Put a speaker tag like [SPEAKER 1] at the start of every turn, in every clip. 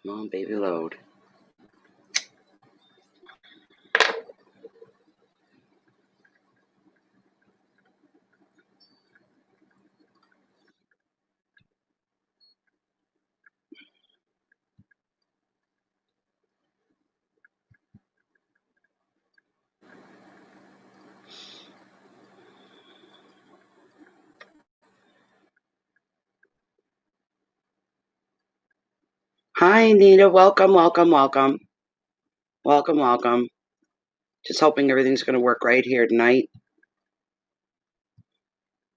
[SPEAKER 1] Come on, baby, load. Hi, Nita. Welcome, welcome, welcome. Welcome, welcome. Just hoping everything's going to work right here tonight.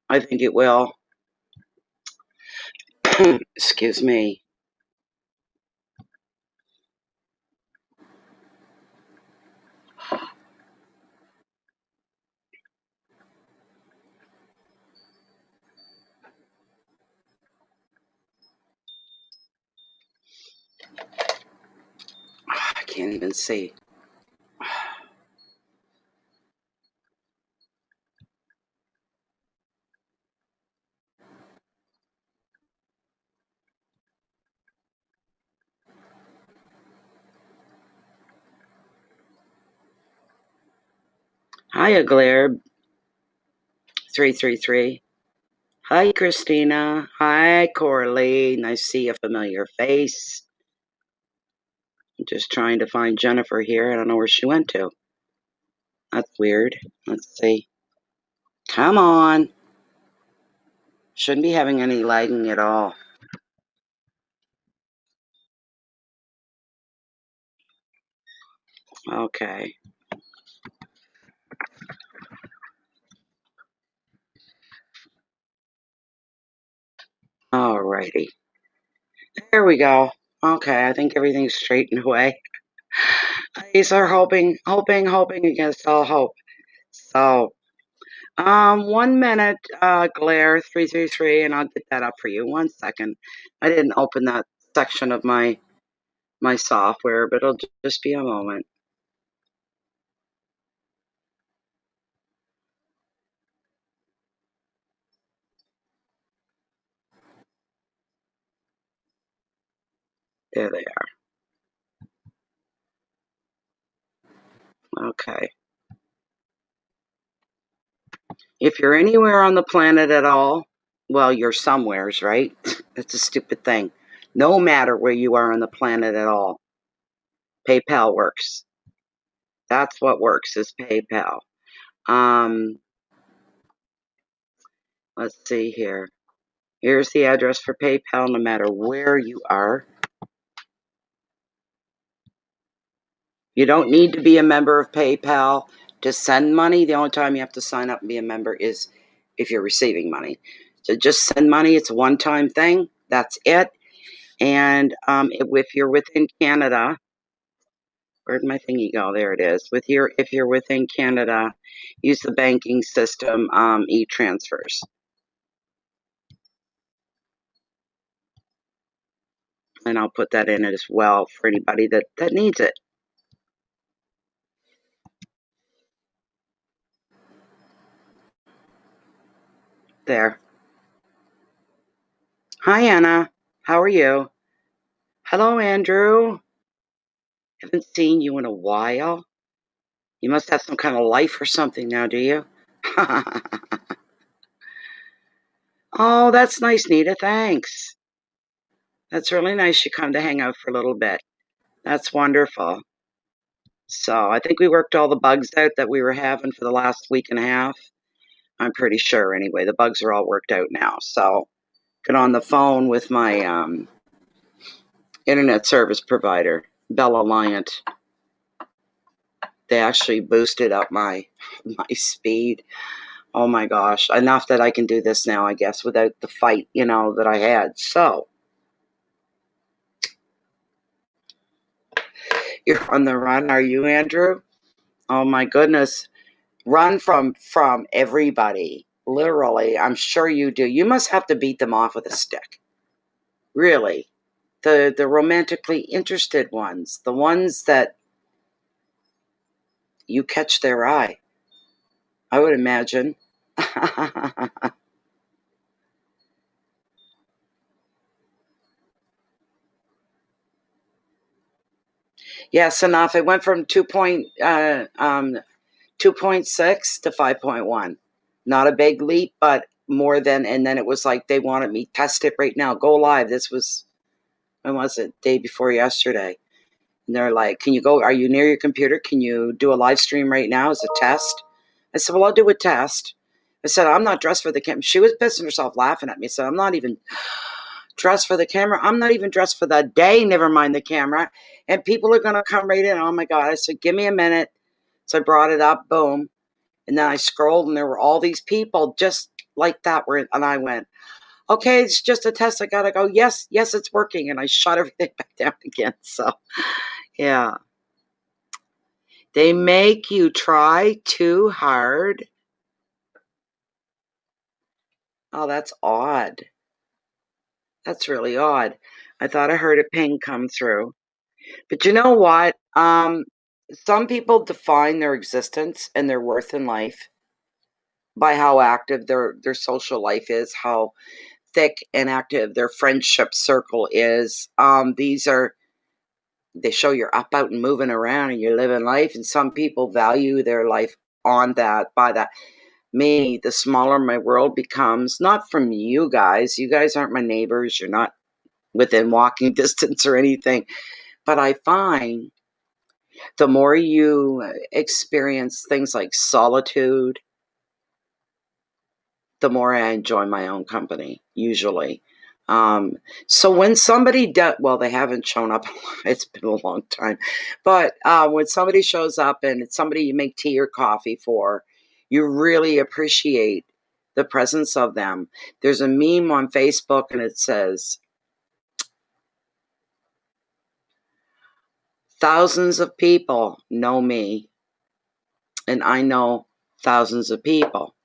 [SPEAKER 1] I think it will. Excuse me. I can't even see. Hiya, Glare 333. Hi, Christina. Hi, Coralie. Nice to see a familiar face. I'm just trying to find Jennifer here. I don't know where she went to. That's weird. Let's see. Come on. Shouldn't be having any lagging at all. Okay. Alrighty. There we go. Okay, I think everything's straightened away. These are hoping against all hope. So, 1 minute, Glare 333, and I'll get that up for you. 1 second. I didn't open that section of my software, but it'll just be a moment. There they are. Okay. If you're anywhere on the planet at all, well, you're somewheres, right? That's a stupid thing. No matter where you are on the planet at all, PayPal works. That's what works is PayPal. Let's see here. Here's the address for PayPal no matter where you are. You don't need to be a member of PayPal to send money. The only time you have to sign up and be a member is if you're receiving money. So just send money. It's a one-time thing. That's it. And if you're within Canada, where'd my thingy go? There it is. If you're within Canada, use the banking system e-transfers. And I'll put that in as well for anybody that needs it. There. Hi, Anna. How are you? Hello, Andrew. Haven't seen you in a while. You must have some kind of life or something now, do you? Oh, that's nice, Nita. Thanks. That's really nice you come to hang out for a little bit. That's wonderful. So I think we worked all the bugs out that we were having for the last week and a half. I'm pretty sure anyway. The bugs are all worked out now. So get on the phone with my internet service provider, Bell Alliant. They actually boosted up my speed. Oh my gosh, enough that I can do this now, I guess, without the fight, that I had. So, you're on the run, are you, Andrew? Oh my goodness. Run from everybody. Literally, I'm sure you do. You must have to beat them off with a stick. Really. The romantically interested ones, the ones that you catch their eye, I would imagine. Yes, enough. It went from 2.6 to 5.1. Not a big leap, but more than. And then it was like they wanted me test it right now. Go live. This was, when was it? Day before yesterday. And they're like, "Can you go? Are you near your computer? Can you do a live stream right now as a test?" I said, "Well, I'll do a test." I said, "I'm not dressed for the camera." She was pissing herself laughing at me. So I'm not even dressed for the camera. I'm not even dressed for the day, never mind the camera. And people are going to come right in. Oh my God. I said, "Give me a minute." So I brought it up, boom. And then I scrolled and there were all these people just like that. And I went, "Okay, it's just a test. I got to go. Yes, it's working." And I shut everything back down again. So, yeah. They make you try too hard. Oh, that's odd. That's really odd. I thought I heard a ping come through. But you know what? Some people define their existence and their worth in life by how active their social life is, how thick and active their friendship circle is. They show you're up, out, and moving around, and you're living life. And some people value their life on that, by that. Me, the smaller my world becomes, not from you guys. You guys aren't my neighbors. You're not within walking distance or anything. But I find the more you experience things like solitude, the more I enjoy my own company, usually. So when somebody does, well, they haven't shown up. It's been a long time. But when somebody shows up and it's somebody you make tea or coffee for, you really appreciate the presence of them. There's a meme on Facebook and it says, "Thousands of people know me, and I know thousands of people.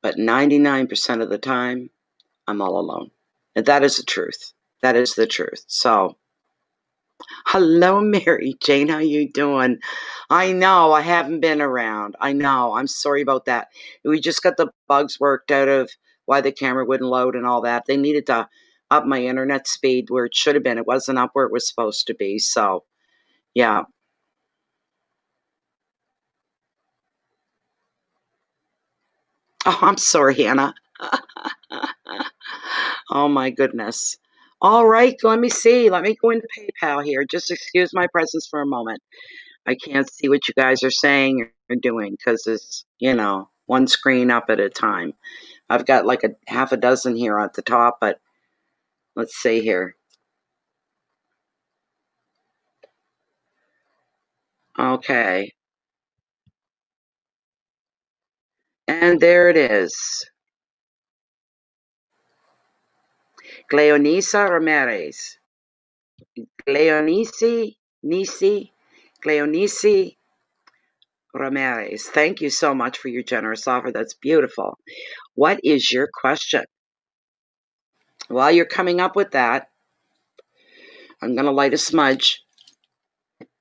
[SPEAKER 1] But 99% of the time, I'm all alone." And that is the truth. That is the truth. So, hello, Mary Jane. How you doing? I know I haven't been around. I know. I'm sorry about that. We just got the bugs worked out of why the camera wouldn't load and all that. They needed to up my internet speed where it should have been. It wasn't up where it was supposed to be. So, yeah. Oh, I'm sorry, Hannah. Oh, my goodness. All right, let me see. Let me go into PayPal here. Just excuse my presence for a moment. I can't see what you guys are saying or doing because it's, one screen up at a time. I've got like a half a dozen here at the top, but let's see here. Okay. And there it is. Gleonisa Ramirez. Gleonisi Ramirez. Thank you so much for your generous offer. That's beautiful. What is your question? While you're coming up with that, I'm going to light a smudge.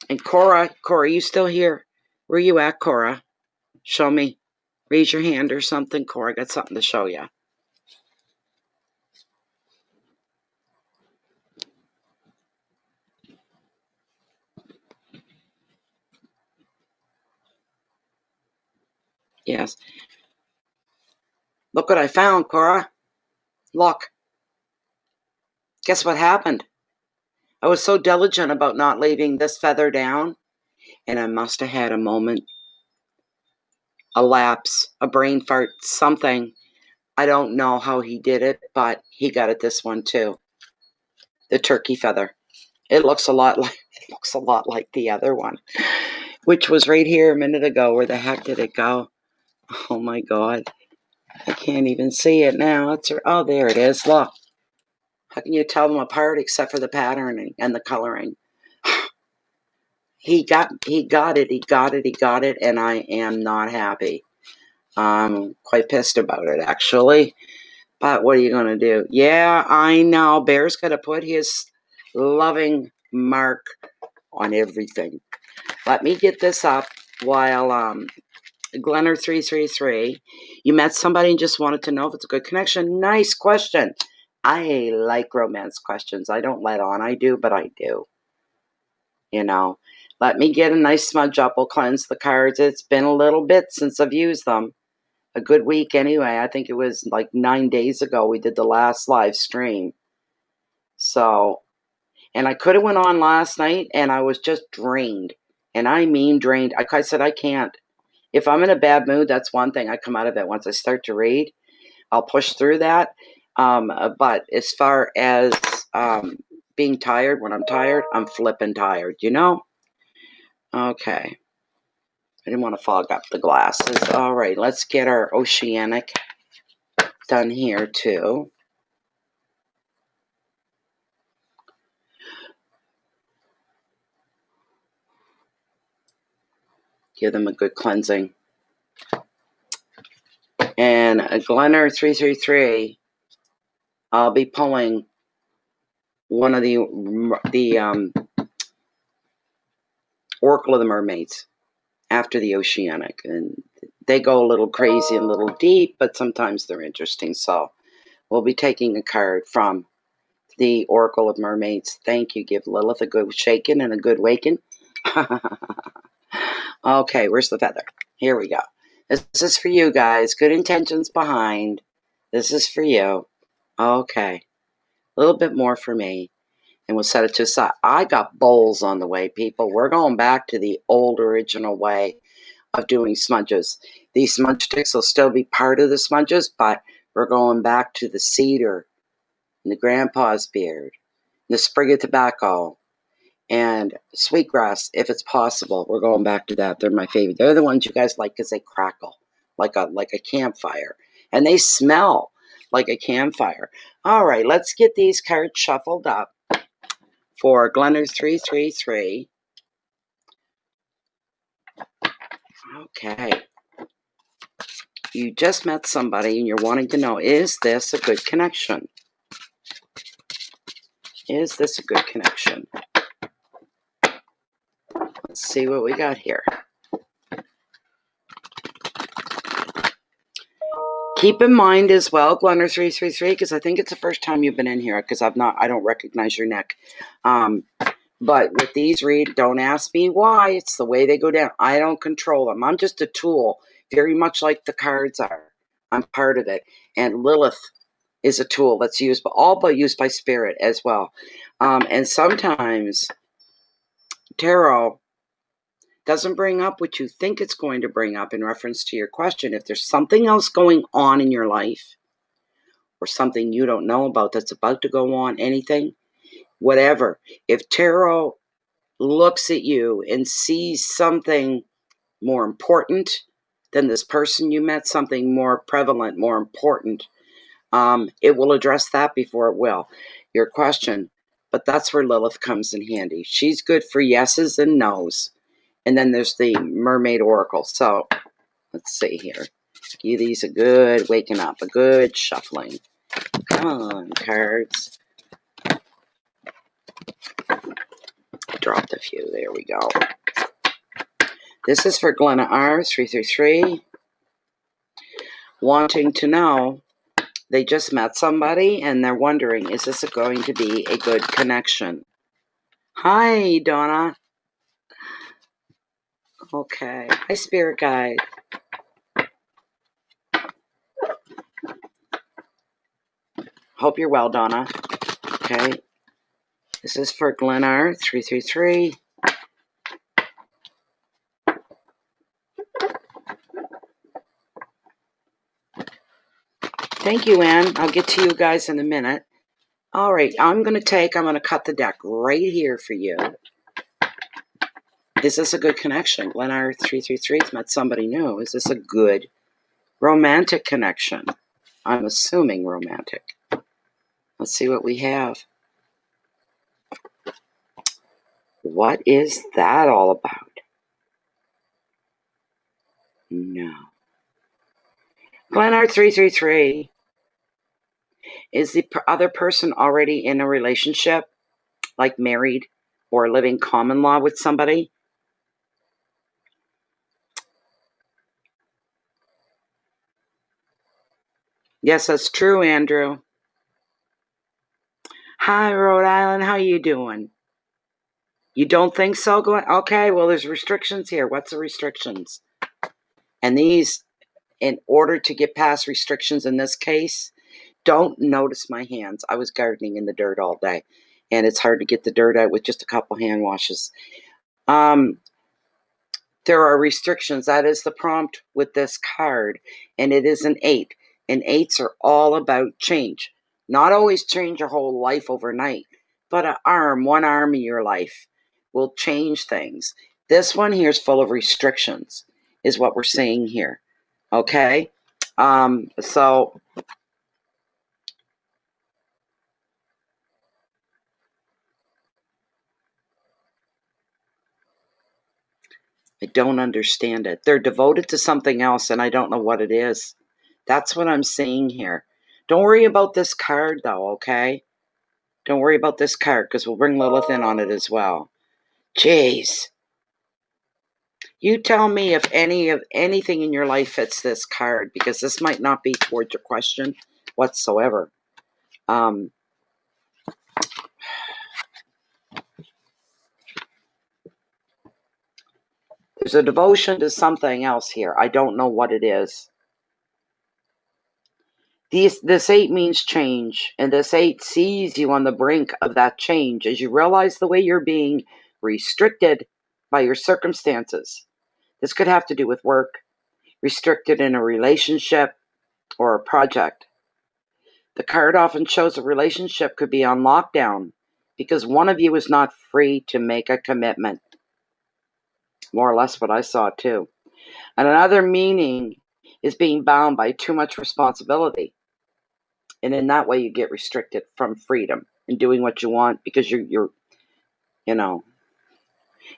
[SPEAKER 1] And Cora, you still here? Where you at, Cora? Show me. Raise your hand or something. Cora, I got something to show you. Yes. Look what I found, Cora. Look. Guess what happened? I was so diligent about not leaving this feather down, and I must have had a moment, a lapse, a brain fart, something. I don't know how he did it, but he got it this one too. The turkey feather. It looks a lot like the other one, which was right here a minute ago. Where the heck did it go? Oh my God. I can't even see it now. Oh, there it is. Look. How can you tell them apart except for the patterning and the coloring? He got it, and I am not happy. I'm quite pissed about it, actually. But what are you going to do? Yeah, I know. Bear's got to put his loving mark on everything. Let me get this up while Glenner333. You met somebody and just wanted to know if it's a good connection. Nice question. I like romance questions. I don't let on I do, but I do. you know. Let me get a nice smudge up. We'll cleanse the cards. It's been a little bit since I've used them. A good week anyway. I think it was like 9 days ago we did the last live stream. So, and I could have went on last night and I was just drained. And I mean drained. Like I said, I can't. If I'm in a bad mood, that's one thing. I come out of it. Once I start to read, I'll push through that. But as far as being tired, when I'm tired, I'm flipping tired, you know? Okay. I didn't want to fog up the glasses. All right, let's get our oceanic done here too. Give them a good cleansing. And a Glen 333, I'll be pulling one of the Oracle of the Mermaids after the oceanic. And they go a little crazy and a little deep, but sometimes they're interesting. So we'll be taking a card from the Oracle of Mermaids. Thank you. Give Lilith a good shaking and a good waking. Okay, where's the feather? Here we go. This is for you guys. Good intentions behind. This is for you. Okay. A little bit more for me. And we'll set it to the side. I got bowls on the way, people. We're going back to the old original way of doing smudges. These smudge sticks will still be part of the smudges, but we're going back to the cedar and the grandpa's beard, and the sprig of tobacco, and sweetgrass, if it's possible. We're going back to that. They're my favorite. They're the ones you guys like because they crackle like a campfire, and they smell like a campfire. All right, let's get these cards shuffled up for Glen 333. Okay. You just met somebody and you're wanting to know, is this a good connection? Is this a good connection? Let's see what we got here. Keep in mind as well, Glen 333, because I think it's the first time you've been in here, because I don't recognize your neck. But with these don't ask me why. It's the way they go down. I don't control them. I'm just a tool, very much like the cards are. I'm part of it. And Lilith is a tool that's used, but used by spirit as well. And sometimes tarot doesn't bring up what you think it's going to bring up in reference to your question. If there's something else going on in your life or something you don't know about that's about to go on, anything, whatever, if tarot looks at you and sees something more important than this person you met, something more prevalent, more important, it will address that before it will your question. But that's where Lilith comes in handy. She's good for yeses and nos. And then there's the Mermaid Oracle. So let's see here. Give these a good waking up, a good shuffling. Come on, cards. Dropped a few. There we go. This is for Glen 333. Wanting to know, they just met somebody and they're wondering, is this going to be a good connection? Hi, Donna. Okay. Hi, Spirit Guide. Hope you're well, Donna. Okay. This is for Glen 333. Thank you, Ann. I'll get to you guys in a minute. All right. I'm going to cut the deck right here for you. Is this a good connection? Glen 333's met somebody new. Is this a good romantic connection? I'm assuming romantic. Let's see what we have. What is that all about? No. Glen 333. Is the other person already in a relationship, like married or living common law with somebody? Yes, that's true, Andrew. Hi, Rhode Island. How you doing? You don't think so, Glen? Okay, well, there's restrictions here. What's the restrictions? And these, in order to get past restrictions in this case, don't notice my hands. I was gardening in the dirt all day, and it's hard to get the dirt out with just a couple hand washes. There are restrictions. That is the prompt with this card, and it is an 8. And 8s are all about change. Not always change your whole life overnight, but one arm in your life will change things. This one here is full of restrictions, is what we're seeing here. Okay? So I don't understand it. They're devoted to something else, and I don't know what it is. That's what I'm seeing here. Don't worry about this card, though, okay? Don't worry about this card, because we'll bring Lilith in on it as well. Jeez. You tell me if anything in your life fits this card, because this might not be towards your question whatsoever. There's a devotion to something else here. I don't know what it is. This 8 means change, and this 8 sees you on the brink of that change as you realize the way you're being restricted by your circumstances. This could have to do with work, restricted in a relationship or a project. The card often shows a relationship could be on lockdown because one of you is not free to make a commitment. More or less what I saw too. And another meaning is being bound by too much responsibility. And in that way you get restricted from freedom and doing what you want because you're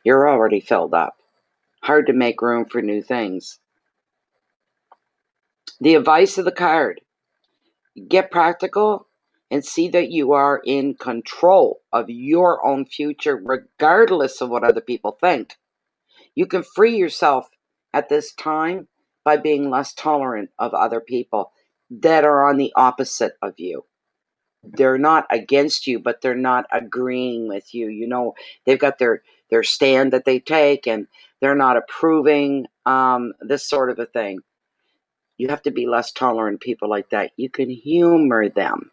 [SPEAKER 1] already filled up. Hard to make room for new things. The advice of the card: get practical and see that you are in control of your own future, regardless of what other people think. You can free yourself at this time by being less tolerant of other people that are on the opposite of you. They're not against you, but they're not agreeing with you. You know, they've got their stand that they take, and they're not approving this sort of a thing. You have to be less tolerant of people like that. You can humor them.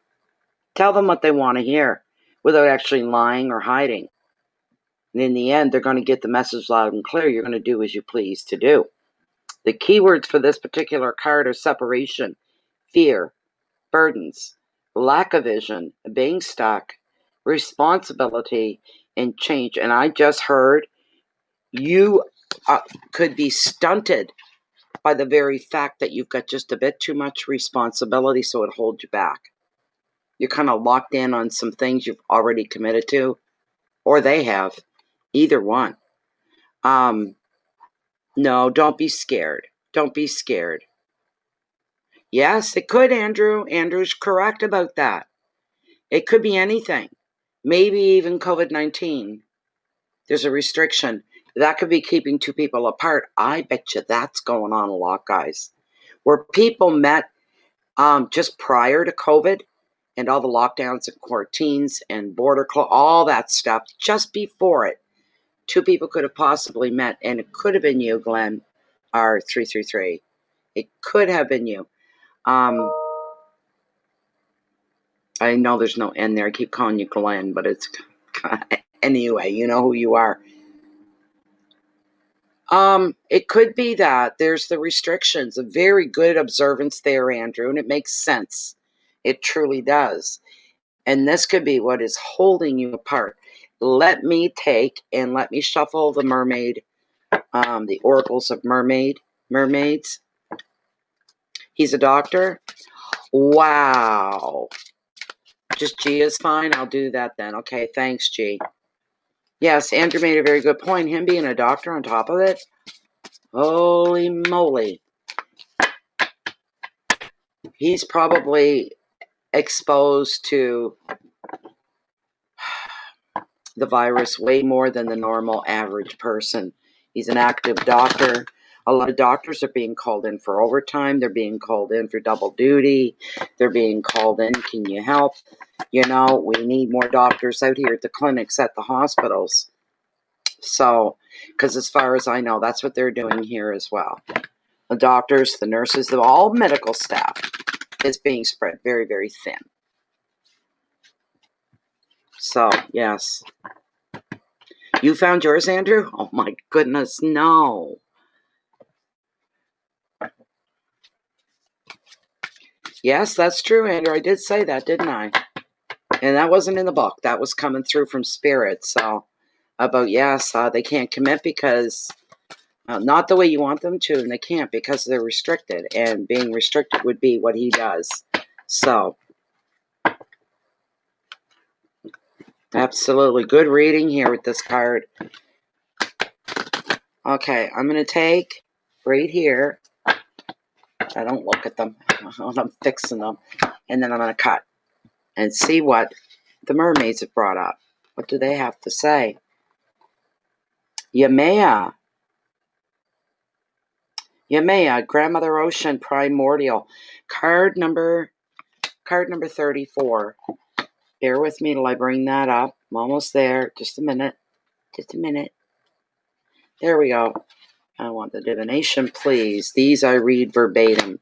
[SPEAKER 1] Tell them what they want to hear without actually lying or hiding. And in the end, they're going to get the message loud and clear. You're going to do as you please to do. The keywords for this particular card are separation, fear, burdens, lack of vision, being stuck, responsibility, and change. And I just heard you could be stunted by the very fact that you've got just a bit too much responsibility, so it holds you back. You're kind of locked in on some things you've already committed to, or they have. Either one. No, don't be scared. Don't be scared. Yes, it could, Andrew. Andrew's correct about that. It could be anything. Maybe even COVID-19. There's a restriction. That could be keeping two people apart. I bet you that's going on a lot, guys. Where people met just prior to COVID and all the lockdowns and quarantines and border all that stuff, just before it, two people could have possibly met, and it could have been you, Glen, or 333. It could have been you. I know there's no N there. I keep calling you Glen, but it's anyway, you know who you are. It could be that there's the restrictions, a very good observance there, Andrew, and it makes sense. It truly does. And this could be what is holding you apart. Let me shuffle the mermaid, the oracles of mermaids. He's a doctor. Wow. Just G is fine. I'll do that then. Okay, thanks, G. Yes, Andrew made a very good point. Him being a doctor on top of it. Holy moly. He's probably exposed to the virus way more than the normal average person. He's an active doctor. A lot of doctors are being called in for overtime. They're being called in for double duty. They're being called in, can you help? You know, we need more doctors out here at the clinics, at the hospitals. So, because as far as I know, that's what they're doing here as well. The doctors, the nurses, all medical staff is being spread very, very thin. So, yes. You found yours, Andrew? Oh my goodness, no. Yes, that's true, Andrew. I did say that, didn't I? And that wasn't in the book. That was coming through from Spirit. So, about, yes, they can't commit because, not the way you want them to, and they can't because they're restricted. And being restricted would be what he does. So, absolutely. Good reading here with this card. Okay, I'm going to take right here. I don't look at them. I'm fixing them. And then I'm going to cut and see what the mermaids have brought up. What do they have to say? Yamea, Grandmother Ocean, Primordial. Card number 34. Bear with me till I bring that up. I'm almost there. Just a minute. There we go. I want the divination, please. These I read verbatim.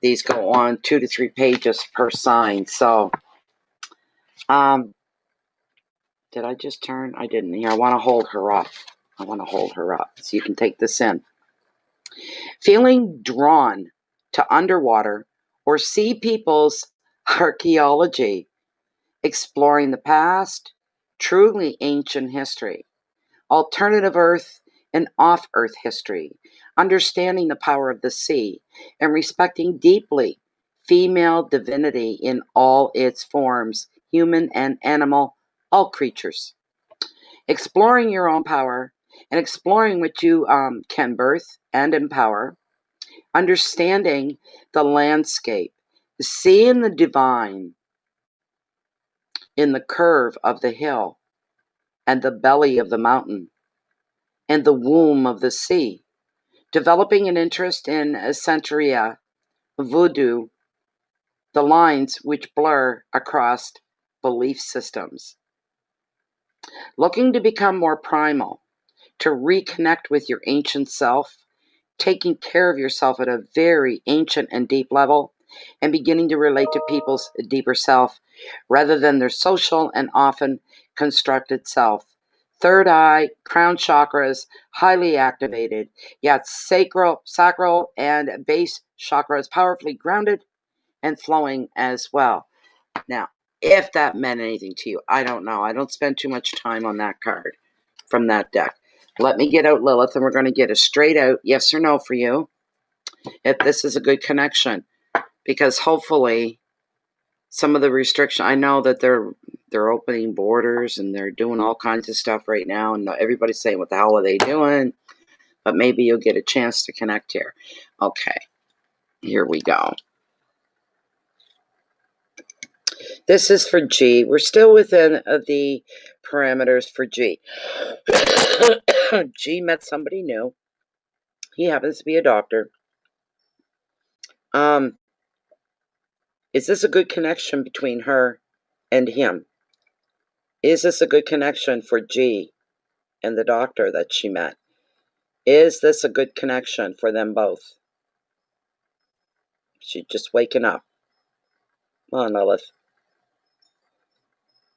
[SPEAKER 1] These go on 2 to 3 pages per sign. So, did I just turn? I didn't. Here, I want to hold her up. So you can take this in. Feeling drawn to underwater or sea people's archaeology, exploring the past, truly ancient history, alternative Earth and off-Earth history, understanding the power of the sea, and respecting deeply female divinity in all its forms, human and animal, all creatures. Exploring your own power and exploring what you can birth and empower, understanding the landscape, seeing the divine in the curve of the hill and the belly of the mountain and the womb of the sea, developing an interest in Santeria, voodoo, the lines which blur across belief systems, looking to become more primal, to reconnect with your ancient self, taking care of yourself at a very ancient and deep level, and beginning to relate to people's deeper self rather than their social and often constructed self. Third eye, crown chakras, highly activated, yet sacral and base chakras powerfully grounded and flowing as well. Now, if that meant anything to you, I don't know. I don't spend too much time on that card from that deck. Let me get out Lilith, and we're going to get a straight out yes or no for you, if this is a good connection. Because hopefully some of the restriction, I know that they're opening borders and they're doing all kinds of stuff right now, and everybody's saying, what the hell are they doing? But maybe you'll get a chance to connect here. Okay, here we go. This is for G. We're still within the parameters for G. G met somebody new. He happens to be a doctor. Is this a good connection between her and him? Is this a good connection for G and the doctor that she met? Is this a good connection for them both? She's just waking up. Come on, Lilith.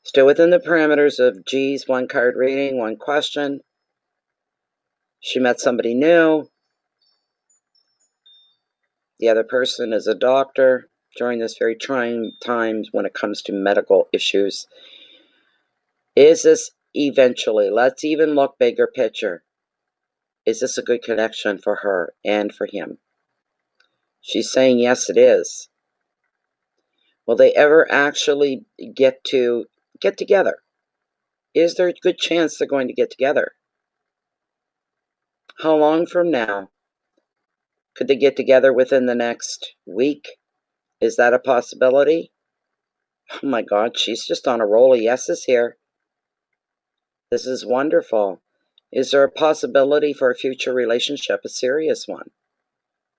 [SPEAKER 1] Still within the parameters of G's one card reading, one question. She met somebody new. The other person is a doctor during this very trying times when it comes to medical issues. Is this eventually, let's even look bigger picture, is this a good connection for her and for him? She's saying yes, it is. Will they ever actually get together? Is there a good chance they're going to get together? How long from now? Could they get together within the next week? Is that a possibility? Oh my God, she's just on a roll of yeses here. This is wonderful. Is there a possibility for a future relationship, a serious one?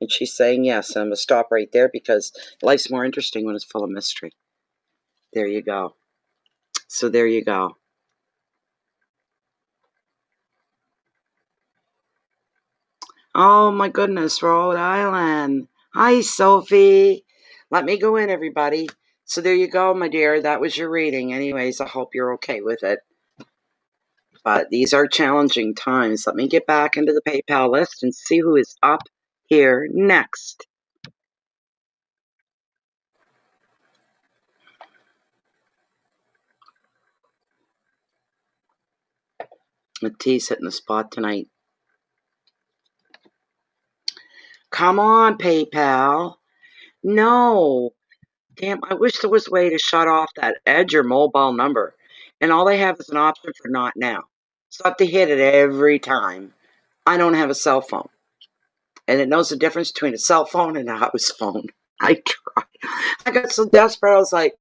[SPEAKER 1] And she's saying yes. I'm going to stop right there because life's more interesting when it's full of mystery. There you go. So there you go. Oh my goodness, Rhode Island. Hi, Sophie. Let me go in, everybody. So there you go, my dear. That was your reading. Anyways, I hope you're okay with it. But these are challenging times. Let me get back into the PayPal list and see who is up here next. The tea's hitting the spot tonight. Come on, PayPal. No. Damn, I wish there was a way to shut off that Edge or mobile number. And all they have is an option for not now. So I have to hit it every time. I don't have a cell phone. And it knows the difference between a cell phone and a house phone. I tried. I got so desperate. I was like,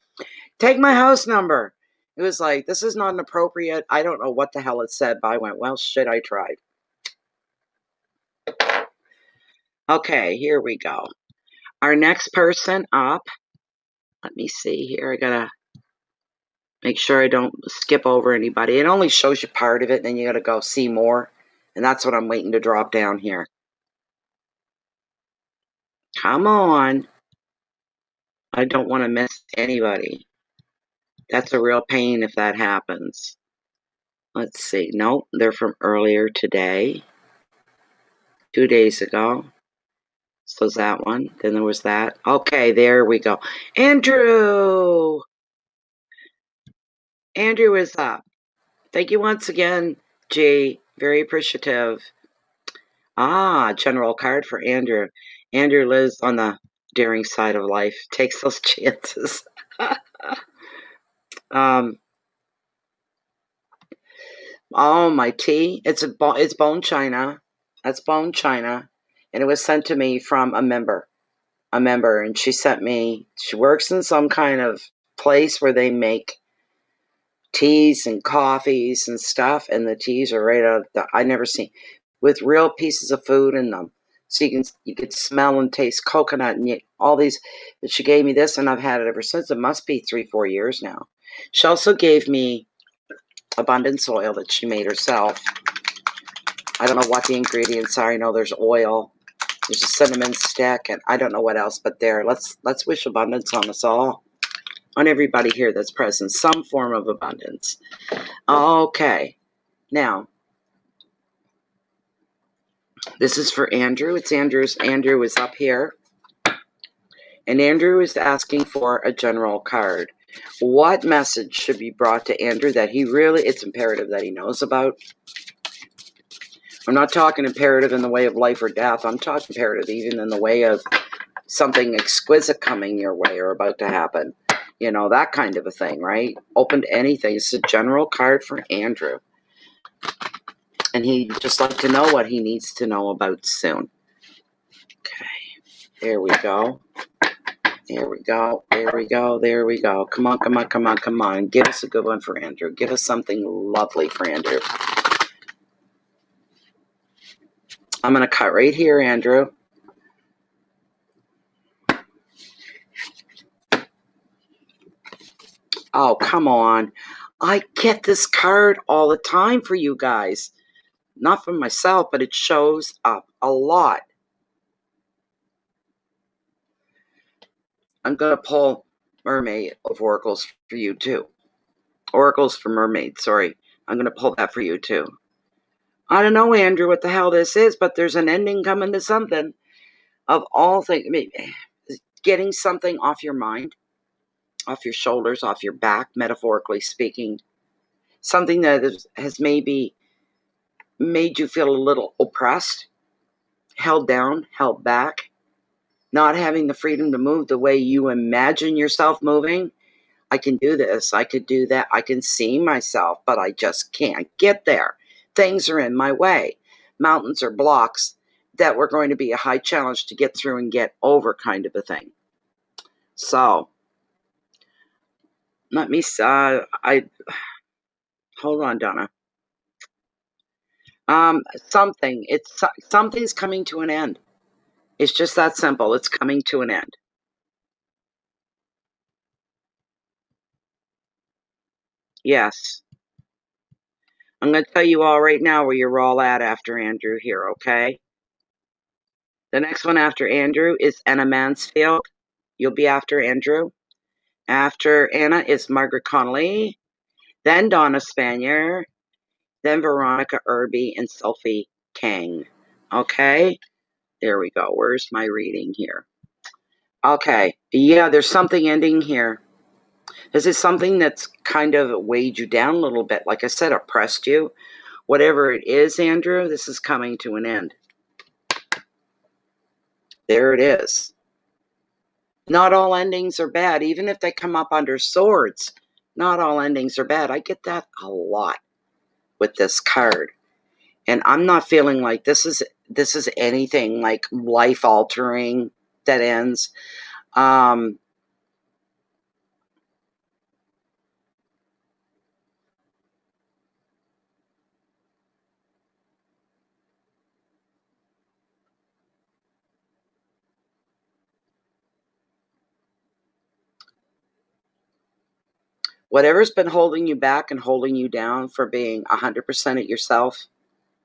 [SPEAKER 1] take my house number. It was like, this is not inappropriate. I don't know what the hell it said, but I went, well, shit, I tried. Okay, here we go. Our next person up. Let me see here. I gotta make sure I don't skip over anybody. It only shows you part of it, and then you gotta go see more. And that's what I'm waiting to drop down here. Come on. I don't want to miss anybody. That's a real pain if that happens. Let's see. Nope, they're from earlier today. 2 days ago. So that one. Then there was that. Okay, there we go. Andrew! Andrew is up. Thank you once again, G. Very appreciative. Ah, general card for Andrew. Andrew lives on the daring side of life. Takes those chances. Oh, my tea. It's bone china. That's bone china. And it was sent to me from a member. And she works in some kind of place where they make teas and coffees and stuff, and the teas are right out of I never seen, with real pieces of food in them. So you could smell and taste coconut and all these. But she gave me this, and I've had it ever since. It must be 3-4 years now. She also gave me abundance oil that she made herself. I don't know what the ingredients are. I know there's oil. There's a cinnamon stick, and I don't know what else, but there. Let's wish abundance on us all, on everybody here that's present, some form of abundance. Okay, now this is for Andrew. Andrew is up here, and Andrew is asking for a general card. What message should be brought to Andrew that it's imperative that he knows about? I'm not talking imperative in the way of life or death. I'm talking imperative even in the way of something exquisite coming your way or about to happen. You know, that kind of a thing, right? Open to anything. It's a general card for Andrew. And he'd just like to know what he needs to know about soon. Okay, there we go. There we go. There we go. There we go. Come on, come on, come on, come on. Give us a good one for Andrew. Give us something lovely for Andrew. I'm going to cut right here, Andrew. Oh, come on. I get this card all the time for you guys. Not for myself, but it shows up a lot. I'm going to pull Mermaid of Oracles for you, too. Oracles for Mermaid, sorry. I'm going to pull that for you, too. I don't know, Andrew, what the hell this is, but there's an ending coming to something. Of all things, getting something off your mind, off your shoulders, off your back, metaphorically speaking. Something that has maybe made you feel a little oppressed, held down, held back, not having the freedom to move the way you imagine yourself moving. I can do this, I could do that, I can see myself, but I just can't get there. Things are in my way. Mountains are blocks that were going to be a high challenge to get through and get over, kind of a thing. So, let me, hold on, Donna. Something's coming to an end. It's just that simple. It's coming to an end. Yes. I'm going to tell you all right now where you're all at after Andrew here, okay? The next one after Andrew is Anna Mansfield. You'll be after Andrew. After Anna is Margaret Connolly, then Donna Spanier, then Veronica Irby, and Sophie Kang. Okay, there we go. Where's my reading here? Okay, yeah, there's something ending here. This is something that's kind of weighed you down a little bit. Like I said, oppressed you. Whatever it is, Andrew, this is coming to an end. There it is. Not all endings are bad, even if they come up under swords. Not all endings are bad. I get that a lot with this card. And I'm not feeling like this is anything like life-altering that ends. Whatever's been holding you back and holding you down for being 100% at yourself,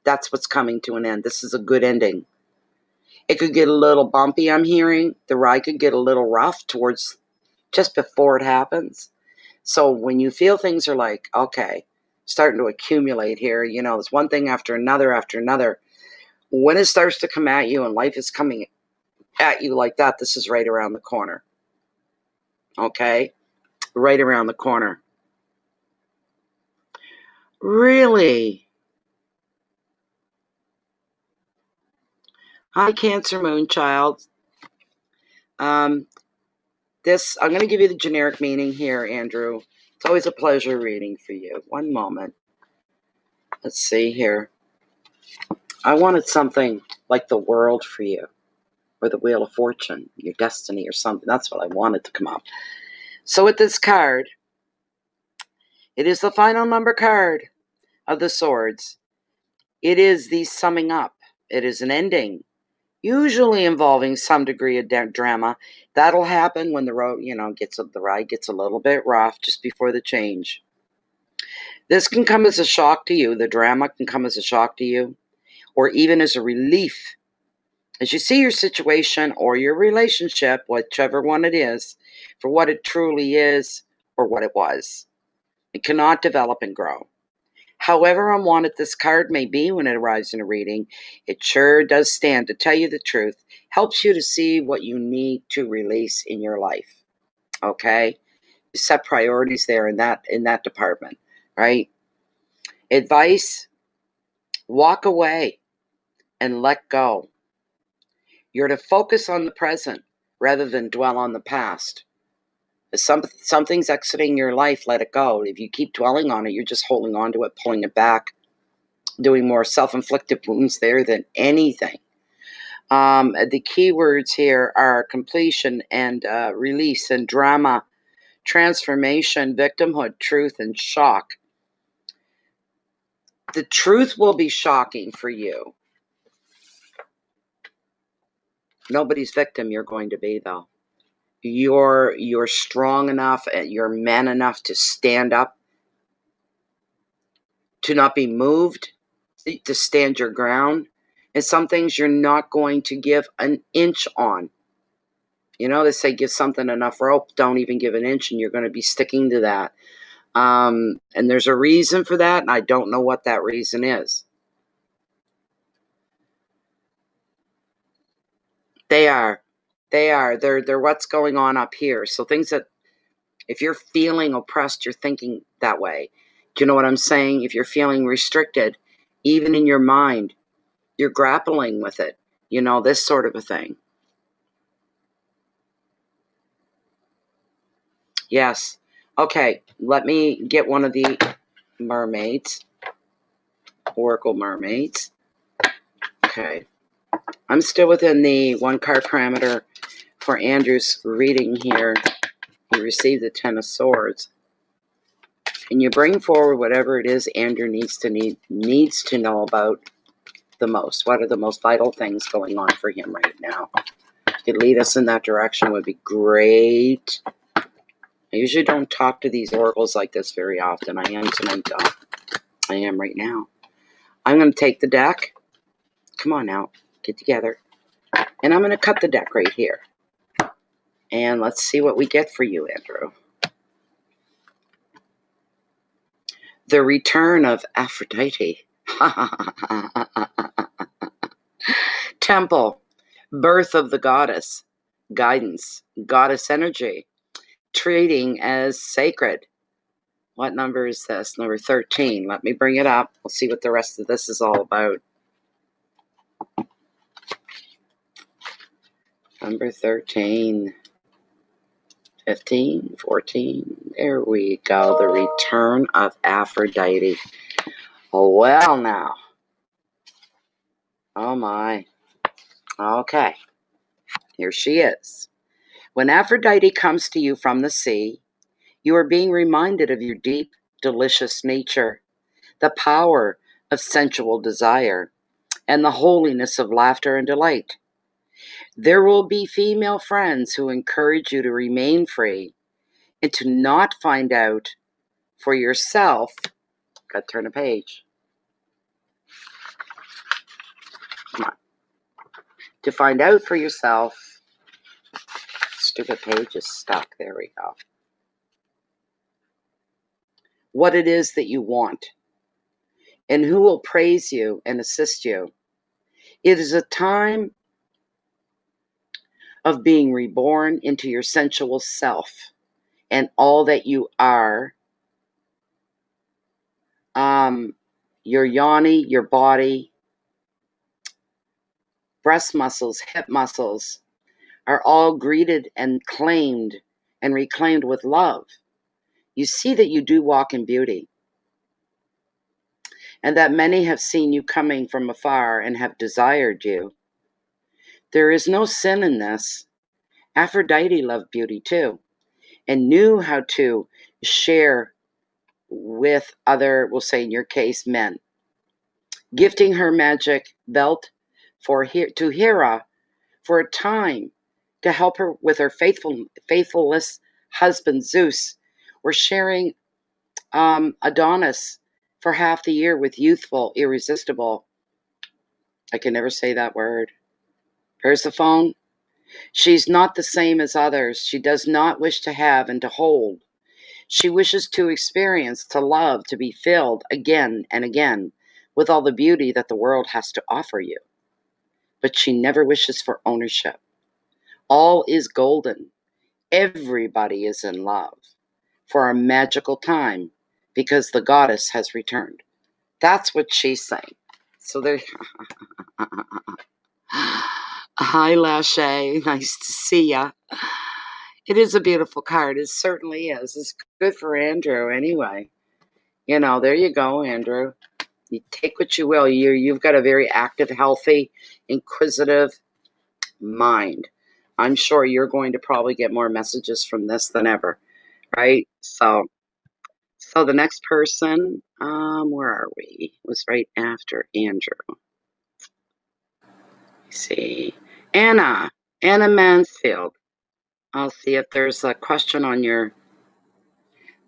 [SPEAKER 1] that's what's coming to an end. This is a good ending. It could get a little bumpy, I'm hearing. The ride could get a little rough towards just before it happens. So when you feel things are like, okay, starting to accumulate here, you know, it's one thing after another, when it starts to come at you and life is coming at you like that, this is right around the corner. Okay? Right around the corner. Really? Hi, Cancer Moon Child. I'm going to give you the generic meaning here, Andrew. It's always a pleasure reading for you. One moment. Let's see here. I wanted something like the world for you, or the Wheel of Fortune, your destiny or something. That's what I wanted to come up. So with this card, it is the final number card of the swords. It is the summing up. It is an ending, usually involving some degree of drama. That'll happen when the road, the ride gets a little bit rough just before the change. This can come as a shock to you. The drama can come as a shock to you, or even as a relief. As you see your situation or your relationship, whichever one it is, for what it truly is or what it was. It cannot develop and grow. However unwanted this card may be when it arrives in a reading, it sure does stand to tell you the truth, helps you to see what you need to release in your life. Okay? You set priorities there in that department, right? Advice, walk away and let go. You're to focus on the present rather than dwell on the past. If something's exiting your life, let it go. If you keep dwelling on it, you're just holding on to it, pulling it back, doing more self-inflicted wounds there than anything. The key words here are completion and release and drama, transformation, victimhood, truth, and shock. The truth will be shocking for you. Nobody's victim you're going to be, though. You're strong enough, you're man enough to stand up, to not be moved, to stand your ground. And some things you're not going to give an inch on. You know, they say give something enough rope, don't even give an inch, and you're going to be sticking to that. And there's a reason for that, and I don't know what that reason is. They're what's going on up here. So things that, if you're feeling oppressed, you're thinking that way. Do you know what I'm saying? If you're feeling restricted, even in your mind, you're grappling with it. You know, this sort of a thing. Yes. Okay, let me get one of the mermaids. Oracle mermaids. Okay. I'm still within the 1 card parameter for Andrew's reading here. He received the 10 of Swords. And you bring forward whatever it is Andrew needs to know about the most. What are the most vital things going on for him right now? If you could lead us in that direction, would be great. I usually don't talk to these oracles like this very often. I am tonight, though. I am right now. I'm going to take the deck. Come on now. Get together. And I'm going to cut the deck right here. And let's see what we get for you, Andrew. The return of Aphrodite. Temple. Birth of the goddess. Guidance. Goddess energy. Treating as sacred. What number is this? Number 13. Let me bring it up. We'll see what the rest of this is all about. Number 13. 15, 14. There we go. The return of Aphrodite. Oh, well, now. Oh, my. Okay. Here she is. When Aphrodite comes to you from the sea, you are being reminded of your deep, delicious nature, the power of sensual desire, and the holiness of laughter and delight. There will be female friends who encourage you to remain free and to not find out for yourself. Got to turn a page. Come on. To find out for yourself. Stupid page is stuck. There we go. What it is that you want and who will praise you and assist you. It is a time of being reborn into your sensual self and all that you are. Your yoni, your body, breast muscles, hip muscles are all greeted and claimed and reclaimed with love. You see that you do walk in beauty, and that many have seen you coming from afar and have desired you. There is no sin in this. Aphrodite loved beauty too, and knew how to share with other, we'll say in your case, men. Gifting her magic belt to Hera for a time to help her with her faithless husband Zeus, or sharing Adonis for half the year with youthful, irresistible, I can never say that word, Persephone. She's not the same as others. She does not wish to have and to hold. She wishes to experience, to love, to be filled again and again with all the beauty that the world has to offer you. But she never wishes for ownership. All is golden. Everybody is in love for a magical time because the goddess has returned. That's what she's saying. So there. Hi, Lachey. Nice to see ya. It is a beautiful card. It certainly is. It's good for Andrew anyway. You know, there you go, Andrew. You take what you will. You've got a very active, healthy, inquisitive mind. I'm sure you're going to probably get more messages from this than ever, right? So the next person, where are we? Was right after Andrew. Let's see, Anna Mansfield. I'll see if there's a question on your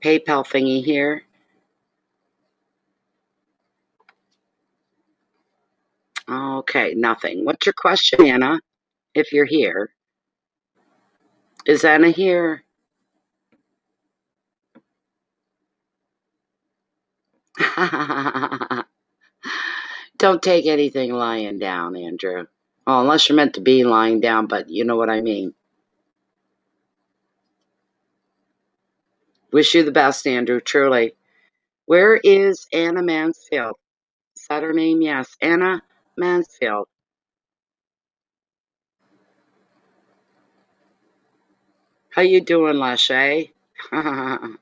[SPEAKER 1] PayPal thingy here. Okay, nothing. What's your question, Anna? If you're here. Is Anna here? Don't take anything lying down, Andrew. Oh, unless you're meant to be lying down, but you know what I mean. Wish you the best, Andrew, truly. Where is Anna Mansfield? Is that her name? Yes, Anna Mansfield. How you doing, Lachey? Anna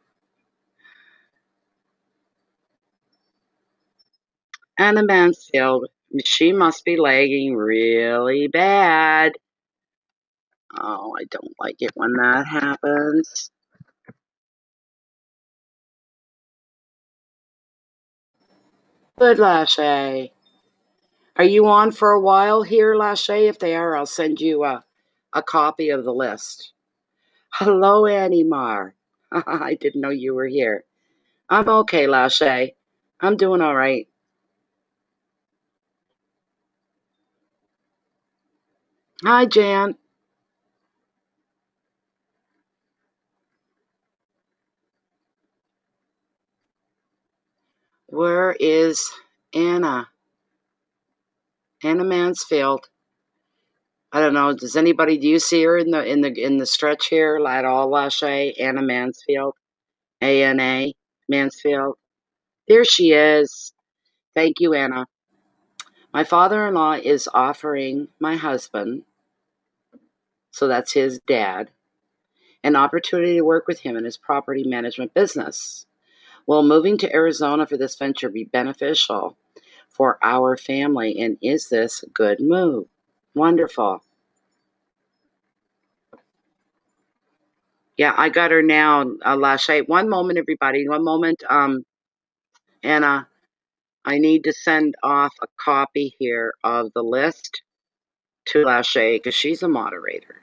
[SPEAKER 1] Mansfield. She must be lagging really bad. Oh, I don't like it when that happens. Good, Lachey. Are you on for a while here, Lachey? If they are, I'll send you a copy of the list. Hello, Annie Mar. I didn't know you were here. I'm okay, Lachey. I'm doing all right. Hi, Jan. Where is Anna? Anna Mansfield. I don't know. Does anybody? Do you see her in the stretch here at all, Lachey? Anna Mansfield. ANA Mansfield. There she is. Thank you, Anna. My father-in-law is offering my husband, so that's his dad, an opportunity to work with him in his property management business. Will moving to Arizona for this venture be beneficial for our family, and is this a good move? Wonderful. Yeah, I got her now, Lachey. One moment, everybody. One moment. Anna, I need to send off a copy here of the list to Lachey because she's a moderator.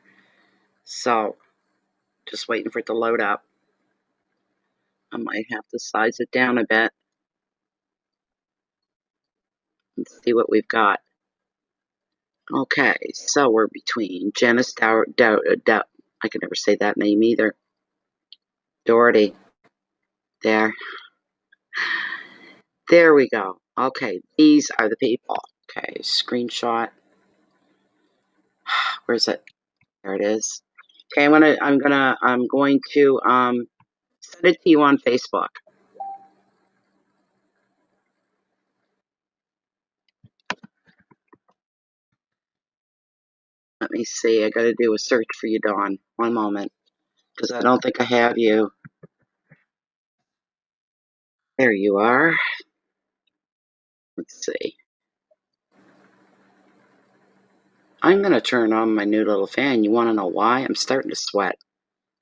[SPEAKER 1] So, just waiting for it to load up. I might have to size it down a bit and see what we've got. Okay, so we're between Janice I can never say that name either. Doherty. There. There we go. Okay, these are the people. Okay, screenshot. Where's it? There it is. Okay, I'm going to send it to you on Facebook. Let me see. I got to do a search for you, Dawn. One moment, because I don't think I have you. There you are. Let's see. I'm going to turn on my new little fan. You want to know why? I'm starting to sweat.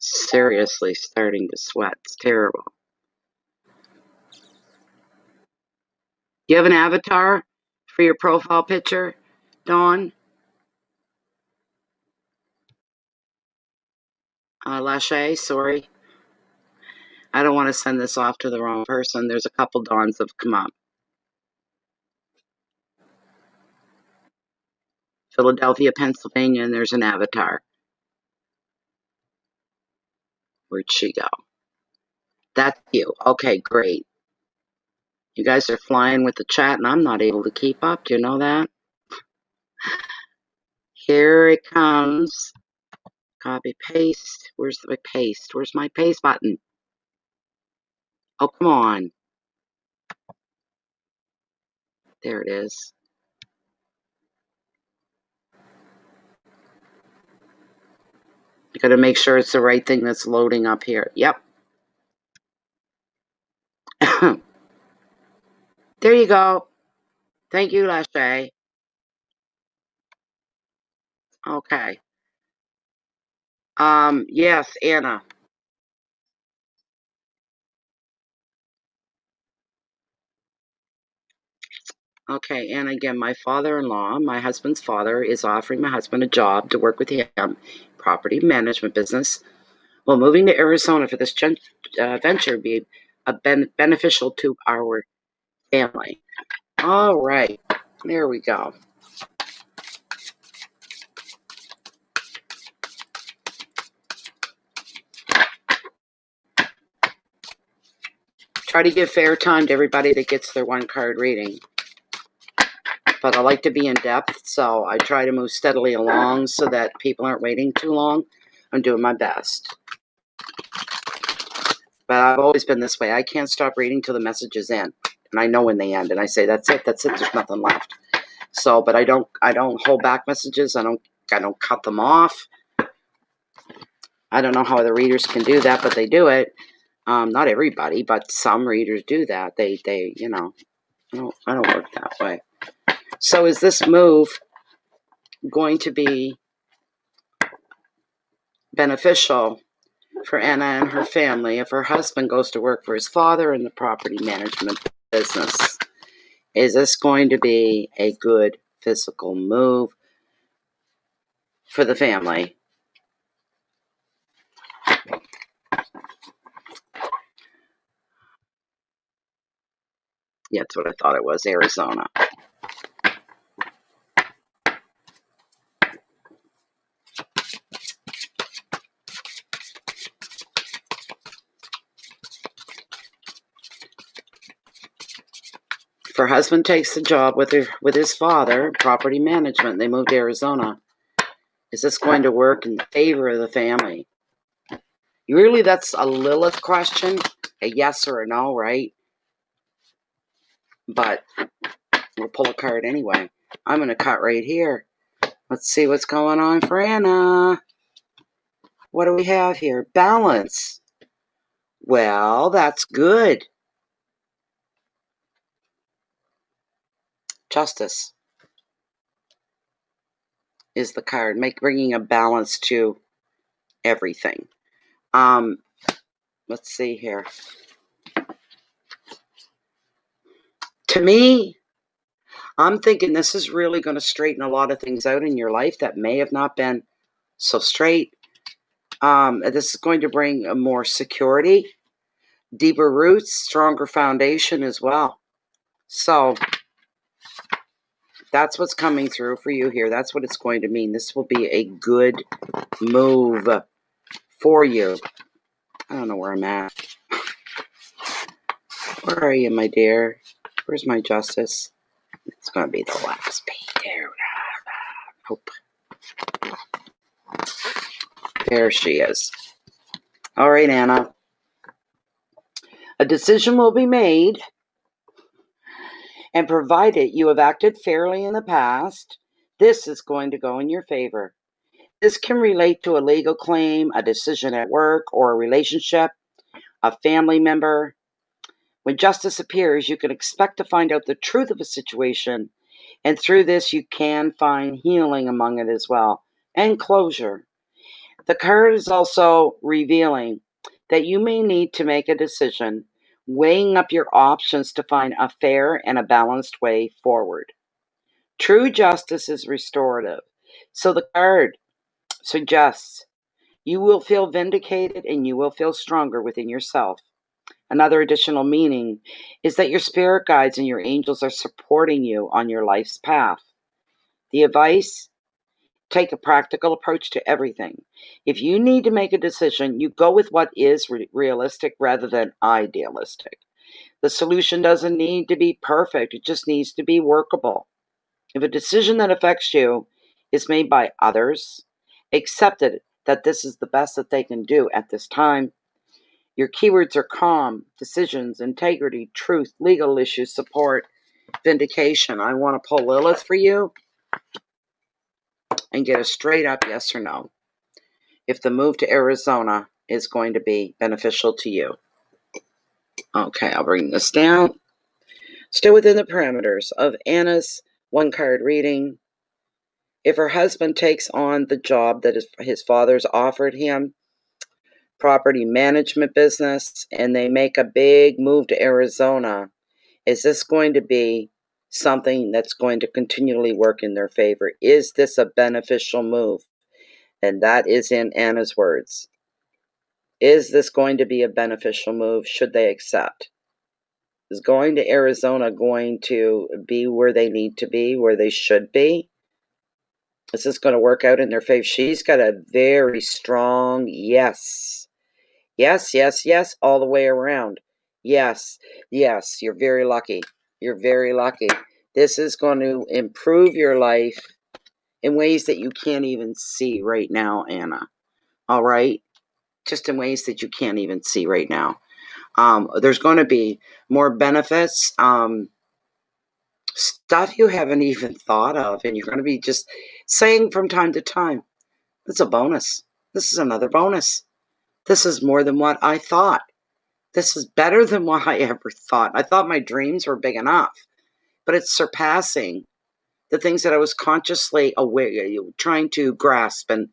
[SPEAKER 1] Seriously starting to sweat. It's terrible. Do you have an avatar for your profile picture, Dawn? Lachey, sorry. I don't want to send this off to the wrong person. There's a couple Dawns that have come up. Philadelphia, Pennsylvania, and there's an avatar. Where'd she go? That's you. Okay, great. You guys are flying with the chat, and I'm not able to keep up. Do you know that? Here it comes. Copy, paste. Where's the paste? Where's my paste button? Oh, come on. There it is. I gotta make sure it's the right thing that's loading up here. Yep. There you go. Thank you, Lachey. Okay. Yes, Anna. Okay, and again, my father-in-law, my husband's father, is offering my husband a job to work with him, property management business. Well, moving to Arizona for this venture be beneficial to our family. All right, there we go. Try to give fair time to everybody that gets their one card reading. But I like to be in depth, so I try to move steadily along so that people aren't waiting too long. I'm doing my best. But I've always been this way. I can't stop reading till the message is in. And I know when they end. And I say, that's it, there's nothing left. So, but I don't hold back messages. I don't cut them off. I don't know how the readers can do that, but they do it. Not everybody, but some readers do that. They you know, I don't work that way. So is this move going to be beneficial for Anna and her family if her husband goes to work for his father in the property management business? Is this going to be a good physical move for the family? Yeah, that's what I thought it was, Arizona. If her husband takes the job with his father, property management, they move to Arizona, is this going to work in favor of the family? Really, that's a Lilith question, a yes or a no, right? But we'll pull a card anyway. I'm going to cut right here. Let's see what's going on for Anna. What do we have here? Balance. Well, that's good. Justice is the card, bringing a balance to everything. Let's see here. To me, I'm thinking this is really going to straighten a lot of things out in your life that may have not been so straight. This is going to bring a more security, deeper roots, stronger foundation as well. So that's what's coming through for you here. That's what it's going to mean. This will be a good move for you. I don't know where I'm at. Where are you, my dear? Where's my justice? It's going to be the last page there. Nope. There she is. All right, Anna. A decision will be made, and provided you have acted fairly in the past, this is going to go in your favor. This can relate to a legal claim, a decision at work, or a relationship, a family member. When justice appears, you can expect to find out the truth of a situation, and through this you can find healing among it as well, and closure. The card is also revealing that you may need to make a decision, weighing up your options to find a fair and a balanced way forward. True justice is restorative. So the card suggests you will feel vindicated and you will feel stronger within yourself. Another additional meaning is that your spirit guides and your angels are supporting you on your life's path. The advice: take a practical approach to everything. If you need to make a decision, you go with what is realistic rather than idealistic. The solution doesn't need to be perfect, it just needs to be workable. If a decision that affects you is made by others, accept it that this is the best that they can do at this time. Your keywords are calm, decisions, integrity, truth, legal issues, support, vindication. I want to pull Lilith for you and get a straight up yes or no. If the move to Arizona is going to be beneficial to you. Okay, I'll bring this down. Still within the parameters of Anna's one card reading. If her husband takes on the job that his father's offered him, property management business, and they make a big move to Arizona, is this going to be something that's going to continually work in their favor? Is this a beneficial move? And that is in Anna's words. Is this going to be a beneficial move? Should they accept? Is going to Arizona going to be where they need to be, where they should be? Is this going to work out in their favor? She's got a very strong yes. Yes, yes, yes, all the way around. Yes, yes, you're very lucky. You're very lucky. This is going to improve your life in ways that you can't even see right now, Anna. All right? Just in ways that you can't even see right now. There's going to be more benefits, stuff you haven't even thought of, and you're going to be just saying from time to time, that's a bonus. This is another bonus. This is more than what I thought. This is better than what I ever thought. I thought my dreams were big enough, but it's surpassing the things that I was consciously aware, trying to grasp and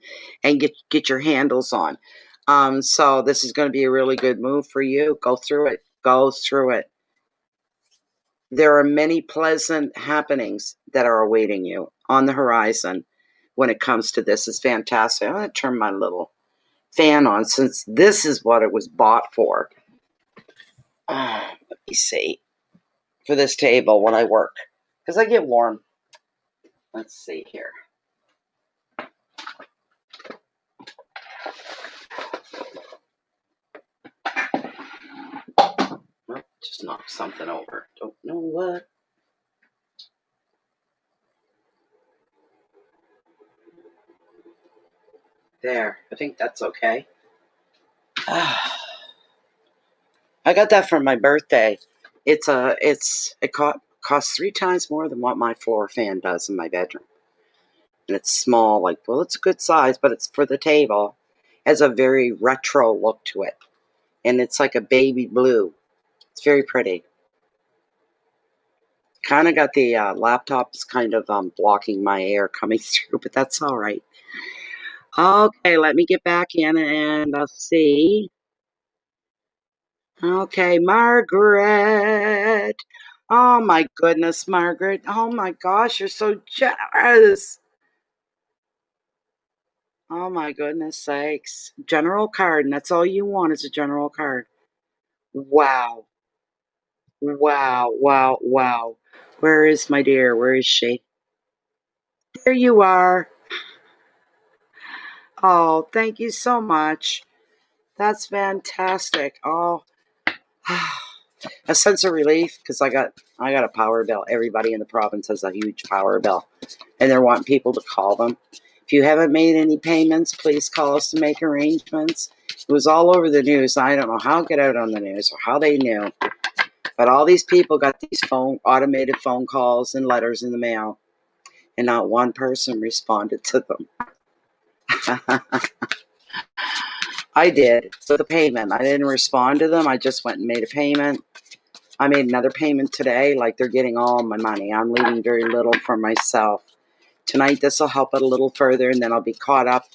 [SPEAKER 1] get your handles on. So this is going to be a really good move for you. Go through it. Go through it. There are many pleasant happenings that are awaiting you on the horizon when it comes to this. It's fantastic. I'm going to turn my little fan on since this is what it was bought for. Let me see. For this table when I work, because I get warm. Let's see here. Just knocked something over. Don't know what. There, I think that's okay. I got that for my birthday. It costs 3 times more than what my floor fan does in my bedroom. And it's small, like, well, it's a good size, but it's for the table. It has a very retro look to it. And it's like a baby blue. It's very pretty. Kind of got the laptop's kind of blocking my air coming through, but that's all right. Okay, let me get back in and let's see. Okay, Margaret. Oh my goodness, Margaret. Oh my gosh, you're so generous. Oh my goodness sakes. General card, and that's all you want is a general card. Wow. Wow, wow, wow. Where is my dear? Where is she? There you are. Oh, thank you so much. That's fantastic. Oh, a sense of relief because I got a power bill. Everybody in the province has a huge power bill, and they're wanting people to call them. If you haven't made any payments, please call us to make arrangements. It was all over the news. I don't know how it got out on the news or how they knew, but all these people got these automated phone calls and letters in the mail, and not one person responded to them. I did for the payment. I didn't respond to them. I just went and made a payment. I made another payment today. Like, they're getting all my money. I'm leaving very little for myself. Tonight, this will help it a little further, and then I'll be caught up,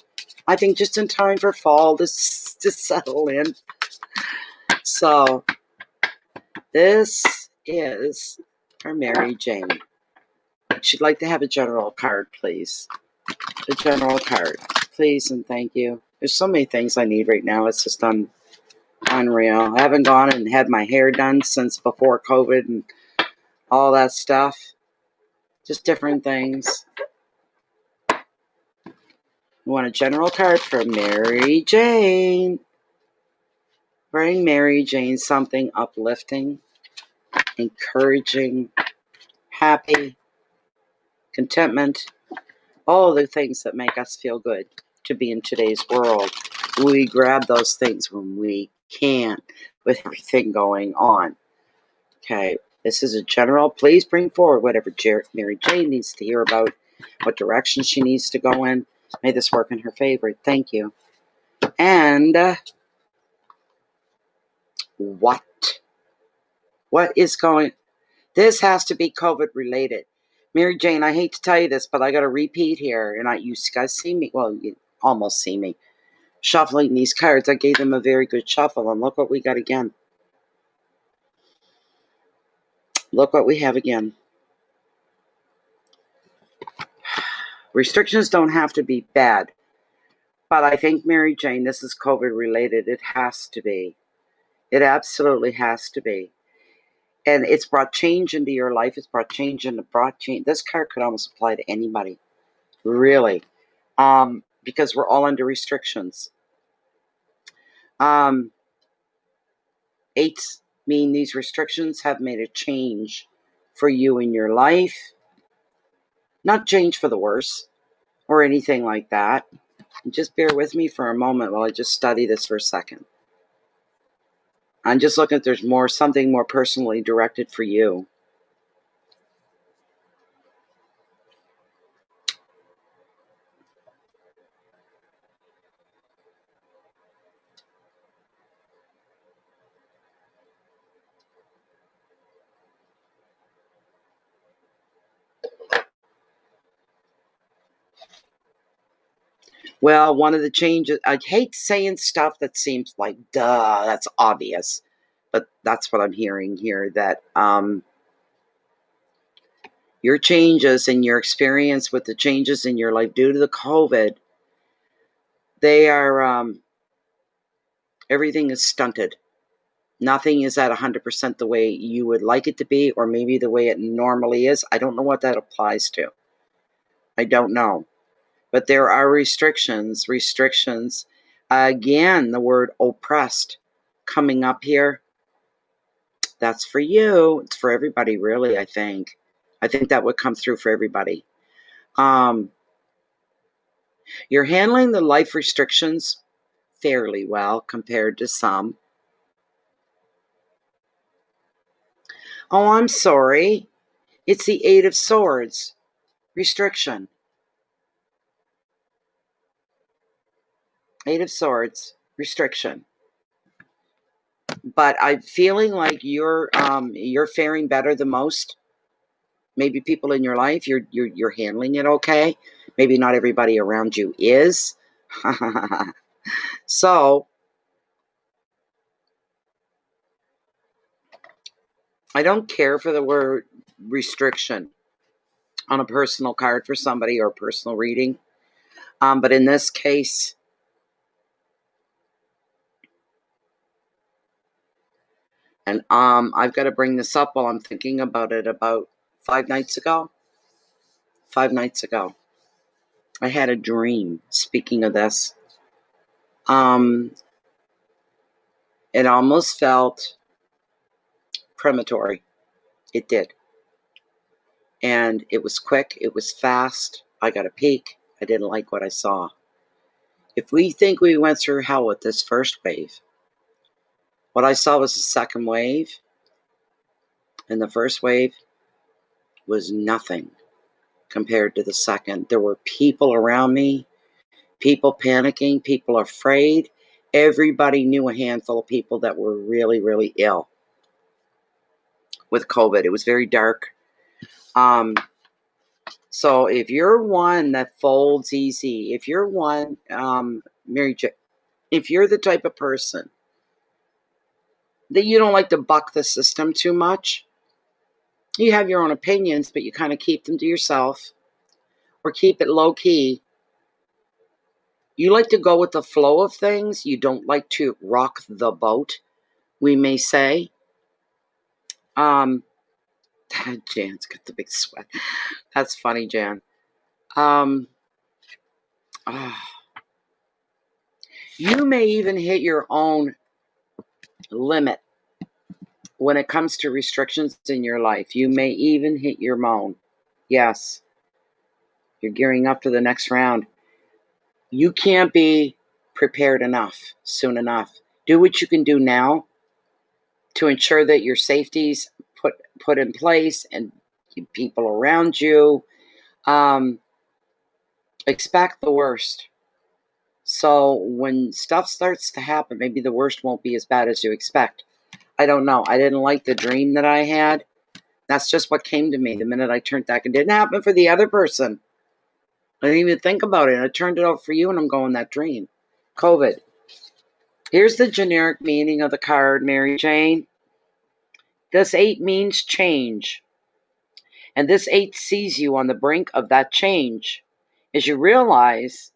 [SPEAKER 1] I think, just in time for fall to settle in. So, this is for Mary Jane. She'd like to have a general card, please. A general card, please, and thank you. There's so many things I need right now. It's just unreal. I haven't gone and had my hair done since before COVID and all that stuff. Just different things. We want a general card for Mary Jane. Bring Mary Jane something uplifting, encouraging, happy, contentment, all the things that make us feel good to be in today's world. We grab those things when we can with everything going on. Okay, this is a general. Please bring forward whatever Mary Jane needs to hear about, what direction she needs to go in. May this work in her favor. Thank you. And what is going? This has to be COVID related. Mary Jane, I hate to tell you this, but I got to repeat here. And you guys see me. Well, you almost see me shuffling these cards. I gave them a very good shuffle, and look what we got again. Look what we have again. Restrictions don't have to be bad. But I think, Mary Jane, this is COVID related. It has to be. It absolutely has to be. And it's brought change into your life. It's brought change. This card could almost apply to anybody, really, because we're all under restrictions. Eights mean these restrictions have made a change for you in your life. Not change for the worse or anything like that. Just bear with me for a moment while I just study this for a second. I'm just looking if there's something more personally directed for you. Well, one of the changes, I hate saying stuff that seems like, duh, that's obvious. But that's what I'm hearing here, that your changes and your experience with the changes in your life due to the COVID, they are, everything is stunted. Nothing is at 100% the way you would like it to be, or maybe the way it normally is. I don't know what that applies to. I don't know. But there are restrictions. Again, the word oppressed coming up here. That's for you. It's for everybody, really, I think. I think that would come through for everybody. You're handling the life restrictions fairly well compared to some. Oh, I'm sorry. It's the Eight of Swords. Restriction. Eight of Swords. Restriction. But I'm feeling like you're faring better than most. Maybe people in your life, you're handling it okay. Maybe not everybody around you is. So I don't care for the word restriction on a personal card for somebody or personal reading. But in this case, and I've got to bring this up while I'm thinking about it. About 5 nights ago, I had a dream. Speaking of this, it almost felt premonitory. It did. And it was quick. It was fast. I got a peek. I didn't like what I saw. If we think we went through hell with this first wave, what I saw was the second wave. And the first wave was nothing compared to the second. There were people around me, people panicking, people afraid. Everybody knew a handful of people that were really, really ill with COVID. It was very dark. So if you're one that folds easy, if you're one, Mary J, if you're the type of person that you don't like to buck the system too much, you have your own opinions, but you kind of keep them to yourself or keep it low key. You like to go with the flow of things. You don't like to rock the boat, we may say. Jan's got the big sweat. That's funny, Jan. You may even hit your own limit when it comes to restrictions in your life. You may even hit your own. Yes. You're gearing up to the next round. You can't be prepared enough, soon enough. Do what you can do now to ensure that your safety's put in place and people around you. Expect the worst. So when stuff starts to happen, maybe the worst won't be as bad as you expect. I don't know. I didn't like the dream that I had. That's just what came to me the minute I turned that. It didn't happen for the other person. I didn't even think about it. I turned it out for you, and I'm going, that dream. COVID. Here's the generic meaning of the card, Mary Jane. This 8 means change. And this 8 sees you on the brink of that change as you realize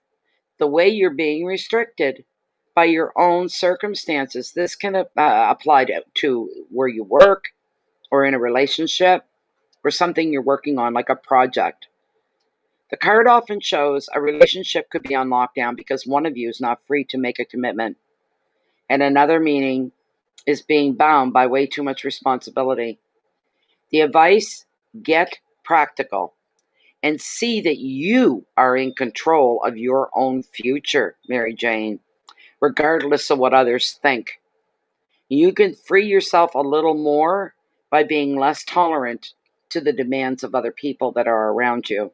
[SPEAKER 1] the way you're being restricted by your own circumstances. This can apply to where you work or in a relationship or something you're working on, like a project. The card often shows a relationship could be on lockdown because one of you is not free to make a commitment. And another meaning is being bound by way too much responsibility. The advice, get practical and see that you are in control of your own future, Mary Jane, regardless of what others think. You can free yourself a little more by being less tolerant to the demands of other people that are around you.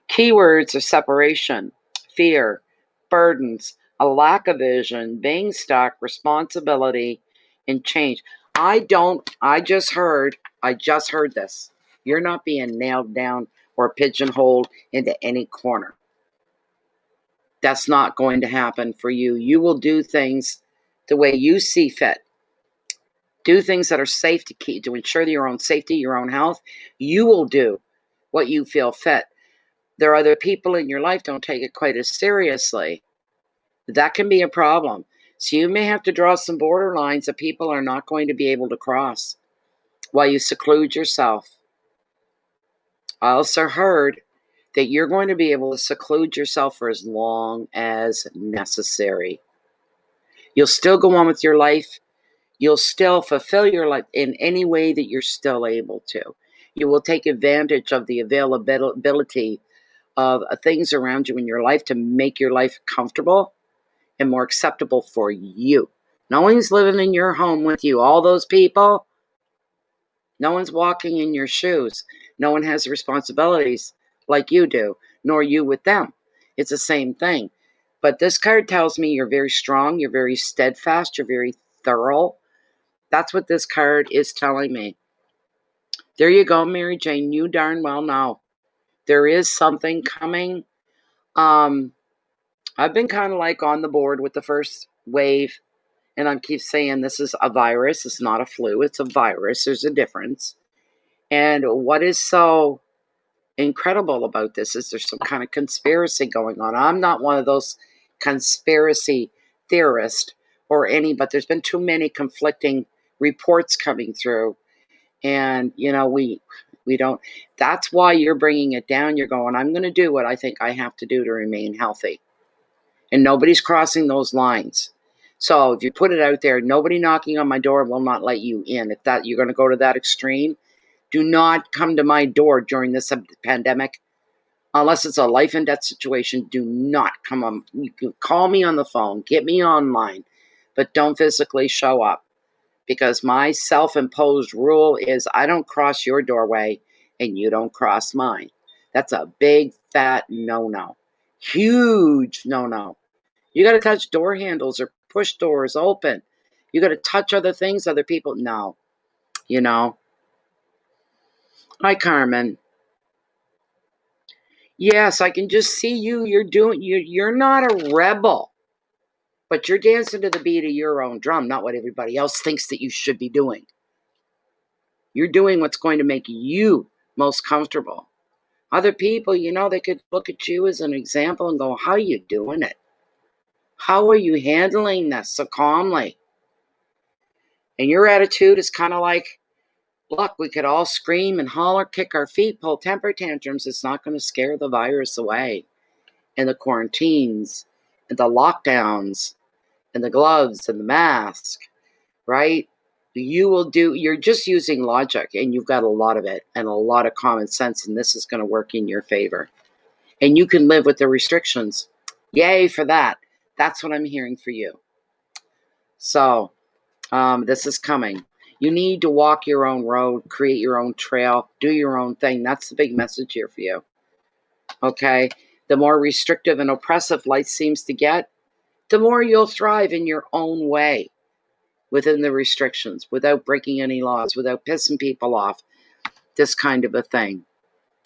[SPEAKER 1] Keywords are separation, fear, burdens, a lack of vision, being stuck, responsibility, and change. I just heard this. You're not being nailed down or pigeonholed into any corner. That's not going to happen for you. You will do things the way you see fit. Do things that are safe to ensure your own safety, your own health. You will do what you feel fit. There are other people in your life don't take it quite as seriously. That can be a problem. So you may have to draw some borderlines that people are not going to be able to cross while you seclude yourself. I also heard that you're going to be able to seclude yourself for as long as necessary. You'll still go on with your life. You'll still fulfill your life in any way that you're still able to. You will take advantage of the availability of things around you in your life to make your life comfortable and more acceptable for you. No one's living in your home with you. All those people, no one's walking in your shoes. No one has responsibilities like you do, nor you with them. It's the same thing. But this card tells me you're very strong, you're very steadfast, you're very thorough. That's what this card is telling me. There you go, Mary Jane. You darn well know. There is something coming. I've been kind of like on the board with the first wave, and I keep saying this is a virus. It's not a flu. It's a virus. There's a difference. And what is so incredible about this is there's some kind of conspiracy going on. I'm not one of those conspiracy theorists or any, but there's been too many conflicting reports coming through. And, you know, we don't, that's why you're bringing it down. You're going, I'm going to do what I think I have to do to remain healthy. And nobody's crossing those lines. So if you put it out there, nobody knocking on my door will not let you in. If that you're going to go to that extreme, do not come to my door during this pandemic unless it's a life and death situation. Do not come on. You can call me on the phone, get me online, but don't physically show up, because my self-imposed rule is I don't cross your doorway and you don't cross mine. That's a big fat no-no. Huge no-no. You got to touch door handles or push doors open. You got to touch other things, other people. No, you know. Hi, Carmen. Yes, I can just see you. You're not a rebel, but you're dancing to the beat of your own drum, not what everybody else thinks that you should be doing. You're doing what's going to make you most comfortable. Other people, you know, they could look at you as an example and go, how are you doing it? How are you handling this so calmly? And your attitude is kind of like, look, we could all scream and holler, kick our feet, pull temper tantrums. It's not going to scare the virus away. And the quarantines and the lockdowns and the gloves and the mask, right? You're just using logic, and you've got a lot of it and a lot of common sense, and this is going to work in your favor. And you can live with the restrictions. Yay for that. That's what I'm hearing for you. So this is coming. You need to walk your own road, create your own trail, do your own thing. That's the big message here for you. Okay? The more restrictive and oppressive life seems to get, the more you'll thrive in your own way within the restrictions, without breaking any laws, without pissing people off, this kind of a thing.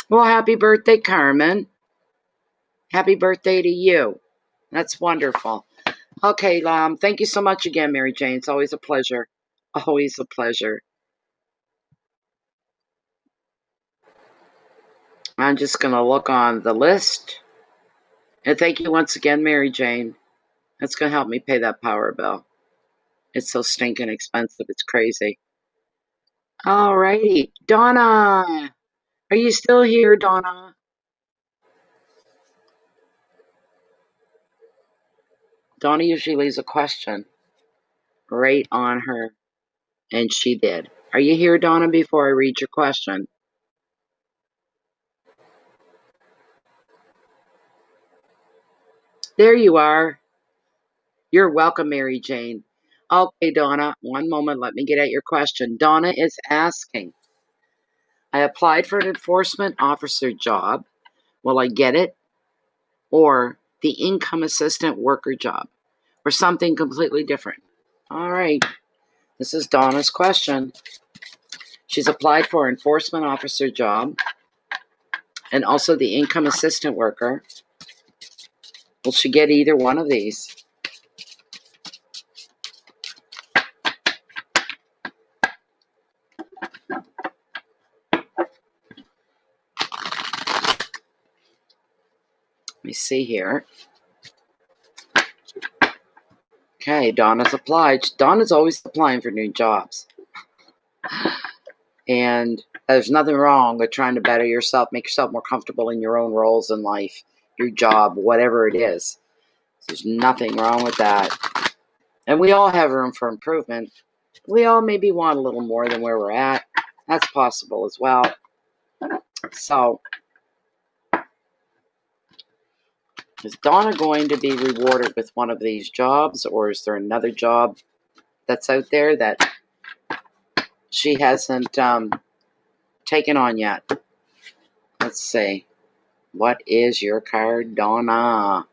[SPEAKER 1] Well, happy birthday, Carmen. Happy birthday to you. That's wonderful. Okay, thank you so much again, Mary Jane. It's always a pleasure. Always a pleasure. I'm just going to look on the list. And thank you once again, Mary Jane. That's going to help me pay that power bill. It's so stinking expensive. It's crazy. All righty. Donna. Are you still here, Donna? Donna usually leaves a question right on her. And she did. Are you here, Donna, before I read your question? There you are. You're welcome, Mary Jane. Okay, Donna, one moment. Let me get at your question. Donna is asking, I applied for an enforcement officer job. Will I get it? Or the income assistant worker job? Or something completely different? All right. This is Donna's question. She's applied for an enforcement officer job and also the income assistant worker. Will she get either one of these? Let me see here. Okay, Donna's applied. Donna's always applying for new jobs. And there's nothing wrong with trying to better yourself, make yourself more comfortable in your own roles in life, your job, whatever it is. There's nothing wrong with that. And we all have room for improvement. We all maybe want a little more than where we're at. That's possible as well. So, Is Donna going to be rewarded with one of these jobs, or is there another job that's out there that she hasn't taken on yet? Let's see. What is your card, Donna?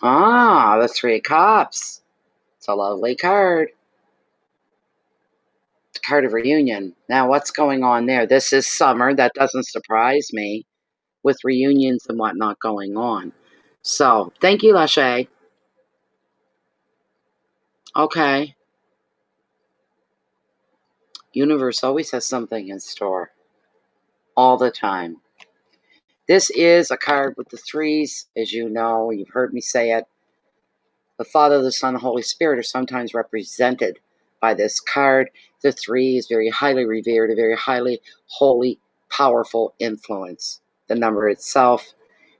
[SPEAKER 1] Ah, the Three of Cups. It's a lovely card. Card of reunion. Now, what's going on there? This is summer. That doesn't surprise me with reunions and whatnot going on. So, thank you, Lachey. Okay. Universe always has something in store. All the time. This is a card with the threes. As you know, you've heard me say it. The Father, the Son, the Holy Spirit are sometimes represented by this card. The three is very highly revered, a very highly holy, powerful influence. The number itself.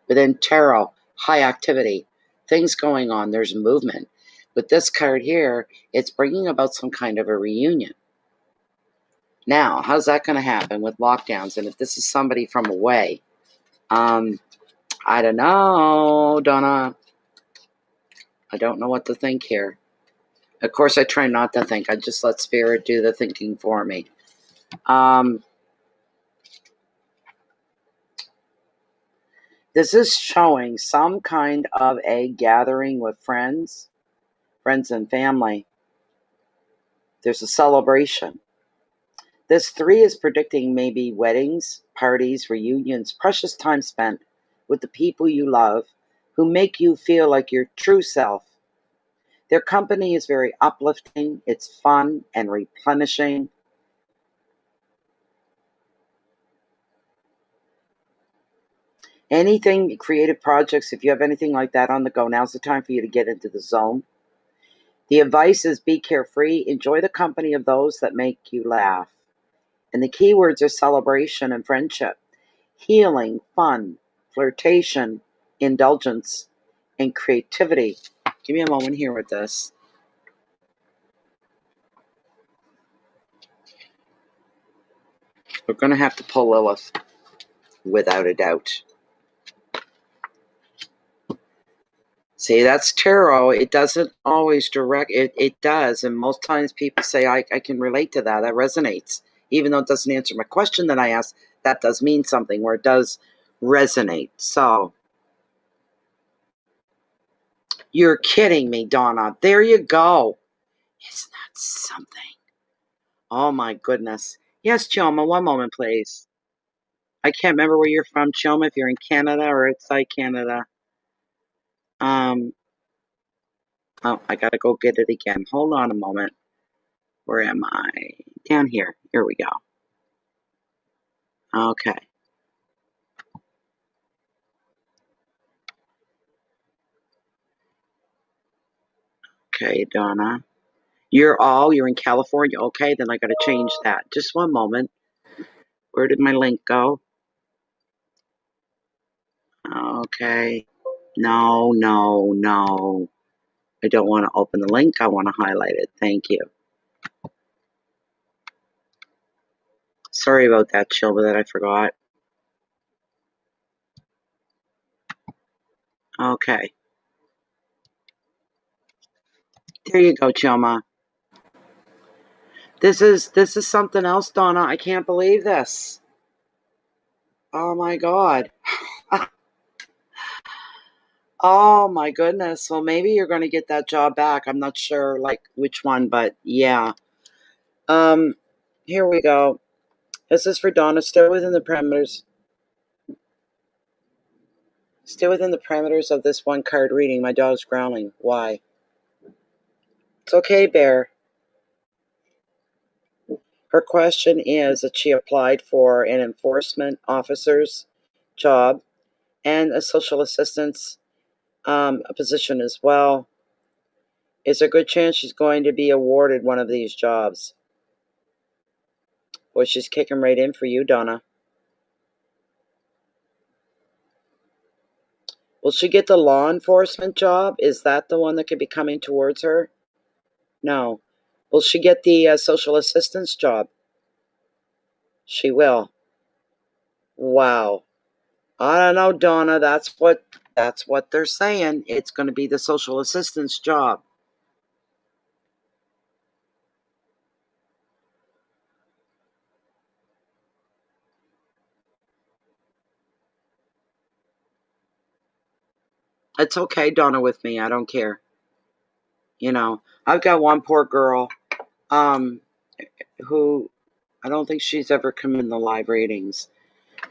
[SPEAKER 1] Within tarot, high activity, things going on, there's movement. With this card here, it's bringing about some kind of a reunion. Now, how's that going to happen with lockdowns? And if this is somebody from away, I don't know, Donna. I don't know what to think here. Of course, I try not to think. I just let Spirit do the thinking for me. This is showing some kind of a gathering with friends and family. There's a celebration. This three is predicting maybe weddings, parties, reunions, precious time spent with the people you love who make you feel like your true self. Their company is very uplifting. It's fun and replenishing. Anything, creative projects, if you have anything like that on the go, now's the time for you to get into the zone. The advice is be carefree. Enjoy the company of those that make you laugh. And the keywords are celebration and friendship, healing, fun, flirtation, indulgence, and creativity. Give me a moment here with this. We're going to have to pull Lilith, without a doubt. See, that's tarot. It doesn't always direct. It does. And most times people say, I can relate to that. That resonates. Even though it doesn't answer my question that I asked, that does mean something where it does resonate. So, you're kidding me, Donna. There you go. Isn't that something? Oh, my goodness. Yes, Chioma, one moment, please. I can't remember where you're from, Chioma, if you're in Canada or outside Canada. Oh, I gotta go get it again. Hold on a moment. Where am I? Down here. Here we go. Okay. Okay, Donna. You're in California. Okay, then I gotta change that. Just one moment. Where did my link go? Okay. No. I don't want to open the link. I want to highlight it. Thank you. Sorry about that, Chilva, that I forgot. Okay. There you go, Chilma. This is something else, Donna. I can't believe this. Oh my God. Oh my goodness. Well, maybe you're going to get that job back. I'm not sure like which one, but yeah. Here we go. This is for Donna. Stay within the parameters. Stay within the parameters of this one card reading. My dog's growling. Why? It's okay, Bear. Her question is that she applied for an enforcement officer's job and a social assistance a position as well. Is there a good chance she's going to be awarded one of these jobs? Well, she's kicking right in for you, Donna. Will she get the law enforcement job? Is that the one that could be coming towards her? No. Will she get the social assistance job? She will. Wow. I don't know, Donna. That's what That's what they're saying. It's going to be the social assistant's job. It's okay, Donna, with me. I don't care. I've got one poor girl um, who I don't think she's ever come in the live readings.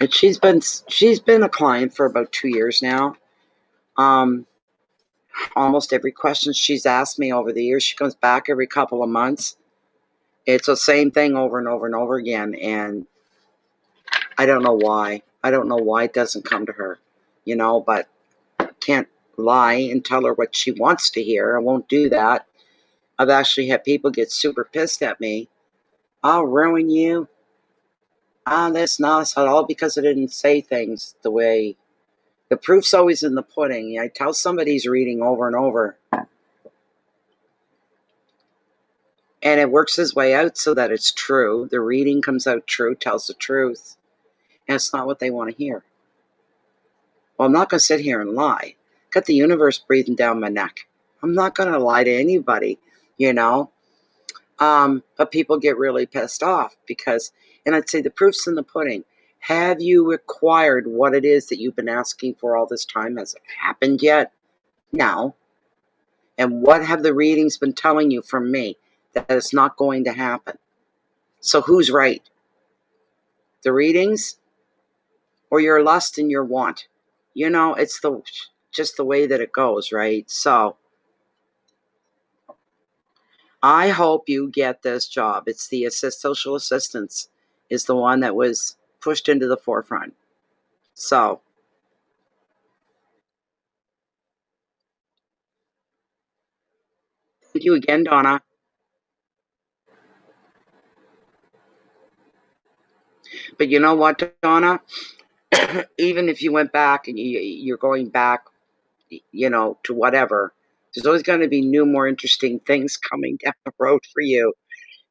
[SPEAKER 1] And she's been a client for about 2 years now. Um, almost every question she's asked me over the years, she comes back every couple of months. It's the same thing over and over and over again, and I don't know why. I don't know why it doesn't come to her, but can't lie and tell her what she wants to hear. I won't do that. I've actually had people get super pissed at me. I'll ruin you. That's not all because I didn't say things the way. The proof's always in the pudding. I tell somebody's reading over and over, and it works his way out so that it's true. The reading comes out true, tells the truth, and it's not what they want to hear. Well, I'm not going to sit here and lie. Got the universe breathing down my neck. I'm not going to lie to anybody, you know. But people get really pissed off because, and I'd say the proof's in the pudding. Have you acquired what it is that you've been asking for all this time? Has it happened yet? No. And what have the readings been telling you from me? That it's not going to happen. So who's right? The readings or your lust and your want? It's just the way that it goes, right? So I hope you get this job. It's the social assistance is the one that was pushed into the forefront. So thank you again, Donna. But you know what, Donna? Even if you went back and you're going back, to whatever, there's always going to be new, more interesting things coming down the road for you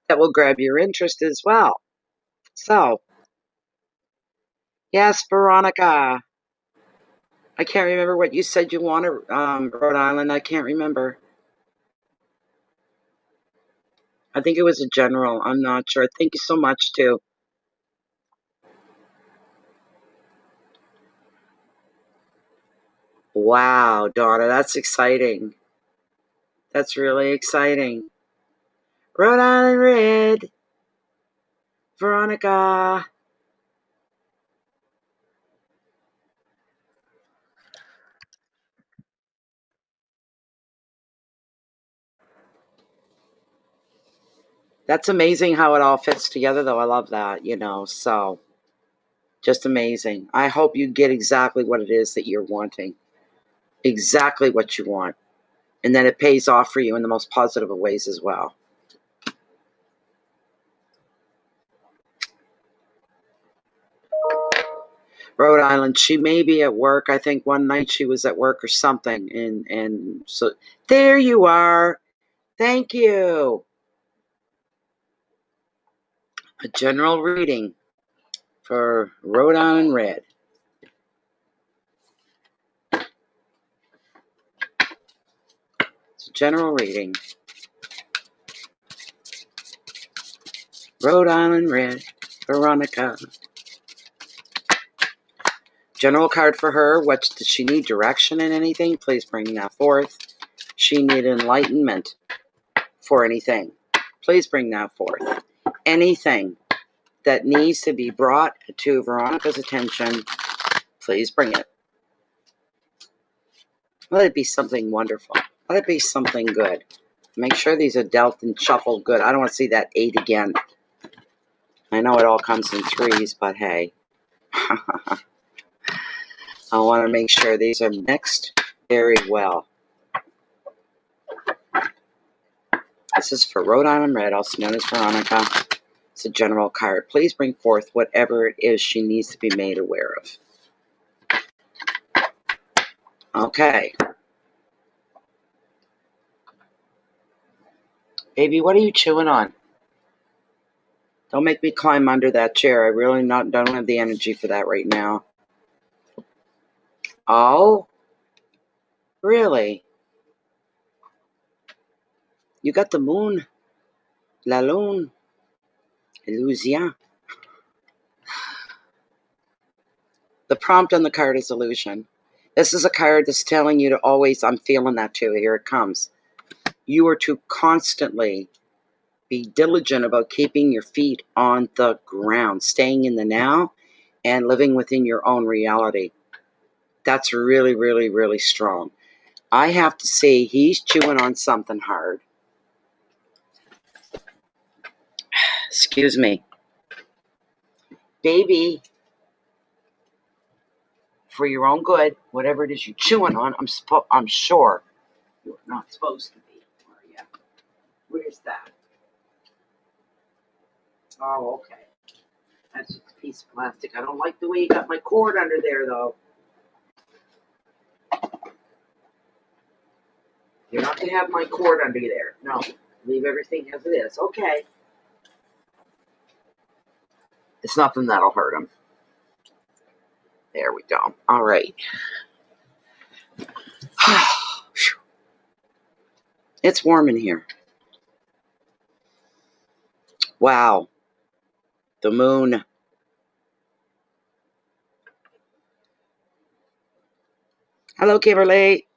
[SPEAKER 1] that will grab your interest as well. So, yes, Veronica. I can't remember what you said you wanted, Rhode Island. I can't remember. I think it was a general. I'm not sure. Thank you so much, too. Wow, Donna, that's exciting. That's really exciting. Rhode Island Red, Veronica. That's amazing how it all fits together, though. I love that, so just amazing. I hope you get exactly what it is that you're wanting, exactly what you want, and that it pays off for you in the most positive of ways as well. Rhode Island, she may be at work. I think one night she was at work or something, and so there you are. Thank you. A general reading for Rhode Island Red. It's a general reading. Rhode Island Red, Veronica. General card for her. What does she need? Direction in anything? Please bring that forth. She need enlightenment for anything. Please bring that forth. Anything that needs to be brought to Veronica's attention, please bring it. Let it be something wonderful. Let it be something good. Make sure these are dealt and shuffled good. I don't want to see that 8 again. I know it all comes in threes, but hey. I want to make sure these are mixed very well. This is for Rhode Island Red, also known as Veronica. It's a general card. Please bring forth whatever it is she needs to be made aware of. Okay. Baby, what are you chewing on? Don't make me climb under that chair. I really don't have the energy for that right now. Oh, Really? You got the moon. La lune. Illusion. The prompt on the card is illusion. This is a card that's telling you to always, I'm feeling that too, here it comes. You are to constantly be diligent about keeping your feet on the ground, staying in the now, and living within your own reality. That's really, really, really strong. I have to say, he's chewing on something hard. Excuse me. Baby, for your own good, whatever it is you're chewing on, I'm sure you're not supposed to be, are you? What is that? Oh, okay. That's just a piece of plastic. I don't like the way you got my cord under there, though. You're not going to have my cord under there. No. Leave everything as it is. Okay. It's nothing that'll hurt him. There we go. All right. It's warm in here. Wow. The moon. Hello, Kimberly.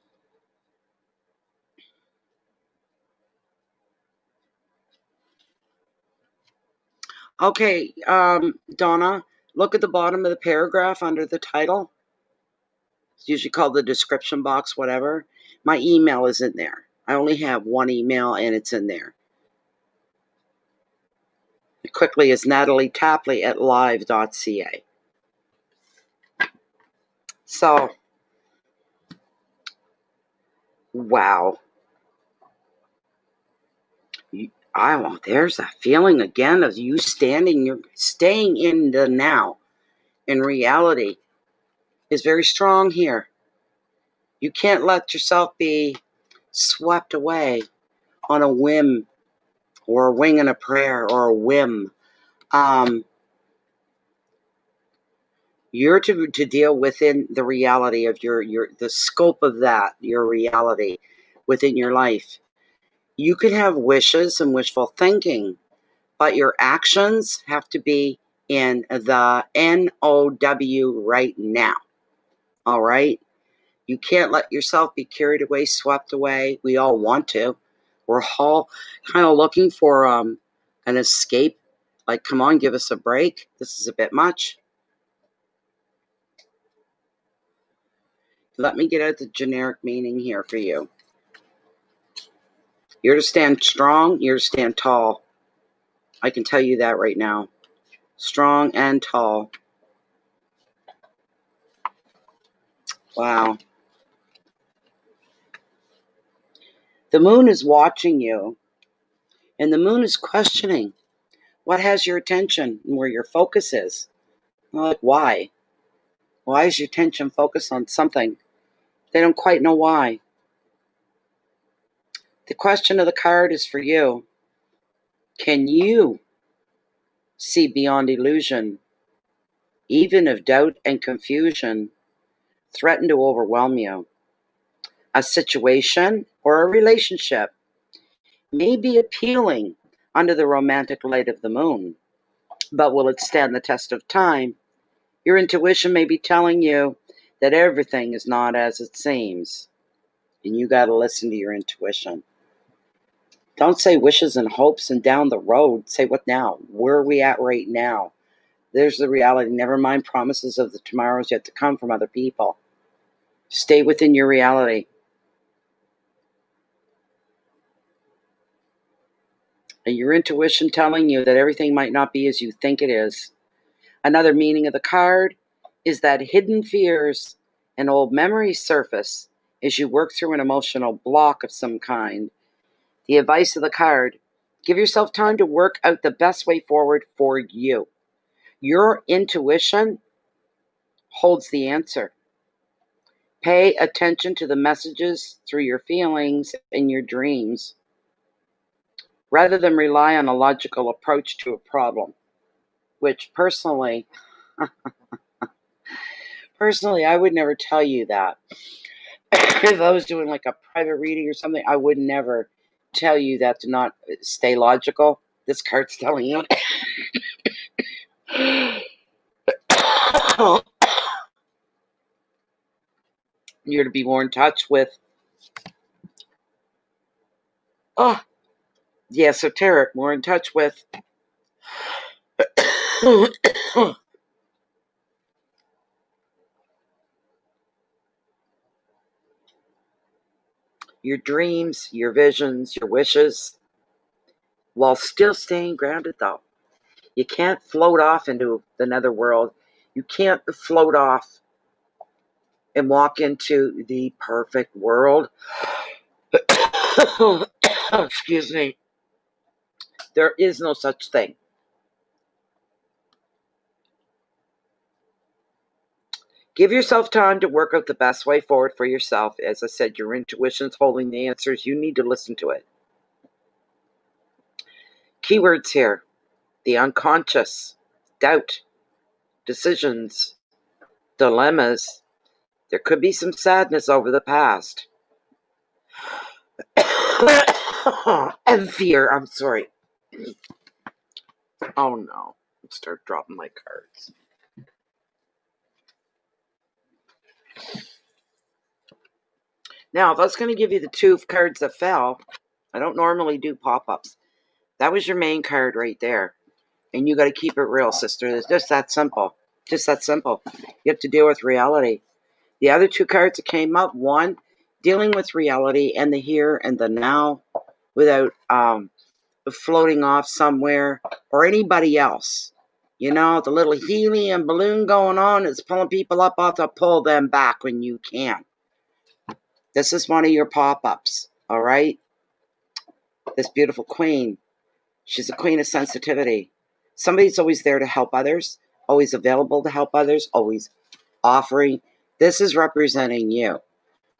[SPEAKER 1] Okay, Donna, look at the bottom of the paragraph under the title. It's usually called the description box, whatever. My email is in there. I only have one email, and it's in there. It quickly is Natalie Tapley at live.ca. So, wow. There's that feeling again of you you're staying in the now. In reality is very strong here. You can't let yourself be swept away on a whim or a wing and a prayer or a whim. You're to deal within the reality of the scope of that, your reality within your life. You can have wishes and wishful thinking, but your actions have to be in the NOW right now. All right? You can't let yourself be carried away, swept away. We all want to. We're all kind of looking for an escape. Like, come on, give us a break. This is a bit much. Let me get out the generic meaning here for you. You're to stand strong. You're to stand tall. I can tell you that right now. Strong and tall. Wow. The moon is watching you, and the moon is questioning what has your attention and where your focus is. Like, why? Why is your attention focused on something? They don't quite know why. The question of the card is for you. Can you see beyond illusion, even if doubt and confusion threaten to overwhelm you? A situation or a relationship may be appealing under the romantic light of the moon, but will it stand the test of time? Your intuition may be telling you that everything is not as it seems, and you got to listen to your intuition. Don't say wishes and hopes and down the road. Say what now? Where are we at right now? There's the reality. Never mind promises of the tomorrows yet to come from other people. Stay within your reality. And your intuition telling you that everything might not be as you think it is. Another meaning of the card is that hidden fears and old memories surface as you work through an emotional block of some kind. The advice of the card: give yourself time to work out the best way forward for you. Your intuition holds the answer. Pay attention to the messages through your feelings and your dreams, rather than rely on a logical approach to a problem, which personally, I would never tell you that. if I was doing like a private reading or something, I would never tell you that to not stay logical. This card's telling you. You're to be more in touch with, the esoteric, more in touch with your dreams, your visions, your wishes, while still staying grounded, though. You can't float off into the netherworld. You can't float off and walk into the perfect world. Excuse me. There is no such thing. Give yourself time to work out the best way forward for yourself. As I said, your intuition's holding the answers. You need to listen to it. Keywords here: the unconscious, doubt, decisions, dilemmas. There could be some sadness over the past. And fear. I'm sorry. Oh no. Start dropping my cards. Now, if I was going to give you the 2 cards that fell, I don't normally do pop-ups. That was your main card right there. And you got to keep it real, sister. It's just that simple. Just that simple. You have to deal with reality. The other 2 cards that came up, one, dealing with reality and the here and the now without floating off somewhere or anybody else. You know, the little helium balloon going on is pulling people up off to pull them back when you can. This is one of your pop-ups, all right? This beautiful queen. She's a queen of sensitivity. Somebody's always there to help others, always available to help others, always offering. This is representing you.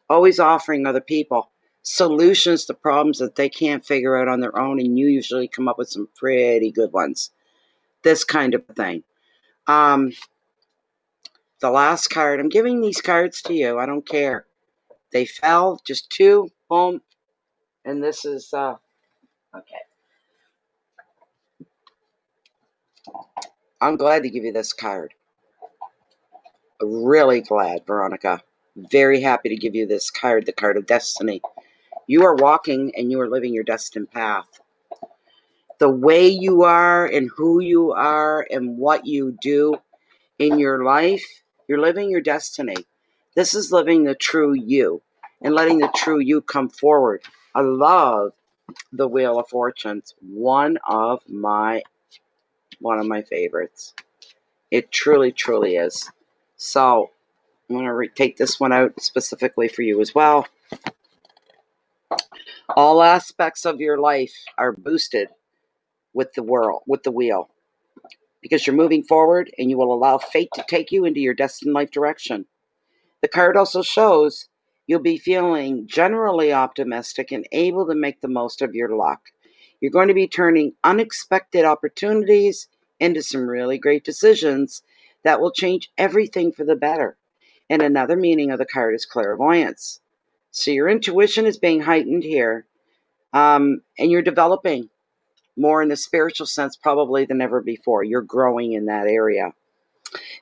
[SPEAKER 1] Always offering other people solutions to problems that they can't figure out on their own, and you usually come up with some pretty good ones. This kind of thing. The last card, I'm giving these cards to you. I don't care. They fell, just 2, boom. And this is, okay. I'm glad to give you this card. Really glad, Veronica. Very happy to give you this card, the card of destiny. You are walking and you are living your destined path. The way you are and who you are and what you do in your life, you're living your destiny. This is living the true you and letting the true you come forward. I love the Wheel of Fortunes. One of my favorites. It truly, truly is. So I'm going to take this one out specifically for you as well. All aspects of your life are boosted with the wheel, because you're moving forward and you will allow fate to take you into your destined life direction. The card also shows you'll be feeling generally optimistic and able to make the most of your luck. You're going to be turning unexpected opportunities into some really great decisions that will change everything for the better. And another meaning of the card is clairvoyance. So your intuition is being heightened here, and you're developing more in the spiritual sense probably than ever before. You're growing in that area.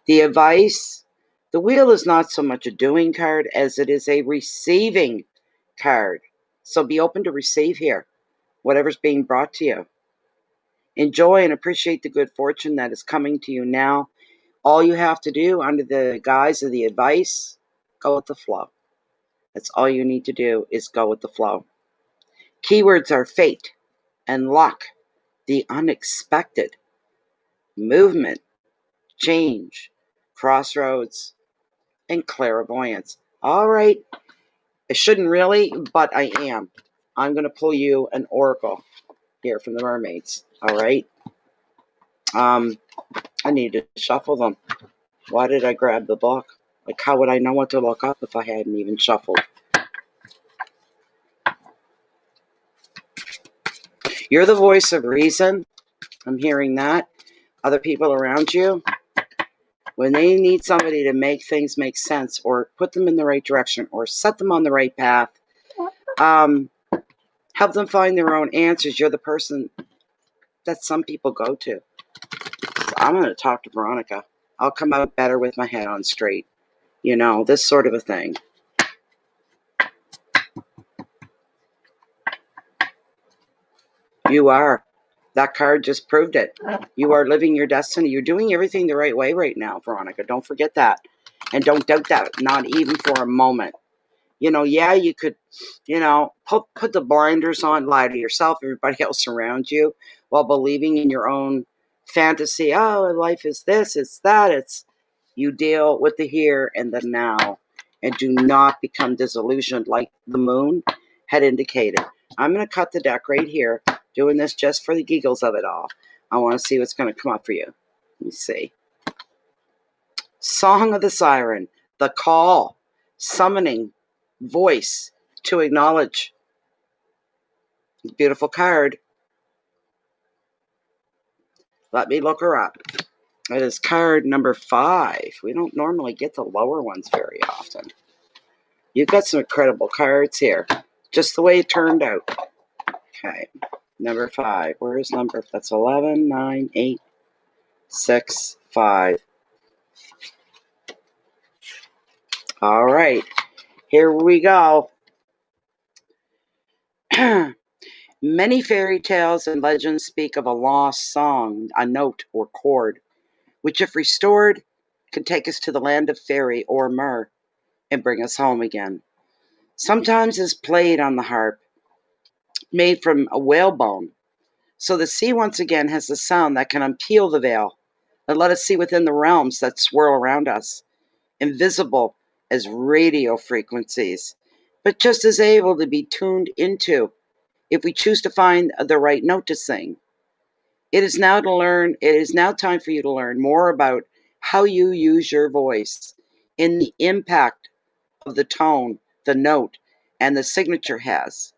[SPEAKER 1] The advice, the wheel is not so much a doing card as it is a receiving card. So be open to receive here, whatever's being brought to you. Enjoy and appreciate the good fortune that is coming to you now. All you have to do under the guise of the advice, go with the flow. That's all you need to do is go with the flow. Keywords are fate and luck, the unexpected, movement, change, crossroads, and clairvoyance. All right. I shouldn't really, but I am. I'm going to pull you an oracle here from the mermaids. All right. I need to shuffle them. Why did I grab the book? Like, how would I know what to look up if I hadn't even shuffled? You're the voice of reason. I'm hearing that. Other people around you, When they need somebody to make things make sense or put them in the right direction or set them on the right path, help them find their own answers, you're the person that some people go to. So I'm going to talk to Veronica. I'll come out better with my head on straight. You know, this sort of a thing. You are. That card just proved it. You are living your destiny. You're doing everything the right way right now, Veronica. Don't forget that. And don't doubt that, not even for a moment. You know, yeah, you could, you know, put the blinders on, lie to yourself, everybody else around you, while believing in your own fantasy. Oh, life is this, it's that. It's you deal with the here and the now, and do not become disillusioned like the moon had indicated. I'm going to cut the deck right here, doing this just for the giggles of it all. I want to see what's going to come up for you. Let me see. Song of the Siren, the call, summoning voice to acknowledge. Beautiful card. Let me look her up. It is card number 5. We don't normally get the lower ones very often. You've got some incredible cards here. Just the way it turned out. Okay. Number 5. Where is number? That's 11, 9, 8, 6, 5. All right. Here we go. Many fairy tales and legends speak of a lost song, a note or chord, which if restored, can take us to the land of fairy or myrrh and bring us home again. Sometimes is played on the harp, made from a whalebone, so the sea once again has the sound that can unpeel the veil and let us see within the realms that swirl around us, invisible as radio frequencies, but just as able to be tuned into if we choose to find the right note to sing. It is now time for you to learn more about how you use your voice in the impact of the tone, the note, and the signature has.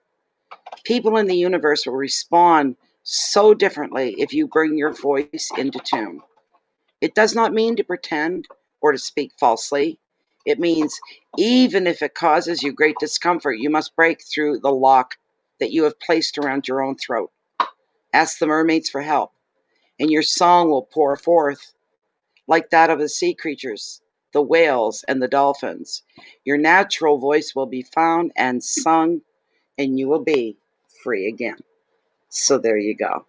[SPEAKER 1] People in the universe will respond so differently if you bring your voice into tune. It does not mean to pretend or to speak falsely. It means even if it causes you great discomfort, you must break through the lock that you have placed around your own throat. Ask the mermaids for help, and your song will pour forth like that of the sea creatures, the whales, and the dolphins. Your natural voice will be found and sung, and you will be free again. So there you go.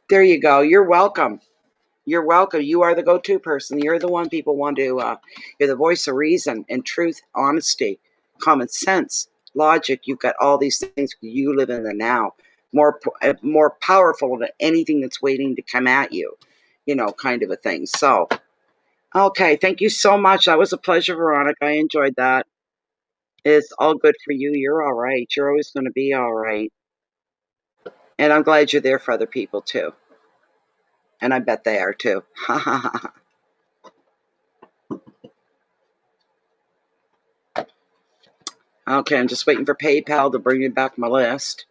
[SPEAKER 1] There you go. You're welcome. You're welcome. You are the go-to person. You're the one people want to, you're the voice of reason and truth, honesty, common sense, logic. You've got all these things. You live in the now. More powerful than anything that's waiting to come at you, you know, kind of a thing. So, okay. Thank you so much. That was a pleasure, Veronica. I enjoyed that. It's all good for you. You're all right. You're always going to be all right. And I'm glad you're there for other people too. And I bet they are too. Okay, I'm just waiting for PayPal to bring me back my list.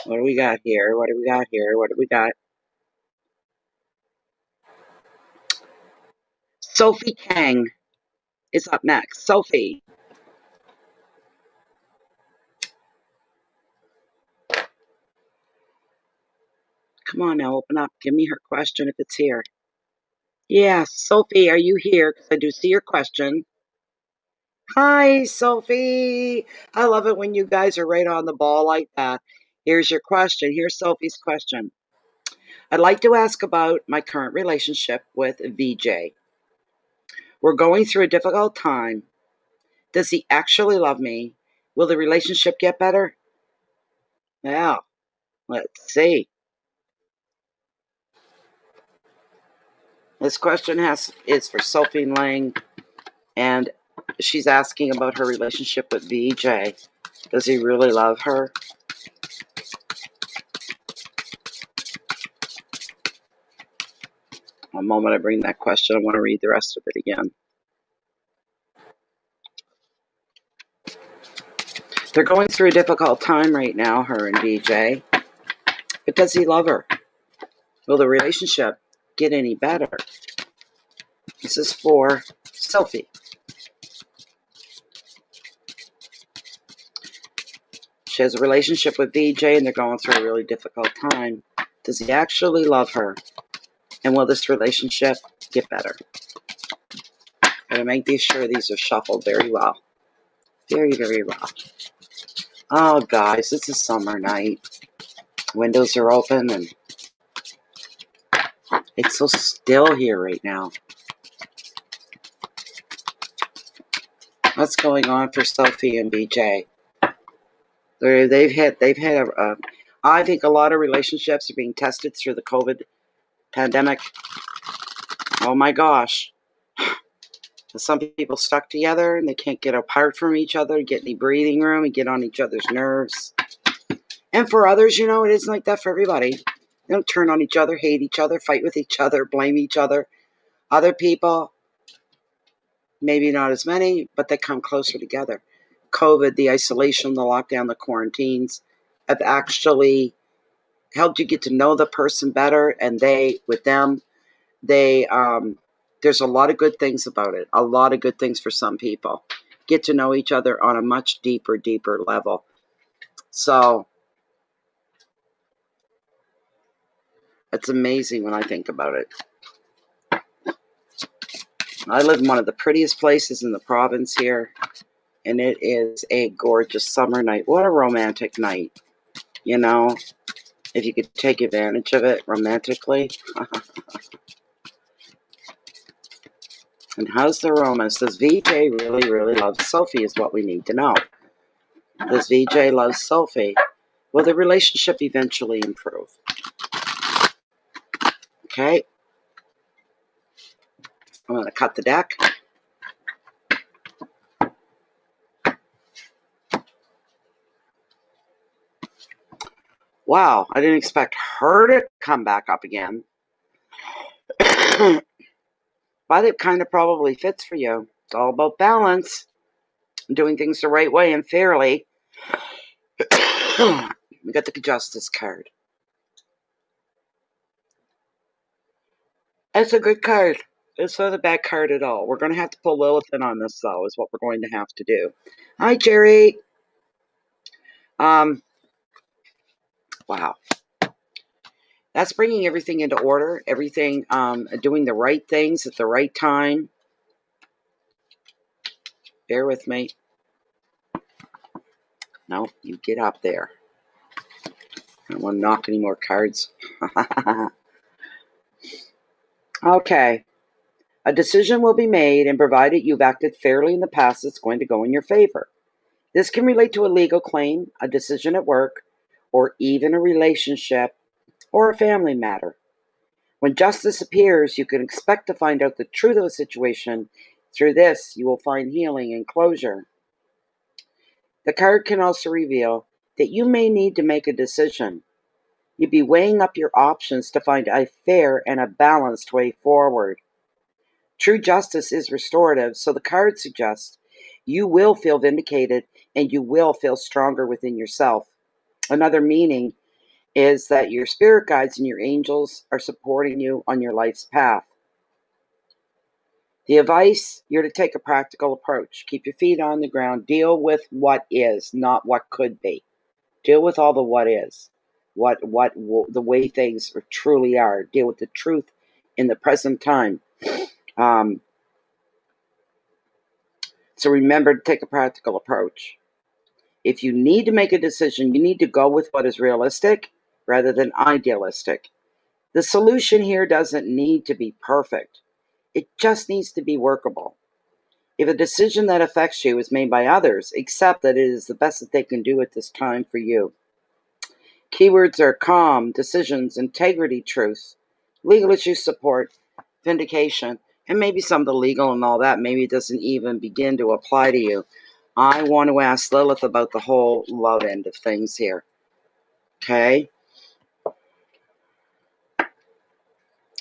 [SPEAKER 1] What do we got here? What do we got here? What do we got? Sophie Kang is up next. Sophie. Come on now, open up. Give me her question if it's here. Yeah, Sophie, are you here? Because I do see your question. Hi, Sophie. I love it when you guys are right on the ball like that. Here's your question. Here's Sophie's question. I'd like to ask about my current relationship with VJ. We're going through a difficult time. Does he actually love me? Will the relationship get better? Yeah, let's see. This question is for Sophie Lang, and she's asking about her relationship with VJ. Does he really love her? A moment I bring that question, I want to read the rest of it again. They're going through a difficult time right now, her and VJ. But does he love her? Will the relationship get any better. This is for Sophie. She has a relationship with VJ and they're going through a really difficult time. Does he actually love her? And will this relationship get better? Gotta make sure these are shuffled very well. Very, very well. Oh, guys, it's a summer night. Windows are open and it's so still here right now. What's going on for Sophie and BJ? They've had I think a lot of relationships are being tested through the COVID pandemic. Oh my gosh. Some people stuck together and they can't get apart from each other, get any breathing room, and get on each other's nerves. And for others, it isn't like that for everybody. They don't turn on each other, hate each other, fight with each other, blame each other. Other people, maybe not as many, but they come closer together. COVID, the isolation, the lockdown, the quarantines have actually helped you get to know the person better, and there's a lot of good things about it. A lot of good things for some people. Get to know each other on a much deeper level. So it's amazing when I think about it. I live in one of the prettiest places in the province here, and it is a gorgeous summer night. What a romantic night, if you could take advantage of it romantically. And how's the romance? Does VJ really, really love Sophie is what we need to know. Does VJ love Sophie? Will the relationship eventually improve? Okay. I'm going to cut the deck. Wow, I didn't expect her to come back up again. But it kind of probably fits for you. It's all about balance. Doing things the right way and fairly. We got the Justice card. It's a good card. It's not a bad card at all. We're going to have to pull Lilith in on this, though, is what we're going to have to do. Hi, Jerry. Wow. That's bringing everything into order. Everything, doing the right things at the right time. Bear with me. No, you get up there. I don't want to knock any more cards. Okay. A decision will be made, and provided you've acted fairly in the past, it's going to go in your favor. This can relate to a legal claim, a decision at work, or even a relationship or a family matter. When justice appears, you can expect to find out the truth of a situation. Through this, you will find healing and closure. The card can also reveal that you may need to make a decision. You'd be weighing up your options to find a fair and a balanced way forward. True justice is restorative, so the card suggests you will feel vindicated and you will feel stronger within yourself. Another meaning is that your spirit guides and your angels are supporting you on your life's path. The advice, you're to take a practical approach. Keep your feet on the ground. Deal with what is, not what could be. Deal with all the what is, the way things truly are. Deal with the truth in the present time. So remember to take a practical approach. If you need to make a decision, you need to go with what is realistic rather than idealistic. The solution here doesn't need to be perfect. It just needs to be workable. If a decision that affects you is made by others, accept that it is the best that they can do at this time for you. Keywords are calm, decisions, integrity, truth, legal issue support, vindication, and maybe some of the legal and all that maybe it doesn't even begin to apply to you. I want to ask Lilith about the whole love end of things here. Okay?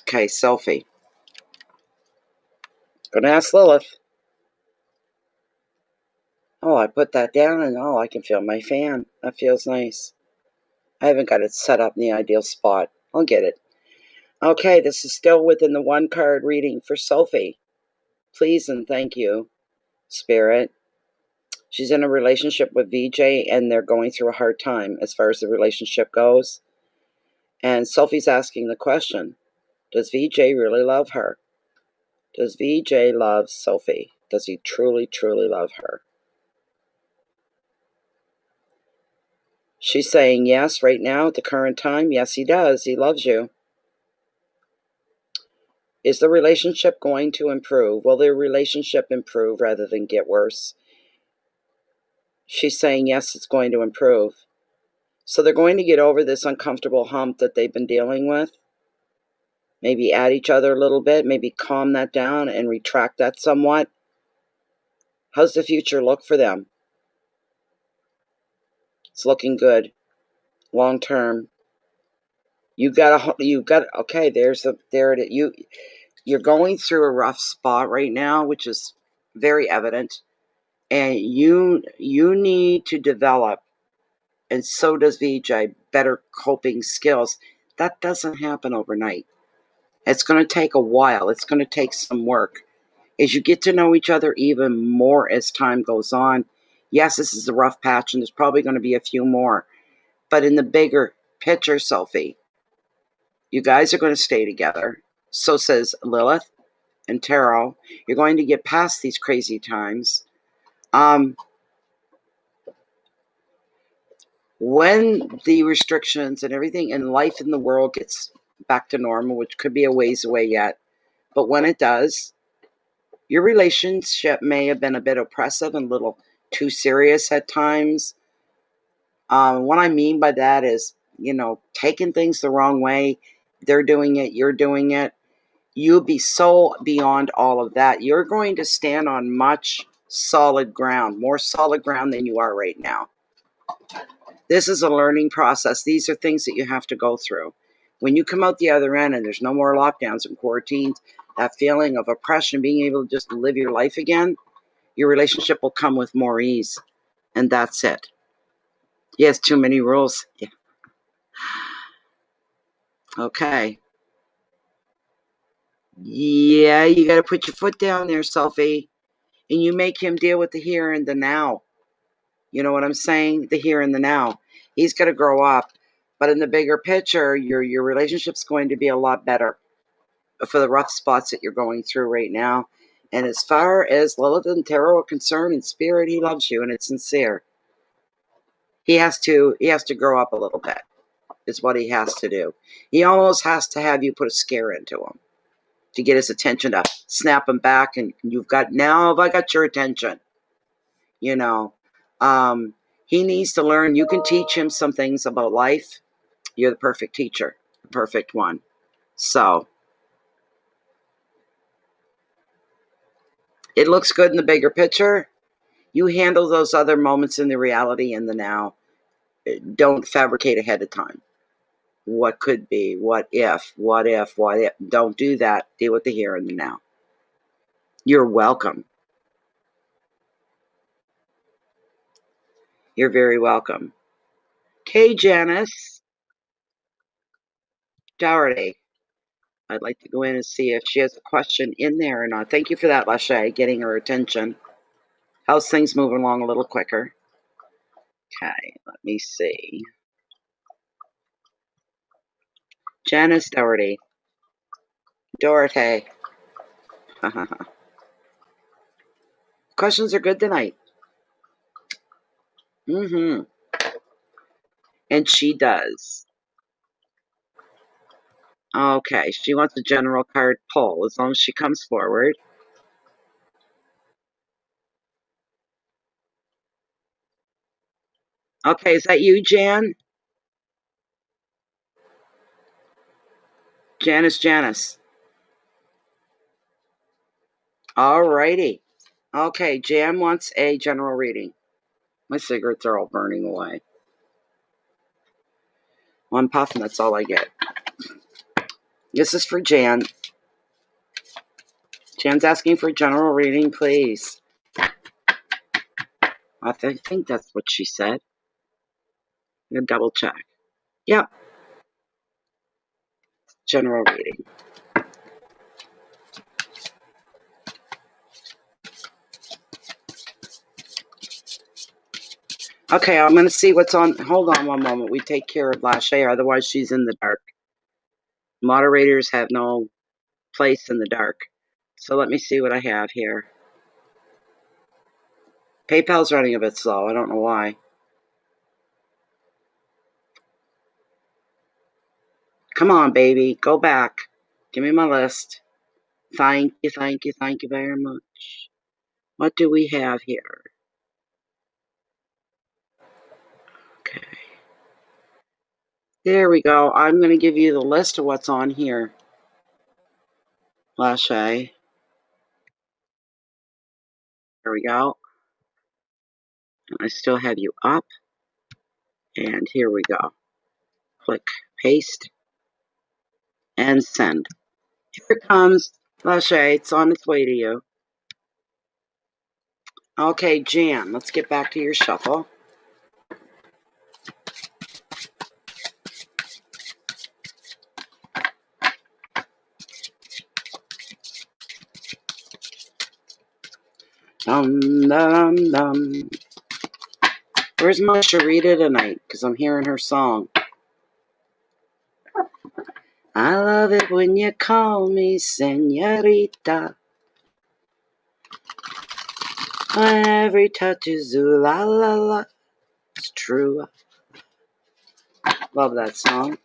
[SPEAKER 1] Okay, Sophie. Gonna ask Lilith. Oh, I put that down and I can feel my fan. That feels nice. I haven't got it set up in the ideal spot. I'll get it. Okay, this is still within the one card reading for Sophie. Please and thank you, Spirit. She's in a relationship with VJ and they're going through a hard time as far as the relationship goes. And Sophie's asking the question, does VJ really love her? Does VJ love Sophie? Does he truly, truly love her? She's saying yes right now at the current time. Yes, he does. He loves you. Is the relationship going to improve? Will their relationship improve rather than get worse? She's saying yes, it's going to improve. So they're going to get over this uncomfortable hump that they've been dealing with. Maybe at each other a little bit, maybe calm that down and retract that somewhat. How's the future look for them? It's looking good. Long term. Okay, there it is. You're going through a rough spot right now, which is very evident. And you need to develop, and so does VJ, better coping skills. That doesn't happen overnight. It's going to take a while. It's going to take some work. As you get to know each other even more as time goes on, yes, this is a rough patch, and there's probably going to be a few more. But in the bigger picture, Sophie, you guys are going to stay together. So says Lilith and Tarot. You're going to get past these crazy times. When the restrictions and everything and life in the world gets back to normal, which could be a ways away yet, but when it does, your relationship may have been a bit oppressive and a little too serious at times. What I mean by that is, taking things the wrong way. They're doing it, you're doing it. You'll be so beyond all of that. You're going to stand on much solid ground, more solid ground than you are right now. This is a learning process. These are things that you have to go through. When you come out the other end and there's no more lockdowns and quarantines, that feeling of oppression, being able to just live your life again, your relationship will come with more ease. And that's it. He has too many rules. Yeah. Okay. Yeah, you got to put your foot down there, Sophie. And you make him deal with the here and the now. You know what I'm saying? The here and the now. He's got to grow up. But in the bigger picture, your relationship's going to be a lot better for the rough spots that you're going through right now. And as far as Lilith and Tarot are concerned, in spirit, he loves you and it's sincere. He has to grow up a little bit, is what he has to do. He almost has to have you put a scare into him to get his attention, to snap him back, and now have I got your attention? You know. He needs to learn. You can teach him some things about life. You're the perfect teacher, the perfect one. So it looks good in the bigger picture. You handle those other moments in the reality and the now. Don't fabricate ahead of time. What could be, what if. Don't do that. Deal with the here and the now. You're welcome. You're very welcome. Okay, Janice. Doherty. I'd like to go in and see if she has a question in there or not. Thank you for that, Lachey, getting her attention. How's things moving along a little quicker? Okay, let me see. Janice Doherty. Dorothy. Questions are good tonight. Mm-hmm. And she does. Okay, she wants a general card pull as long as she comes forward. Okay, is that you, Jan? Janice. Alrighty. Okay, Jan wants a general reading. My cigarettes are all burning away. One puff and that's all I get. This is for Jan. Jan's asking for a general reading, please. I think that's what she said. I'm gonna double check. Yep. General reading. Okay, I'm going to see what's on. Hold on one moment. We take care of Lachey, otherwise she's in the dark. Moderators have no place in the dark. So let me see what I have here. PayPal's running a bit slow. I don't know why. Come on, baby. Go back. Give me my list. Thank you, thank you, thank you very much. What do we have here? Okay. There we go. I'm going to give you the list of what's on here. Lachey. There we go. I still have you up. And here we go. Click paste and send. Here it comes. Lachey, it's on its way to you. Okay, Jan, let's get back to your shuffle. Dum, dum, dum. Where's my Sharita tonight? Because I'm hearing her song. I love it when you call me señorita. Every touch is ooh la la la. It's true. Love that song.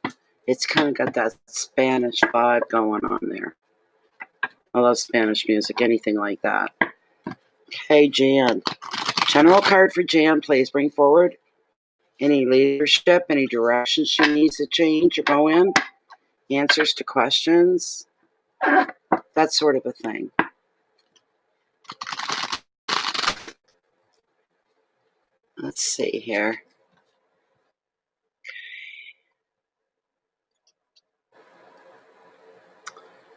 [SPEAKER 1] It's kind of got that Spanish vibe going on there. I love Spanish music, anything like that. Okay, Jan. General card for Jan, please bring forward any leadership, any direction she needs to change or go in, answers to questions, that sort of a thing. Let's see here.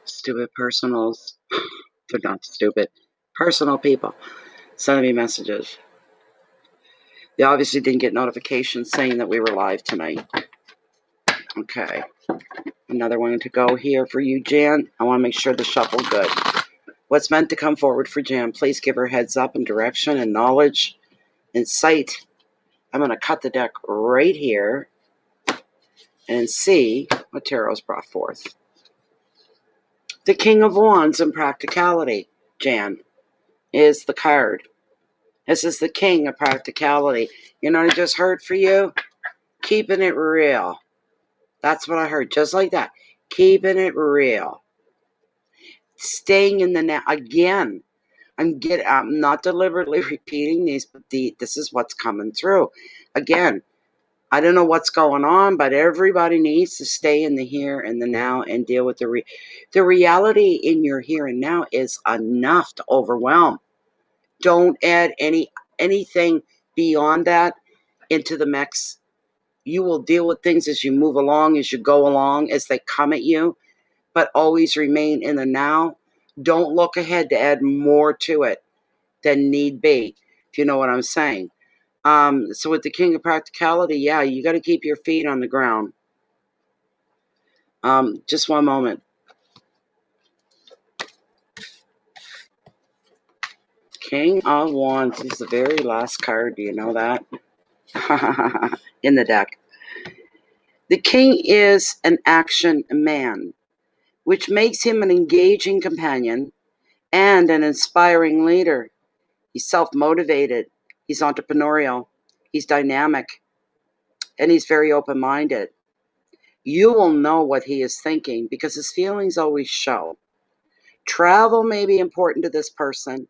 [SPEAKER 1] Stupid personals. They're not stupid. Personal people sending me messages. They obviously didn't get notifications saying that we were live tonight. Okay. Another one to go here for you, Jan. I want to make sure the shuffle's good. What's meant to come forward for Jan? Please give her heads up and direction and knowledge and sight. I'm going to cut the deck right here and see what Tarot's brought forth. The King of Wands and practicality, Jan, is the card. This is the king of practicality. You know what I just heard for you? Keeping it real. That's what I heard, just like that. Keeping it real. Staying in the now. Again, I'm not deliberately repeating these, but this is what's coming through. Again, I don't know what's going on, but everybody needs to stay in the here and the now and deal with the reality in your here and now is enough to overwhelm. Don't add anything beyond that into the mix. You will deal with things as you move along, as you go along, as they come at you, but always remain in the now. Don't look ahead to add more to it than need be, if you know what I'm saying. So with the King of Practicality, yeah, you got to keep your feet on the ground. Just one moment. King of Wands is the very last card. Do you know that? In the deck. The King is an action man, which makes him an engaging companion and an inspiring leader. He's self-motivated. He's entrepreneurial. He's dynamic. And he's very open-minded. You will know what he is thinking because his feelings always show. Travel may be important to this person,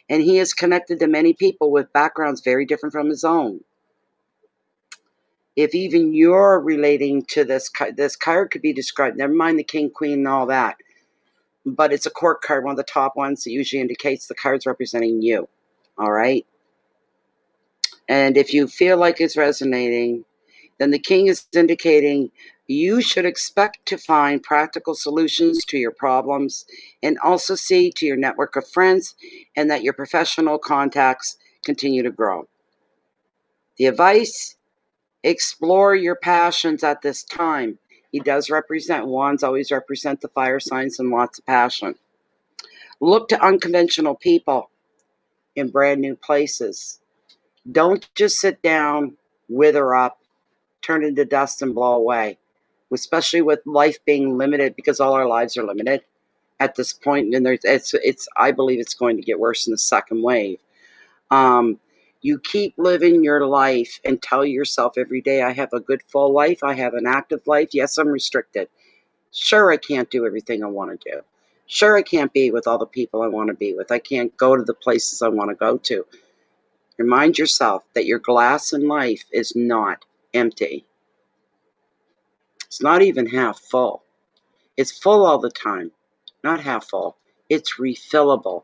[SPEAKER 1] and he is connected to many people with backgrounds very different from his own. If even you're relating to this card could be described, never mind the king, queen, and all that, but it's a court card, one of the top ones that usually indicates the card's representing you, all right? And if you feel like it's resonating, then the king is indicating you should expect to find practical solutions to your problems and also see to your network of friends and that your professional contacts continue to grow. The advice, explore your passions at this time He does represent, wands always represent the fire signs and lots of passion. Look to unconventional people in brand new places. Don't just sit down, wither up, turn into dust and blow away, especially with life being limited, because all our lives are limited at this point. And I believe it's going to get worse in the second wave. You keep living your life and tell yourself every day, I have a good full life. I have an active life. Yes, I'm restricted. Sure, I can't do everything I want to do. Sure, I can't be with all the people I want to be with. I can't go to the places I want to go to. Remind yourself that your glass in life is not empty. It's not even half full. It's full all the time, not half full. It's refillable.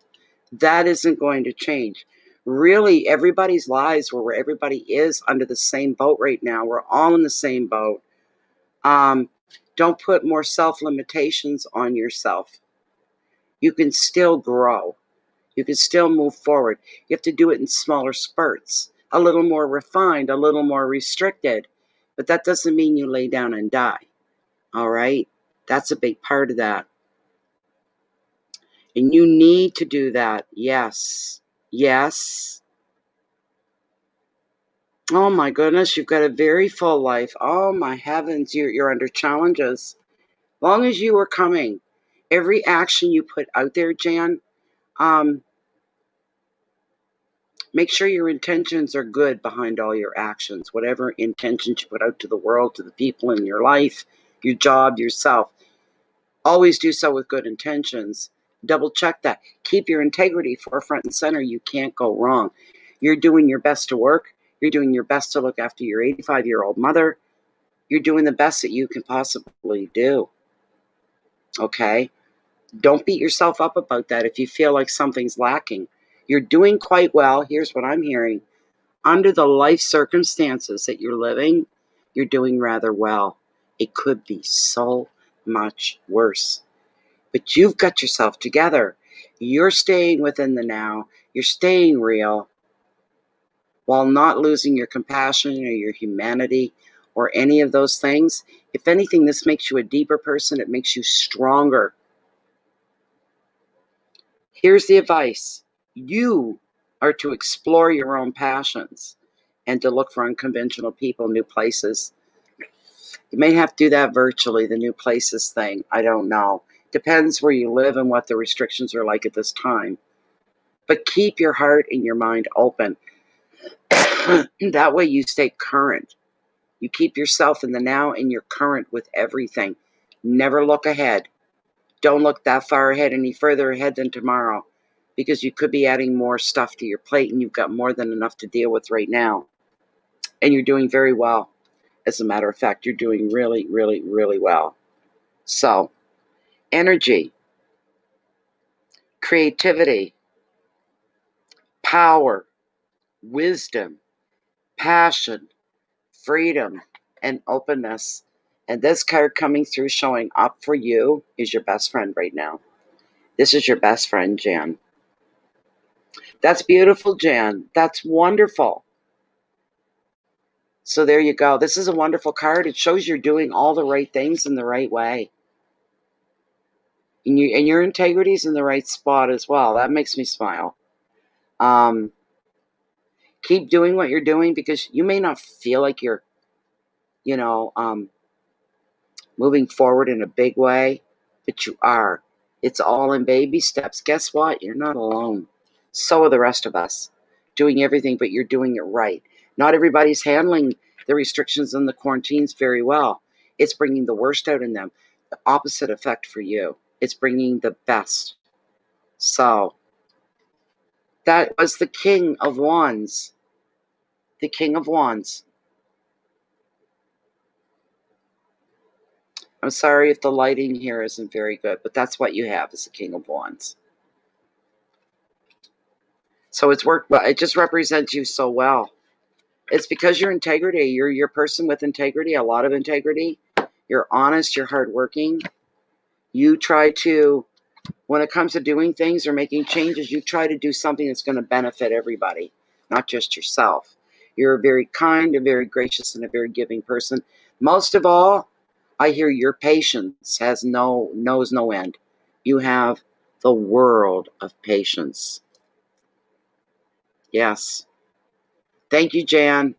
[SPEAKER 1] That isn't going to change. Really, everybody's lives where everybody is under the same boat right now. We're all in the same boat. Don't put more self-limitations on yourself. You can still grow. You can still move forward. You have to do it in smaller spurts, a little more refined, a little more restricted. But that doesn't mean you lay down and die. All right? That's a big part of that. And you need to do that. Yes. Yes. Oh my goodness, you've got a very full life. Oh my heavens, you're under challenges. Long as you are coming, every action you put out there, Jan, make sure your intentions are good behind all your actions. Whatever intentions you put out to the world, to the people in your life, your job, yourself, always do so with good intentions. Double check that. Keep your integrity forefront and center. You can't go wrong. You're doing your best to work. You're doing your best to look after your 85-year-old mother. You're doing the best that you can possibly do. Okay? Don't beat yourself up about that if you feel like something's lacking. You're doing quite well. Here's what I'm hearing. Under the life circumstances that you're living, you're doing rather well. It could be so much worse. But you've got yourself together. You're staying within the now. You're staying real while not losing your compassion or your humanity or any of those things. If anything, this makes you a deeper person. It makes you stronger. Here's the advice. You are to explore your own passions and to look for unconventional people, new places. You may have to do that virtually, the new places thing. I don't know. Depends where you live and what the restrictions are like at this time. But keep your heart and your mind open. That way you stay current. You keep yourself in the now and you're current with everything. Never look ahead. Don't look that far ahead, any further ahead than tomorrow, because you could be adding more stuff to your plate and you've got more than enough to deal with right now. And you're doing very well. As a matter of fact, you're doing really, really, really well. So, energy, creativity, power, wisdom, passion, freedom, and openness. And this card coming through showing up for you is your best friend right now. This is your best friend, Jan. That's beautiful, Jan. That's wonderful. So there you go. This is a wonderful card. It shows you're doing all the right things in the right way. And your integrity is in the right spot as well. That makes me smile. Keep doing what you're doing, because you may not feel like you're, moving forward in a big way, but you are. It's all in baby steps. Guess what? You're not alone. So are the rest of us, doing everything, but you're doing it right. Not everybody's handling the restrictions and the quarantines very well. It's bringing the worst out in them. The opposite effect for you. It's bringing the best. So, that was the King of Wands. The King of Wands. I'm sorry if the lighting here isn't very good, but that's what you have, is the King of Wands. So it's worked well. It just represents you so well. It's because your integrity. You're a person with integrity, a lot of integrity. You're honest. You're hardworking. You try to, when it comes to doing things or making changes, you try to do something that's going to benefit everybody, not just yourself. You're a very kind, a very gracious, and a very giving person. Most of all, I hear your patience knows no end. You have the world of patience. Yes. Thank you, Jan.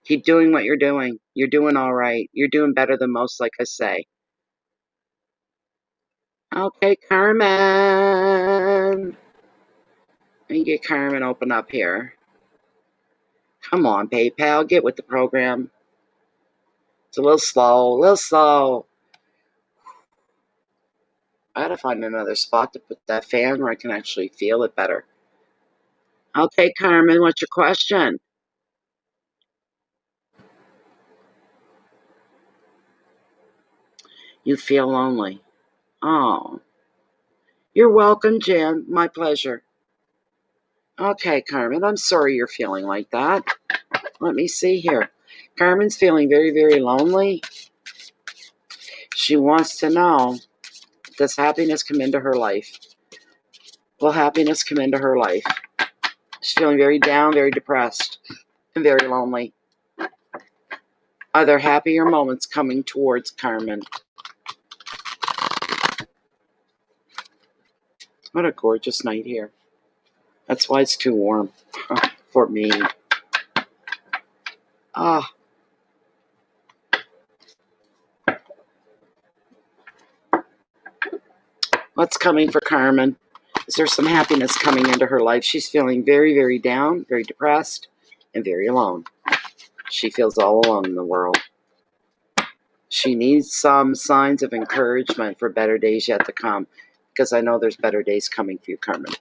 [SPEAKER 1] Keep doing what you're doing. You're doing all right. You're doing better than most, like I say. Okay, Carmen. Let me get Carmen open up here. Come on, PayPal. Get with the program. It's a little slow. A little slow. I gotta find another spot to put that fan where I can actually feel it better. Okay, Carmen, what's your question? You feel lonely. Oh, you're welcome, Jan. My pleasure. Okay, Carmen, I'm sorry you're feeling like that. Let me see here. Carmen's feeling very, very lonely. She wants to know, does happiness come into her life? Will happiness come into her life? She's feeling very down, very depressed, and very lonely. Are there happier moments coming towards Carmen? What a gorgeous night here. That's why it's too warm for me. Ah. What's coming for Carmen? Is there some happiness coming into her life? She's feeling very, very down, very depressed, and very alone. She feels all alone in the world. She needs some signs of encouragement for better days yet to come, because I know there's better days coming for you, Carmen.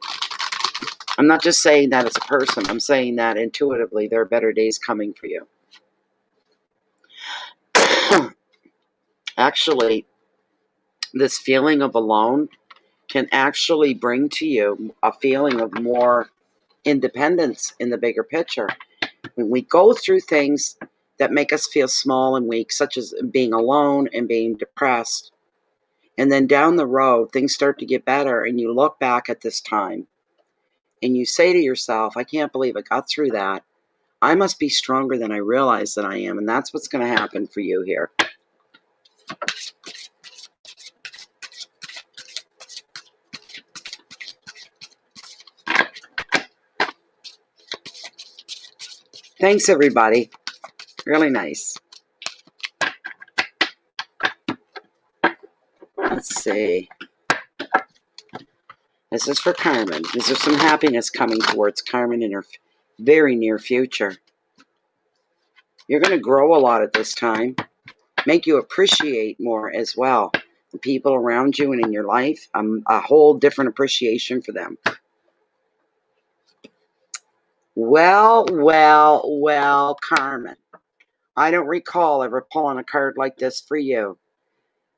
[SPEAKER 1] I'm not just saying that as a person. I'm saying that intuitively there are better days coming for you. Actually, this feeling of alone can actually bring to you a feeling of more independence in the bigger picture. When we go through things that make us feel small and weak, such as being alone and being depressed, and then down the road, things start to get better, and you look back at this time, and you say to yourself, I can't believe I got through that. I must be stronger than I realize that I am, and that's what's going to happen for you here. Thanks, everybody. Really nice. Let's see. This is for Carmen. Is there some happiness coming towards Carmen in her very near future? You're going to grow a lot at this time. Make you appreciate more as well. The people around you and in your life, a whole different appreciation for them. Well, Carmen. I don't recall ever pulling a card like this for you.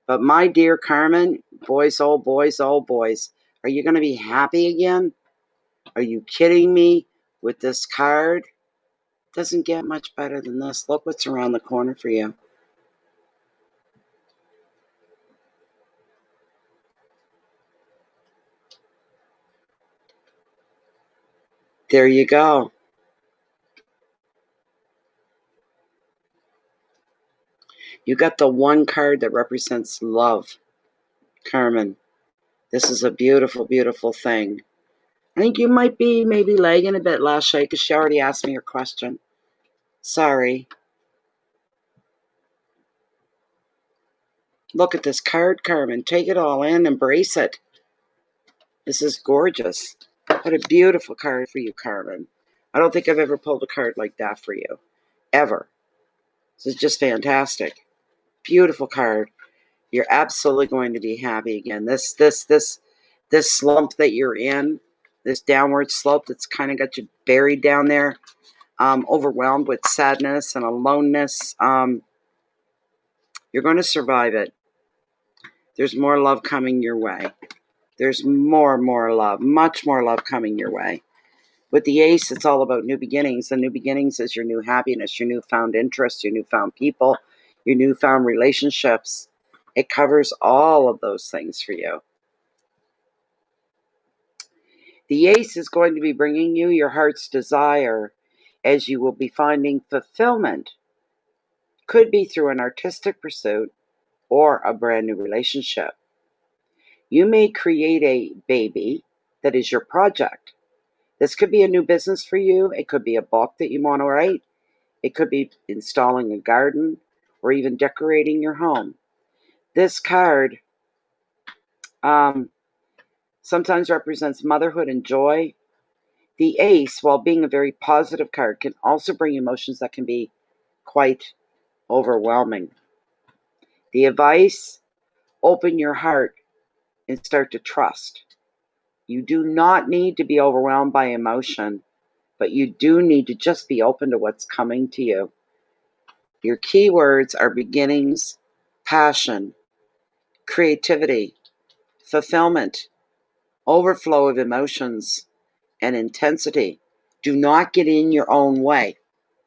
[SPEAKER 1] But my dear Carmen, boys, oh boys, are you going to be happy again? Are you kidding me with this card? Doesn't get much better than this. Look what's around the corner for you. There you go. You got the one card that represents love, Carmen. This is a beautiful, beautiful thing. I think you might be maybe lagging a bit, Lachey, because she already asked me your question. Sorry. Look at this card, Carmen. Take it all in. Embrace it. This is gorgeous. What a beautiful card for you, Carmen. I don't think I've ever pulled a card like that for you. Ever. This is just fantastic. Beautiful card. You're absolutely going to be happy again. This slump that you're in, this downward slope that's kind of got you buried down there, overwhelmed with sadness and aloneness, you're going to survive it. There's more love coming your way. There's more love, much more love coming your way. With the ace, it's all about new beginnings. And new beginnings is your new happiness, your newfound interest, your newfound people, your newfound relationships. It covers all of those things for you. The ace is going to be bringing you your heart's desire, as you will be finding fulfillment Could be through an artistic pursuit or a brand new relationship. You may create a baby that is your project. This could be a new business for you. It could be a book that you want to write. It could be installing a garden or even decorating your home. This card sometimes represents motherhood and joy. The ace, while being a very positive card, can also bring emotions that can be quite overwhelming. The advice, open your heart and start to trust. You do not need to be overwhelmed by emotion, but you do need to just be open to what's coming to you. Your keywords are beginnings, passion, creativity, fulfillment, overflow of emotions, and intensity. Do not get in your own way,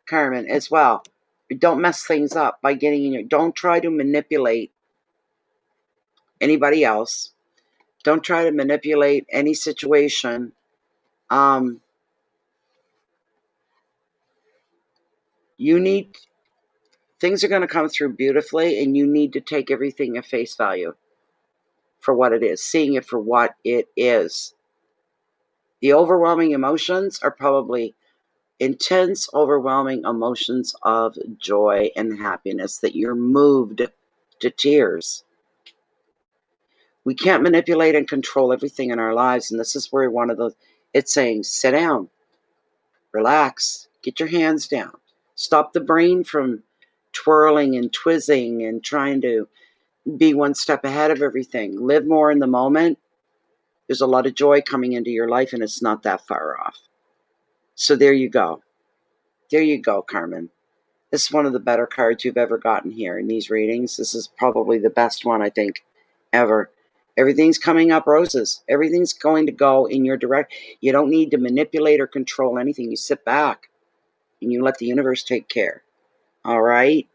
[SPEAKER 1] Carmen, as well. Don't mess things up by getting in your... Don't try to manipulate anybody else. Don't try to manipulate any situation. You need... Things are going to come through beautifully, and you need to take everything at face value for what it is, seeing it for what it is. The overwhelming emotions are probably intense, overwhelming emotions of joy and happiness that you're moved to tears. We can't manipulate and control everything in our lives, and this is where one of those, it's saying, sit down, relax, get your hands down, stop the brain from twirling and twizzing and trying to be one step ahead of everything. Live more in the moment. There's a lot of joy coming into your life, and it's not that far off. So there you go. There you go, Carmen. This is one of the better cards you've ever gotten here in these readings. This is probably the best one, I think, ever. Everything's coming up roses. Everything's going to go in your direction. You don't need to manipulate or control anything. You sit back and you let the universe take care. All right?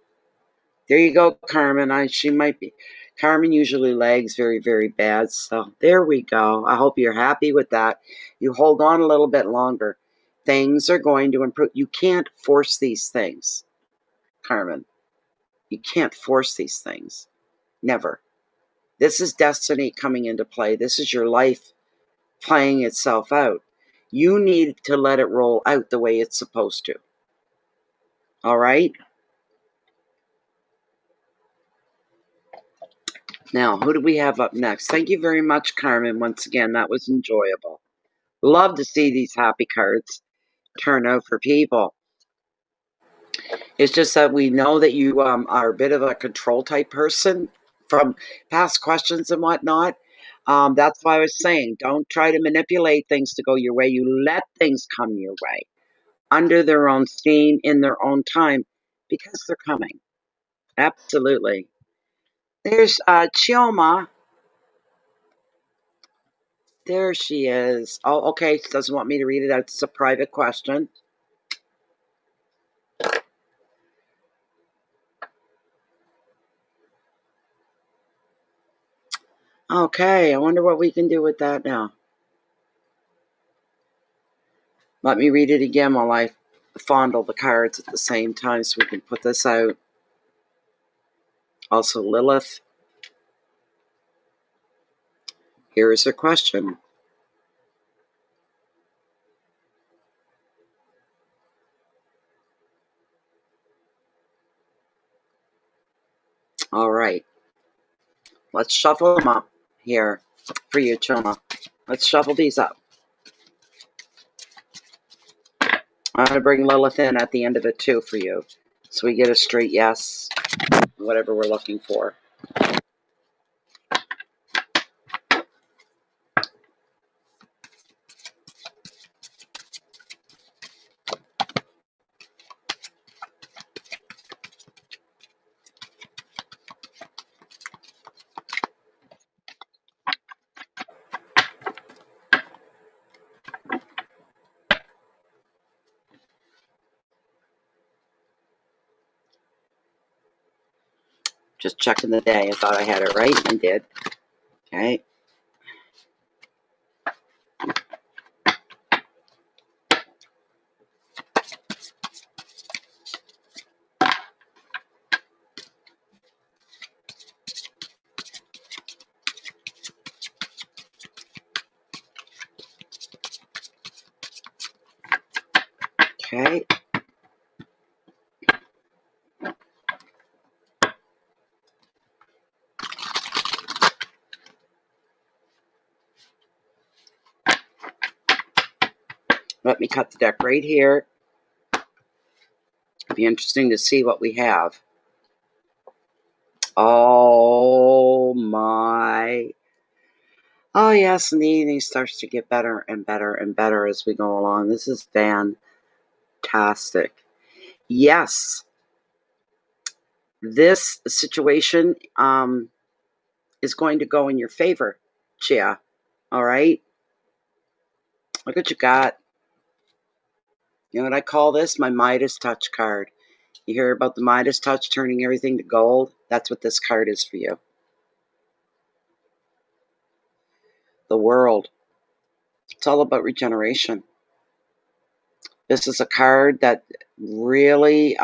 [SPEAKER 1] There you go, Carmen. She might be... Carmen usually lags very, very bad. So there we go. I hope you're happy with that. You hold on a little bit longer. Things are going to improve. You can't force these things, Carmen. You can't force these things. Never. This is destiny coming into play. This is your life playing itself out. You need to let it roll out the way it's supposed to. All right? Now, who do we have up next? Thank you very much, Carmen. Once again, that was enjoyable. Love to see these happy cards turn out for people. It's just that we know that you are a bit of a control type person from past questions and whatnot. That's why I was saying, don't try to manipulate things to go your way. You let things come your way under their own steam, in their own time, because they're coming. Absolutely. There's Chioma. There she is. Oh, okay. She doesn't want me to read it out. It's a private question. Okay, I wonder what we can do with that now. Let me read it again while I fondle the cards at the same time so we can put this out. Also, Lilith, here is her question. All right. Let's shuffle them up here for you, Choma. Let's shuffle these up. I'm going to bring Lilith in at the end of it, too, for you. So we get a straight yes, whatever we're looking for. Just checking the day. I thought I had it right. I did. Okay. Okay. Let me cut the deck right here. It'll be interesting to see what we have. Oh my. Oh yes, and the evening starts to get better and better and better as we go along. This is fantastic. Yes, this situation is going to go in your favor, Chia. All right? Look what you got. You know what I call this? My Midas Touch card. You hear about the Midas Touch turning everything to gold? That's what this card is for you. The World. It's all about regeneration. This is a card that really,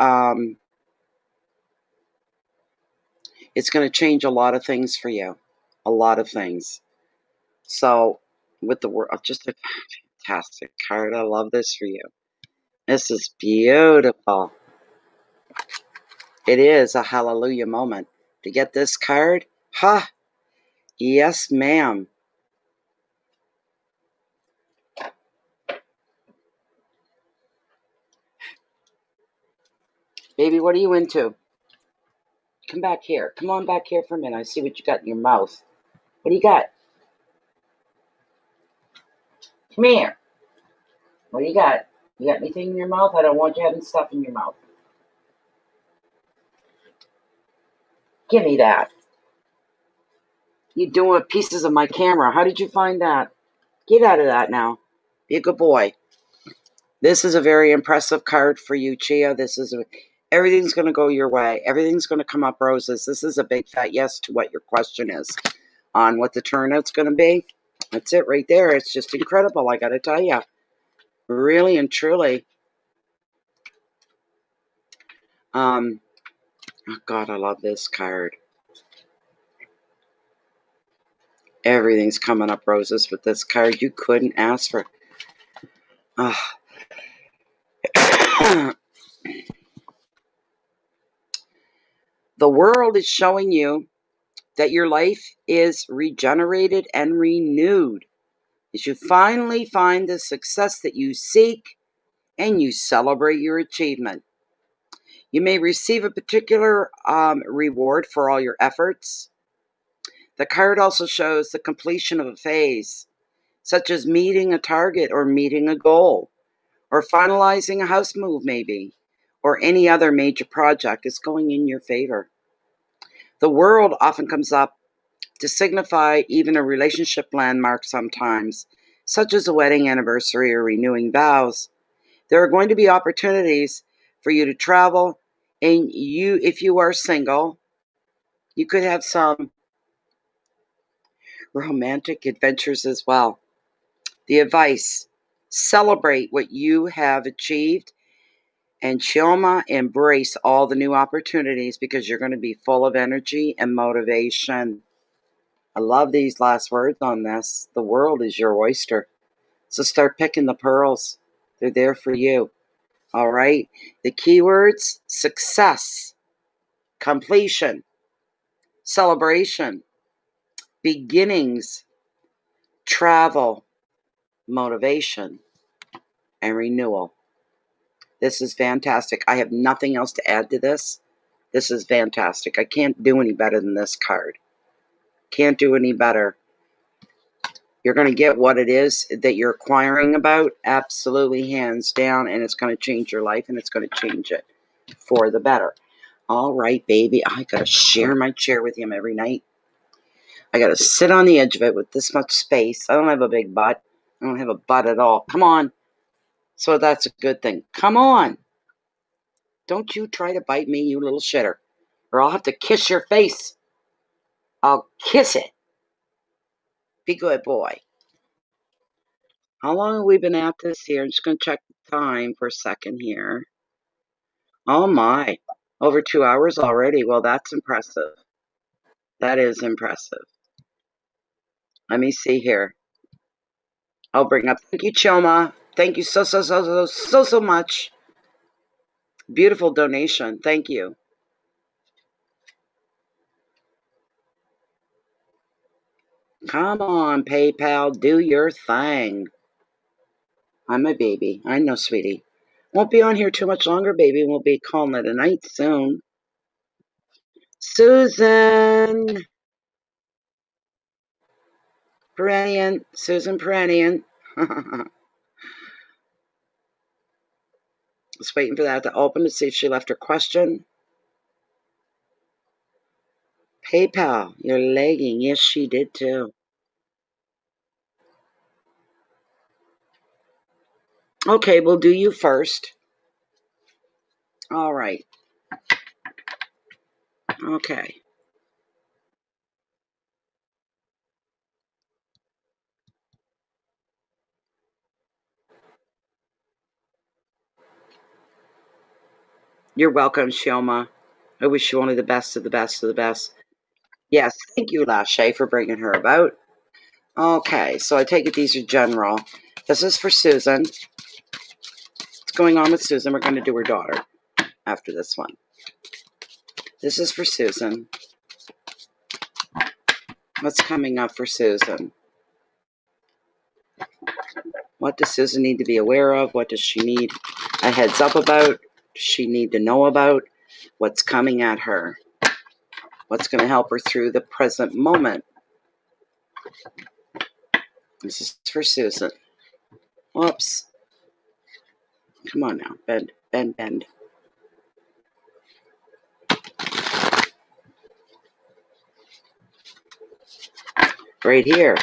[SPEAKER 1] it's going to change a lot of things for you. A lot of things. So, with the World, just a fantastic card. I love this for you. This is beautiful. It is a hallelujah moment. To get this card, ha! Yes, ma'am. Baby, what are you into? Come back here. Come on back here for a minute. I see what you got in your mouth. What do you got? Come here. What do you got? You got anything in your mouth? I don't want you having stuff in your mouth. Give me that. You doing pieces of my camera. How did you find that? Get out of that now. Be a good boy. This is a very impressive card for you, Chia. Everything's going to go your way. Everything's going to come up roses. This is a big fat yes to what your question is on what the turnout's going to be. That's it right there. It's just incredible, I got to tell you. Really and truly. Oh, God, I love this card. Everything's coming up roses with this card. You couldn't ask for. The world is showing you that your life is regenerated and renewed as you finally find the success that you seek and you celebrate your achievement. You may receive a particular reward for all your efforts. The card also shows the completion of a phase, such as meeting a target or meeting a goal, or finalizing a house move maybe, or any other major project is going in your favor. The world often comes up to signify even a relationship landmark sometimes, such as a wedding anniversary or renewing vows. There are going to be opportunities for you to travel, and if you are single, you could have some romantic adventures as well. The advice: celebrate what you have achieved, and Chioma, embrace all the new opportunities because you're going to be full of energy and motivation. I love these last words on this. The world is your oyster. So start picking the pearls. They're there for you. All right. The keywords: success, completion, celebration, beginnings, travel, motivation, and renewal. This is fantastic. I have nothing else to add to this. This is fantastic. I can't do any better than this card. Can't do any better. You're going to get what it is that you're acquiring about, absolutely hands down, and it's going to change your life, and it's going to change it for the better. All right, baby, I got to share my chair with him every night. I got to sit on the edge of it with this much space. I don't have a big butt. I don't have a butt at all. Come on. So that's a good thing. Come on. Don't you try to bite me, you little shitter, or I'll have to kiss your face. I'll kiss it. Be good boy. How long have we been at this here? I'm just going to check the time for a second here. Oh my, over 2 hours already. Well, that's impressive. That is impressive. Let me see here. I'll bring up. Thank you, Choma. Thank you so much. Beautiful donation. Thank you. Come on, PayPal, do your thing. I'm a baby. I know, sweetie. Won't be on here too much longer, baby. We'll be calling it a night soon. Susan Perennian. Susan Perennian. Just waiting for that to open to see if she left her question. PayPal, you're lagging. Yes, she did too. Okay, we'll do you first. All right. Okay. You're welcome, Shioma. I wish you only the best of the best of the best. Yes, thank you, Lachey, for bringing her about. Okay, so I take it these are general. This is for Susan. What's going on with Susan? We're going to do her daughter after this one. This is for Susan. What's coming up for Susan? What does Susan need to be aware of? What does she need a heads up about? Does she need to know about? What's coming at her? What's going to help her through the present moment? This is for Susan. Whoops. Come on now. Bend, bend, bend. Right here.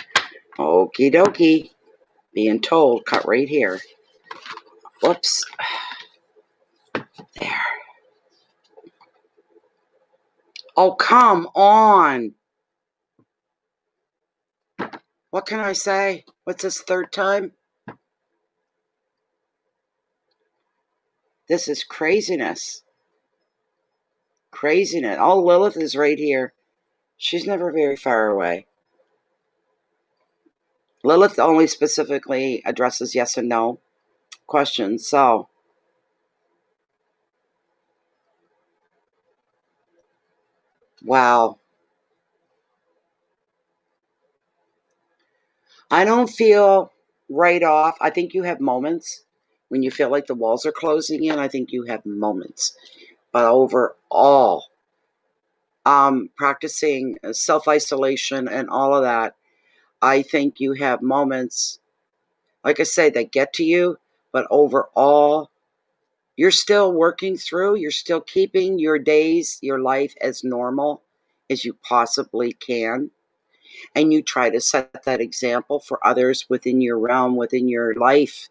[SPEAKER 1] Okie dokie. Being told, cut right here. Whoops. There. Oh, come on. What can I say? What's this third time? This is craziness. Craziness. Oh, Lilith is right here. She's never very far away. Lilith only specifically addresses yes and no questions. So, wow. I don't feel right off. I think you have moments when you feel like the walls are closing in. I think you have moments. But overall, practicing self-isolation and all of that, I think you have moments, like I say, that get to you. But overall, you're still working through, you're still keeping your days, your life as normal as you possibly can. And you try to set that example for others within your realm, within your life,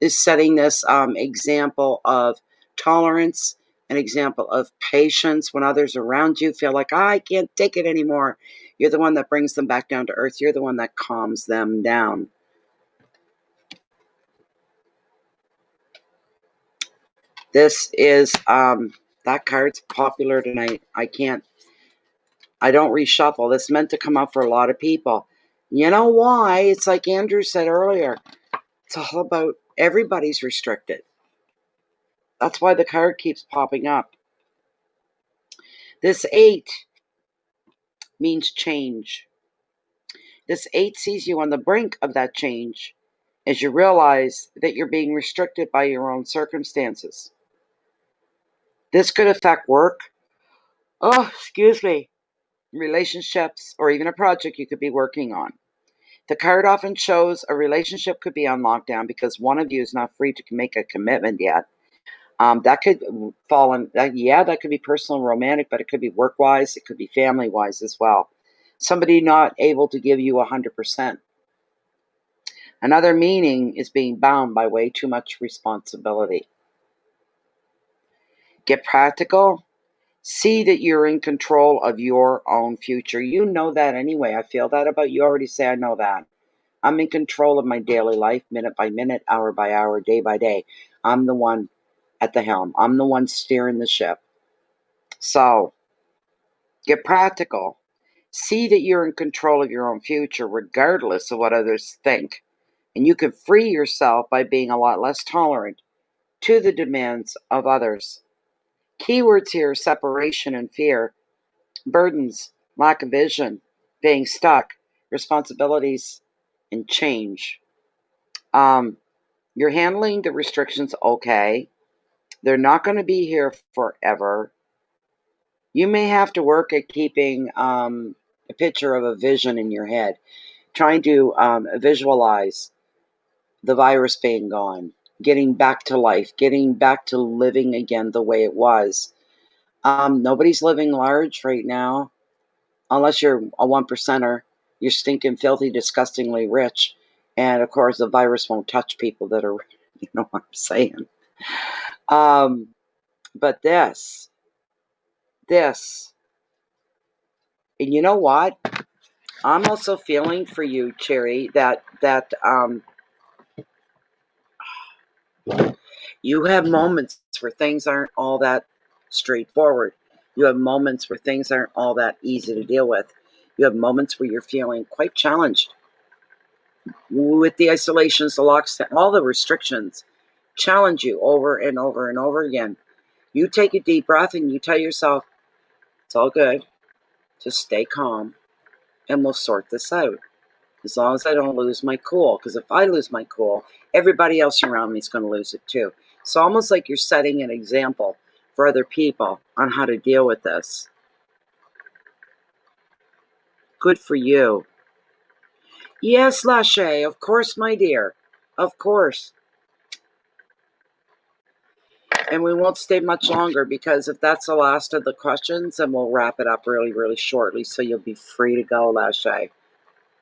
[SPEAKER 1] is setting this example of tolerance, an example of patience when others around you feel like, I can't take it anymore. You're the one that brings them back down to earth. You're the one that calms them down. This is, that card's popular tonight. I don't reshuffle. This meant to come up for a lot of people. You know why? It's like Andrew said earlier. It's all about everybody's restricted. That's why the card keeps popping up. This 8 means change. This 8 sees you on the brink of that change as you realize that you're being restricted by your own circumstances. This could affect work, relationships, or even a project you could be working on. The card often shows a relationship could be on lockdown because one of you is not free to make a commitment yet. That could fall in, that could be personal and romantic, but it could be work-wise, it could be family-wise as well. Somebody not able to give you 100%. Another meaning is being bound by way too much responsibility. Get practical. See that you're in control of your own future. You know that anyway. I feel that about you. Already say I know that. I'm in control of my daily life, minute by minute, hour by hour, day by day. I'm the one at the helm. I'm the one steering the ship. So, get practical. See that you're in control of your own future, regardless of what others think. And you can free yourself by being a lot less tolerant to the demands of others. Keywords here: separation and fear, burdens, lack of vision, being stuck, responsibilities, and change. You're handling the restrictions okay. They're not going to be here forever. You may have to work at keeping a picture of a vision in your head, trying to visualize the virus being gone, getting back to life, getting back to living again the way it was. Nobody's living large right now, unless you're a one percenter. You're stinking, filthy, disgustingly rich. And of course, the virus won't touch people that are, you know what I'm saying. But this, and you know what? I'm also feeling for you, Cherry, that you have moments where things aren't all that straightforward. You have moments where things aren't all that easy to deal with. You have moments where you're feeling quite challenged with the isolations, the locks, all the restrictions. Challenge you over and over and over again. You take a deep breath and you tell yourself, it's all good. Just stay calm and we'll sort this out. As long as I don't lose my cool. Because if I lose my cool, everybody else around me is going to lose it too. It's almost like you're setting an example for other people on how to deal with this. Good for you. Yes, Lachey, of course, my dear. Of course. And we won't stay much longer, because if that's the last of the questions, then we'll wrap it up really, really shortly, so you'll be free to go, Lachey.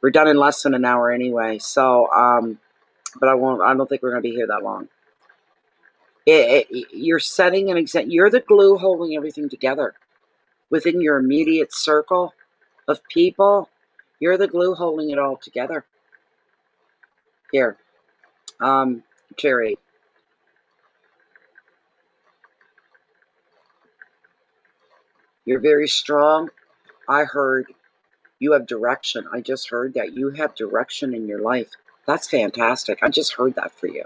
[SPEAKER 1] We're done in less than an hour anyway, so, but I don't think we're going to be here that long. You're setting an example. You're the glue holding everything together. Within your immediate circle of people, you're the glue holding it all together. Here, Cherry. You're very strong. I heard you have direction. I just heard that you have direction in your life. That's fantastic. I just heard that for you.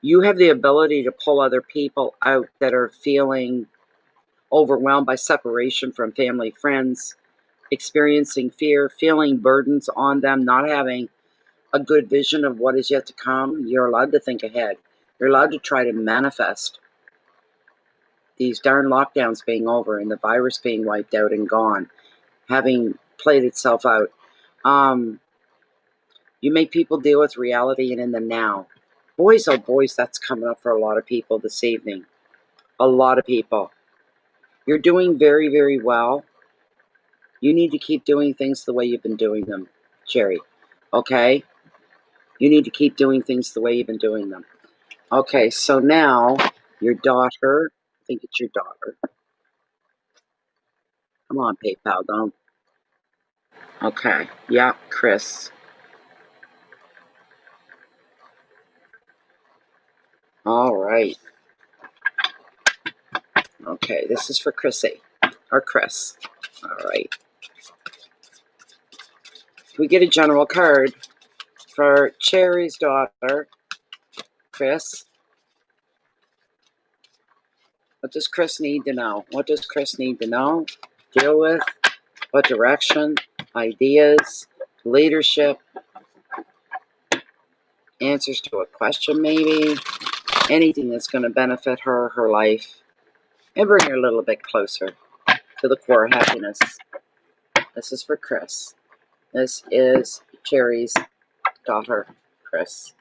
[SPEAKER 1] You have the ability to pull other people out that are feeling overwhelmed by separation from family, friends, experiencing fear, feeling burdens on them, not having a good vision of what is yet to come. You're allowed to think ahead. You're allowed to try to manifest these darn lockdowns being over and the virus being wiped out and gone, having played itself out. You make people deal with reality and in the now. Boys, oh boys, that's coming up for a lot of people this evening. A lot of people. You're doing very, very well. You need to keep doing things the way you've been doing them, Cherry. Okay? You need to keep doing things the way you've been doing them. Okay, so now your daughter, I think it's your daughter. Come on, PayPal, don't. Okay, yeah, Chris. All right. Okay, this is for Chrissy, or Chris. All right. We get a general card for Cherry's daughter, Chris. What does Chris need to know? What does Chris need to know? Deal with? What direction? Ideas? Leadership? Answers to a question, maybe? Anything that's going to benefit her, her life, and bring her a little bit closer to the core happiness. This is for Chris. This is Cherry's daughter, Chris.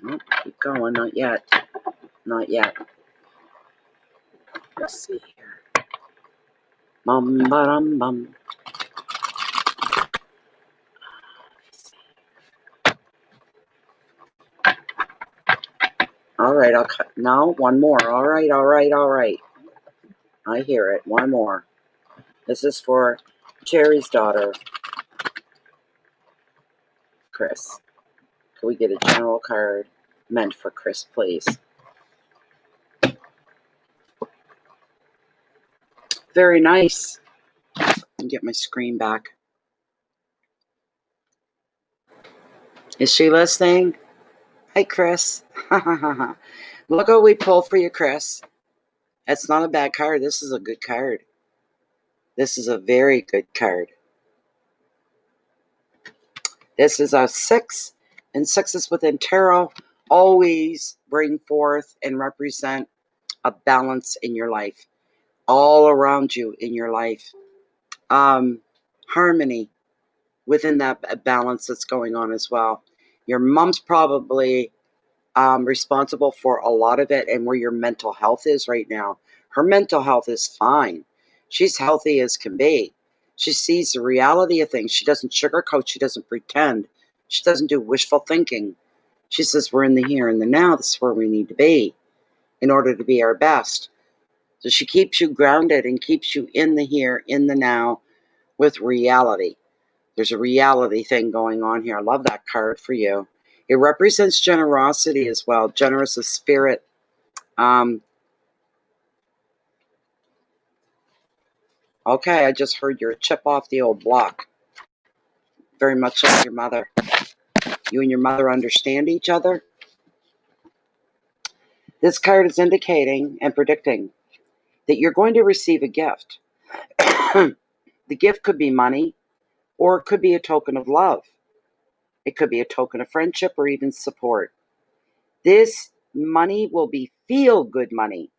[SPEAKER 1] Oh, keep going. Not yet. Not yet. Let's see here. Bum, ba-dum, bum. All right, I'll cut. No, one more. All right, all right, all right. I hear it. One more. This is for Cherry's daughter, Chris. Can we get a general card meant for Chris, please? Very nice. Let me get my screen back. Is she listening? Hey, Chris. Look what we pulled for you, Chris. That's not a bad card. This is a good card. This is a very good card. This is a 6, and 6s within tarot always bring forth and represent a balance in your life, all around you in your life. Harmony within that balance that's going on as well. Your mom's probably responsible for a lot of it, and where your mental health is right now. Her mental health is fine. She's healthy as can be. She sees the reality of things. She doesn't sugarcoat. She doesn't pretend. She doesn't do wishful thinking. She says we're in the here and the now. This is where we need to be in order to be our best. So she keeps you grounded and keeps you in the here, in the now, with reality. There's a reality thing going on here. I love that card for you. It represents generosity as well, generous of spirit. Okay, I just heard your chip off the old block. Very much like your mother. You and your mother understand each other. This card is indicating and predicting that you're going to receive a gift. The gift could be money, or it could be a token of love. It could be a token of friendship or even support. This money will be feel-good money.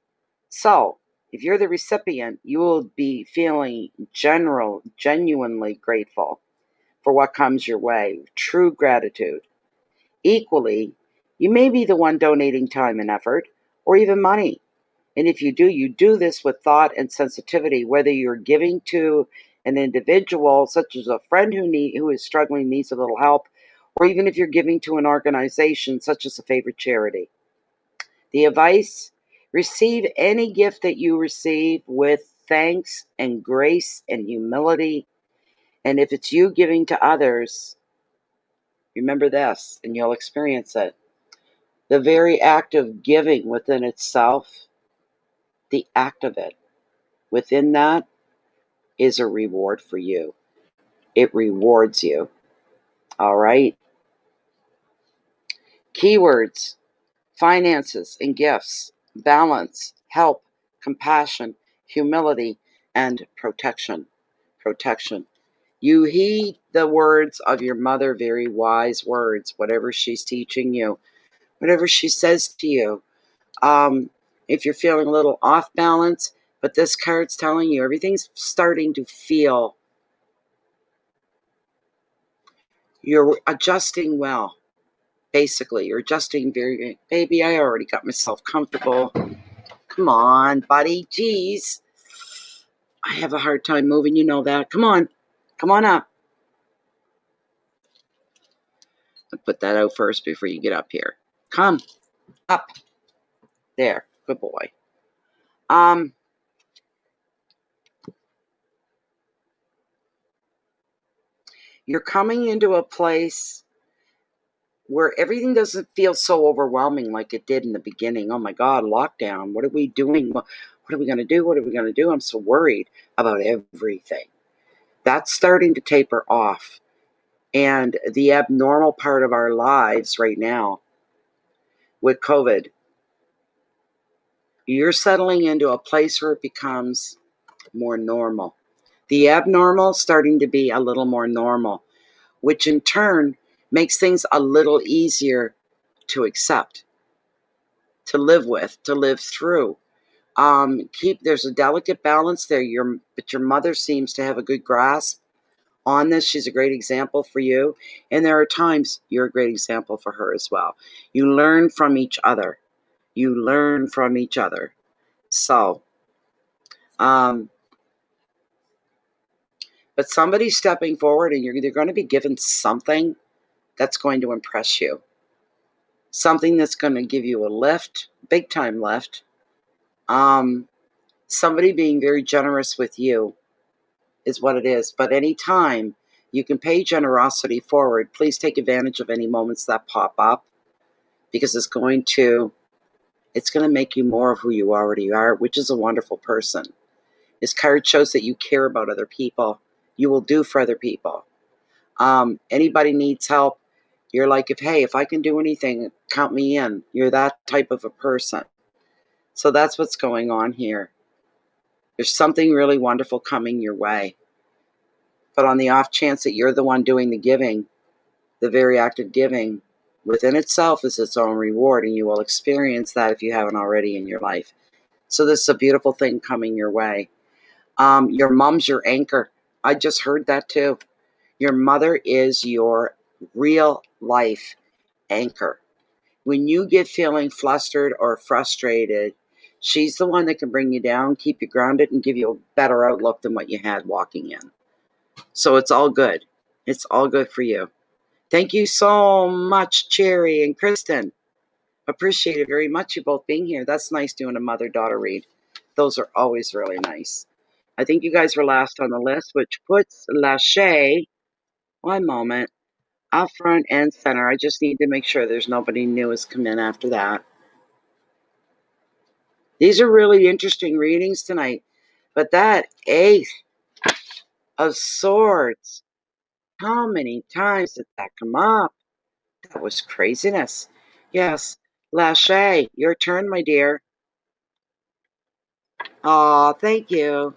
[SPEAKER 1] So, if you're the recipient, you will be feeling genuinely grateful for what comes your way. True gratitude. Equally, you may be the one donating time and effort, or even money. And if you do this with thought and sensitivity, whether you're giving to an individual, such as a friend who is struggling, needs a little help, or even if you're giving to an organization, such as a favorite charity. The advice: receive any gift that you receive with thanks and grace and humility. And if it's you giving to others, remember this, and you'll experience it. The very act of giving within itself, the act of it, within that is a reward for you. It rewards you. All right? Keywords: finances and gifts, balance, help, compassion, humility, and protection. Protection. You heed the words of your mother, very wise words, whatever she's teaching you, whatever she says to you. If you're feeling a little off balance, but this card's telling you everything's starting to feel, you're adjusting well. Basically, you're adjusting very, baby, I already got myself comfortable. Come on, buddy, jeez. I have a hard time moving, you know that. Come on up. I'll put that out first before you get up here. Come up. There, good boy. You're coming into a place where everything doesn't feel so overwhelming like it did in the beginning. Oh my God, lockdown. What are we doing? What are we going to do? What are we going to do? I'm so worried about everything. That's starting to taper off. And the abnormal part of our lives right now with COVID, you're settling into a place where it becomes more normal. The abnormal starting to be a little more normal, which in turn makes things a little easier to accept, to live with, to live through. There's a delicate balance there. But your mother seems to have a good grasp on this. She's a great example for you, and there are times you're a great example for her as well. You learn from each other. So, but somebody's stepping forward, and they're going to be given something that's going to impress you. Something that's going to give you a lift, big time lift. Somebody being very generous with you is what it is. But anytime you can pay generosity forward, please take advantage of any moments that pop up, because it's going to make you more of who you already are, which is a wonderful person. This card shows that you care about other people. You will do for other people. Anybody needs help, you're like, if I can do anything, count me in. You're that type of a person. So that's what's going on here. There's something really wonderful coming your way. But on the off chance that you're the one doing the giving, the very act of giving within itself is its own reward, and you will experience that if you haven't already in your life. So this is a beautiful thing coming your way. Your mom's your anchor. I just heard that too. Your mother is your real life anchor. When you get feeling flustered or frustrated, she's the one that can bring you down, keep you grounded, and give you a better outlook than what you had walking in. So it's all good. It's all good for you. Thank you so much, Cherry and Kristen. Appreciate it very much, you both being here. That's nice doing a mother-daughter read. Those are always really nice. I think you guys were last on the list, which puts Lachey, one moment, up front and center. I just need to make sure there's nobody new has come in after that. These are really interesting readings tonight. But that Ace of Swords, how many times did that come up? That was craziness. Yes, Lachey, your turn, my dear. Aw, thank you.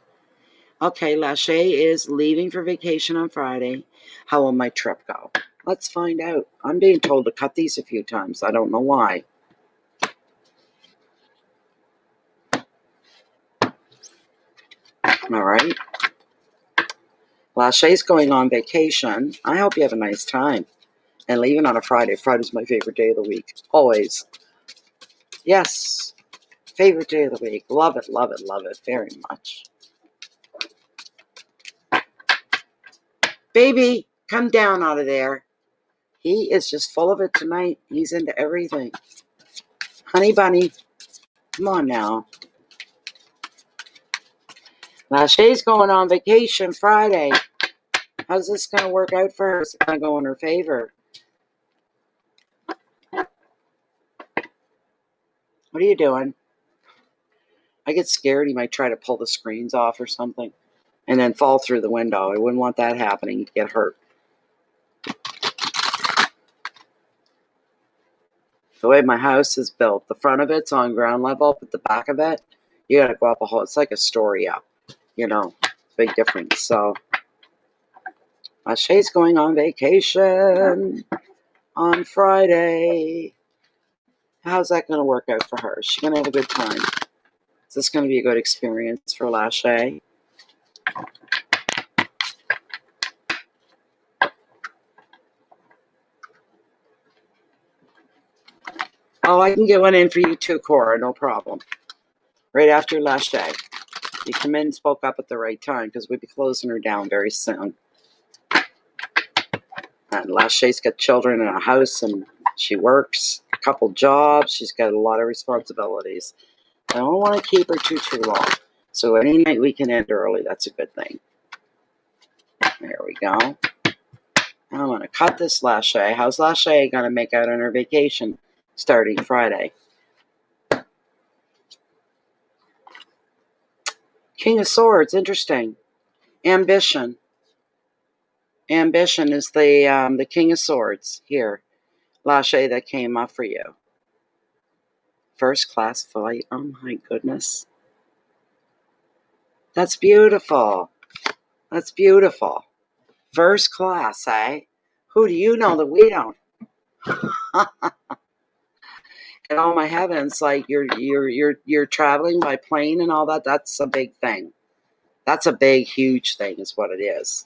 [SPEAKER 1] Okay, Lachey is leaving for vacation on Friday. How will my trip go? Let's find out. I'm being told to cut these a few times. I don't know why. All right. Lachey's going on vacation. I hope you have a nice time. And leaving on a Friday. Friday's my favorite day of the week. Always. Yes. Favorite day of the week. Love it, love it, love it very much. Baby, come down out of there. He is just full of it tonight. He's into everything. Honey bunny, come on now. Lachey's going on vacation Friday. How's this going to work out for her? Is it going to go in her favor? What are you doing? I get scared he might try to pull the screens off or something and then fall through the window. I wouldn't want that happening. He'd get hurt. The way my house is built, the front of it's on ground level, but the back of it, you got to go up a whole, it's like a story up, big difference. So, Lachey's going on vacation on Friday. How's that going to work out for her? Is she going to have a good time? Is this going to be a good experience for Lachey? Oh, I can get one in for you too, Cora, no problem. Right after Lachey. You come in and spoke up at the right time because we'll be closing her down very soon. And Lachey's got children in a house and she works a couple jobs. She's got a lot of responsibilities. I don't want to keep her too long. So any night we can end early, that's a good thing. There we go. I'm going to cut this Lachey. How's Lachey going to make out on her vacation starting Friday? King of Swords, interesting. Ambition. Ambition is the King of Swords here. Lachey, that came up for you. First class flight. Oh my goodness. That's beautiful. That's beautiful. First class, eh? Who do you know that we don't? And oh my heavens, like you're traveling by plane and all that. That's a big thing. That's a big, huge thing, is what it is.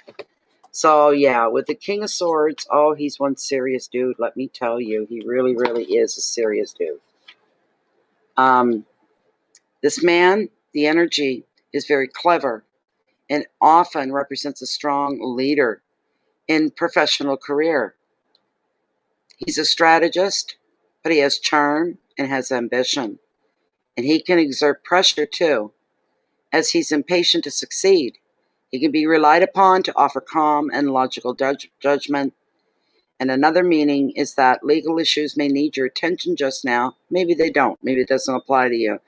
[SPEAKER 1] So yeah, with the King of Swords, oh, he's one serious dude. Let me tell you, he really, really is a serious dude. This man, the energy is very clever and often represents a strong leader in professional career. He's a strategist, but he has charm and has ambition. And he can exert pressure too, as he's impatient to succeed. He can be relied upon to offer calm and logical judgment. And another meaning is that legal issues may need your attention just now. Maybe they don't. Maybe it doesn't apply to you.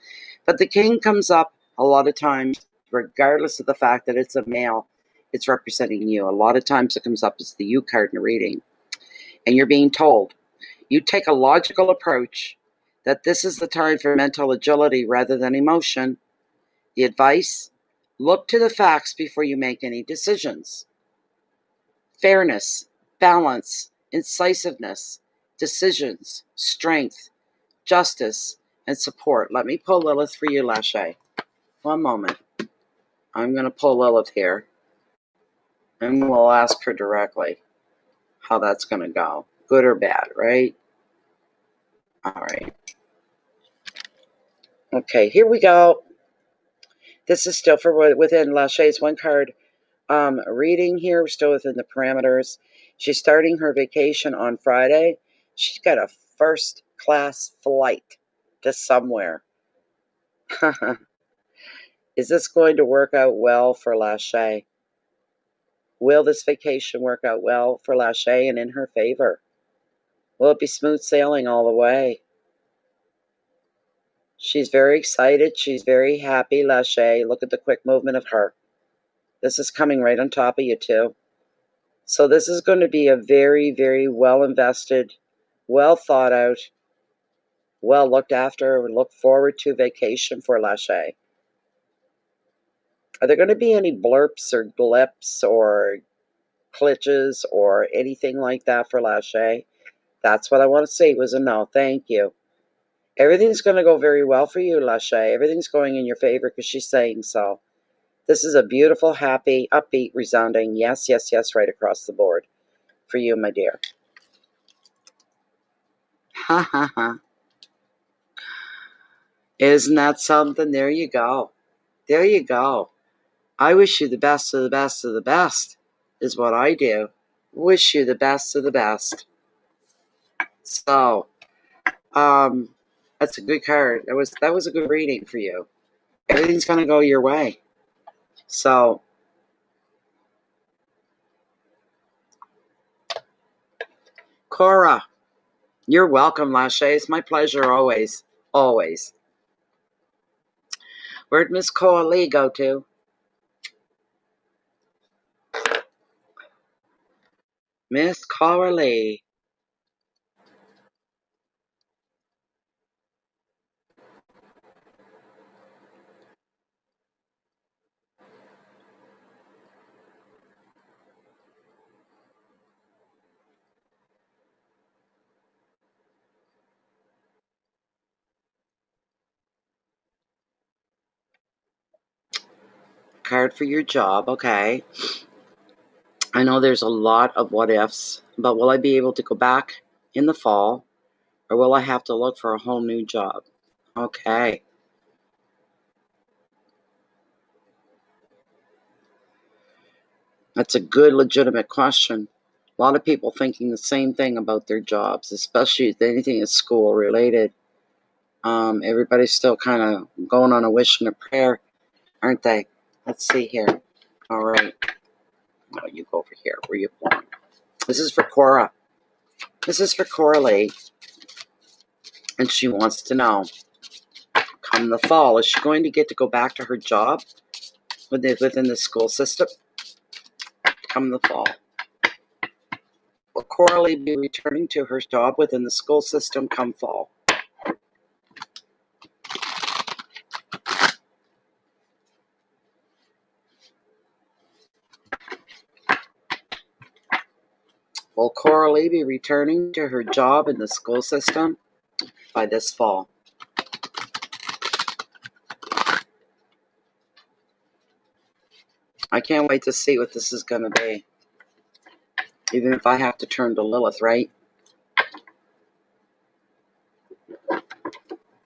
[SPEAKER 1] But the king comes up a lot of times regardless of the fact that it's a male, it's representing you. A lot of times it comes up as the you card in a reading. And you're being told, you take a logical approach, that this is the time for mental agility rather than emotion. The advice, look to the facts before you make any decisions. Fairness, balance, incisiveness, decisions, strength, justice, and support. Let me pull Lilith for you, Lachey. One moment. I'm going to pull Lilith here, and we'll ask her directly how that's going to go. Good or bad, right? All right. Okay, here we go. This is still for within Lachey's one card reading here. We're still within the parameters. She's starting her vacation on Friday. She's got a first-class flight to somewhere. Is this going to work out well for Lachey? Will this vacation work out well for Lachey and in her favor? Will it be smooth sailing all the way? She's very excited. She's very happy, Lachey. Look at the quick movement of her. This is coming right on top of you, too. So this is going to be a very, very well-invested, well-thought-out, well-looked after, look forward to vacation for Lachey. Are there going to be any blurps or blips or glitches or anything like that for Lachey? That's what I want to say was a no. Thank you. Everything's going to go very well for you, Lachey. Everything's going in your favor because she's saying so. This is a beautiful, happy, upbeat, resounding yes, yes, yes right across the board for you, my dear. Ha ha ha. Isn't that something? There you go. There you go. I wish you the best of the best of the best, is what I do. Wish you the best of the best. So, that's a good card. That was a good reading for you. Everything's gonna go your way. So, Cora, you're welcome, Lachey. It's my pleasure always. Always. Where'd Miss Coralie go to? Miss Coralie. Card for your job, okay. I know there's a lot of what ifs, but will I be able to go back in the fall, or will I have to look for a whole new job? Okay. That's a good, legitimate question. A lot of people thinking the same thing about their jobs, especially if anything is school related. Everybody's still kind of going on a wish and a prayer, aren't they? Let's see here. All right. No, you go over here where you belong. This is for Cora. This is for Coralie. And she wants to know, come the fall, is she going to get to go back to her job within the school system? Come the fall. Will Coralie be returning to her job within the school system come fall? Will Coralie be returning to her job in the school system by this fall? I can't wait to see what this is going to be. Even if I have to turn to Lilith, right?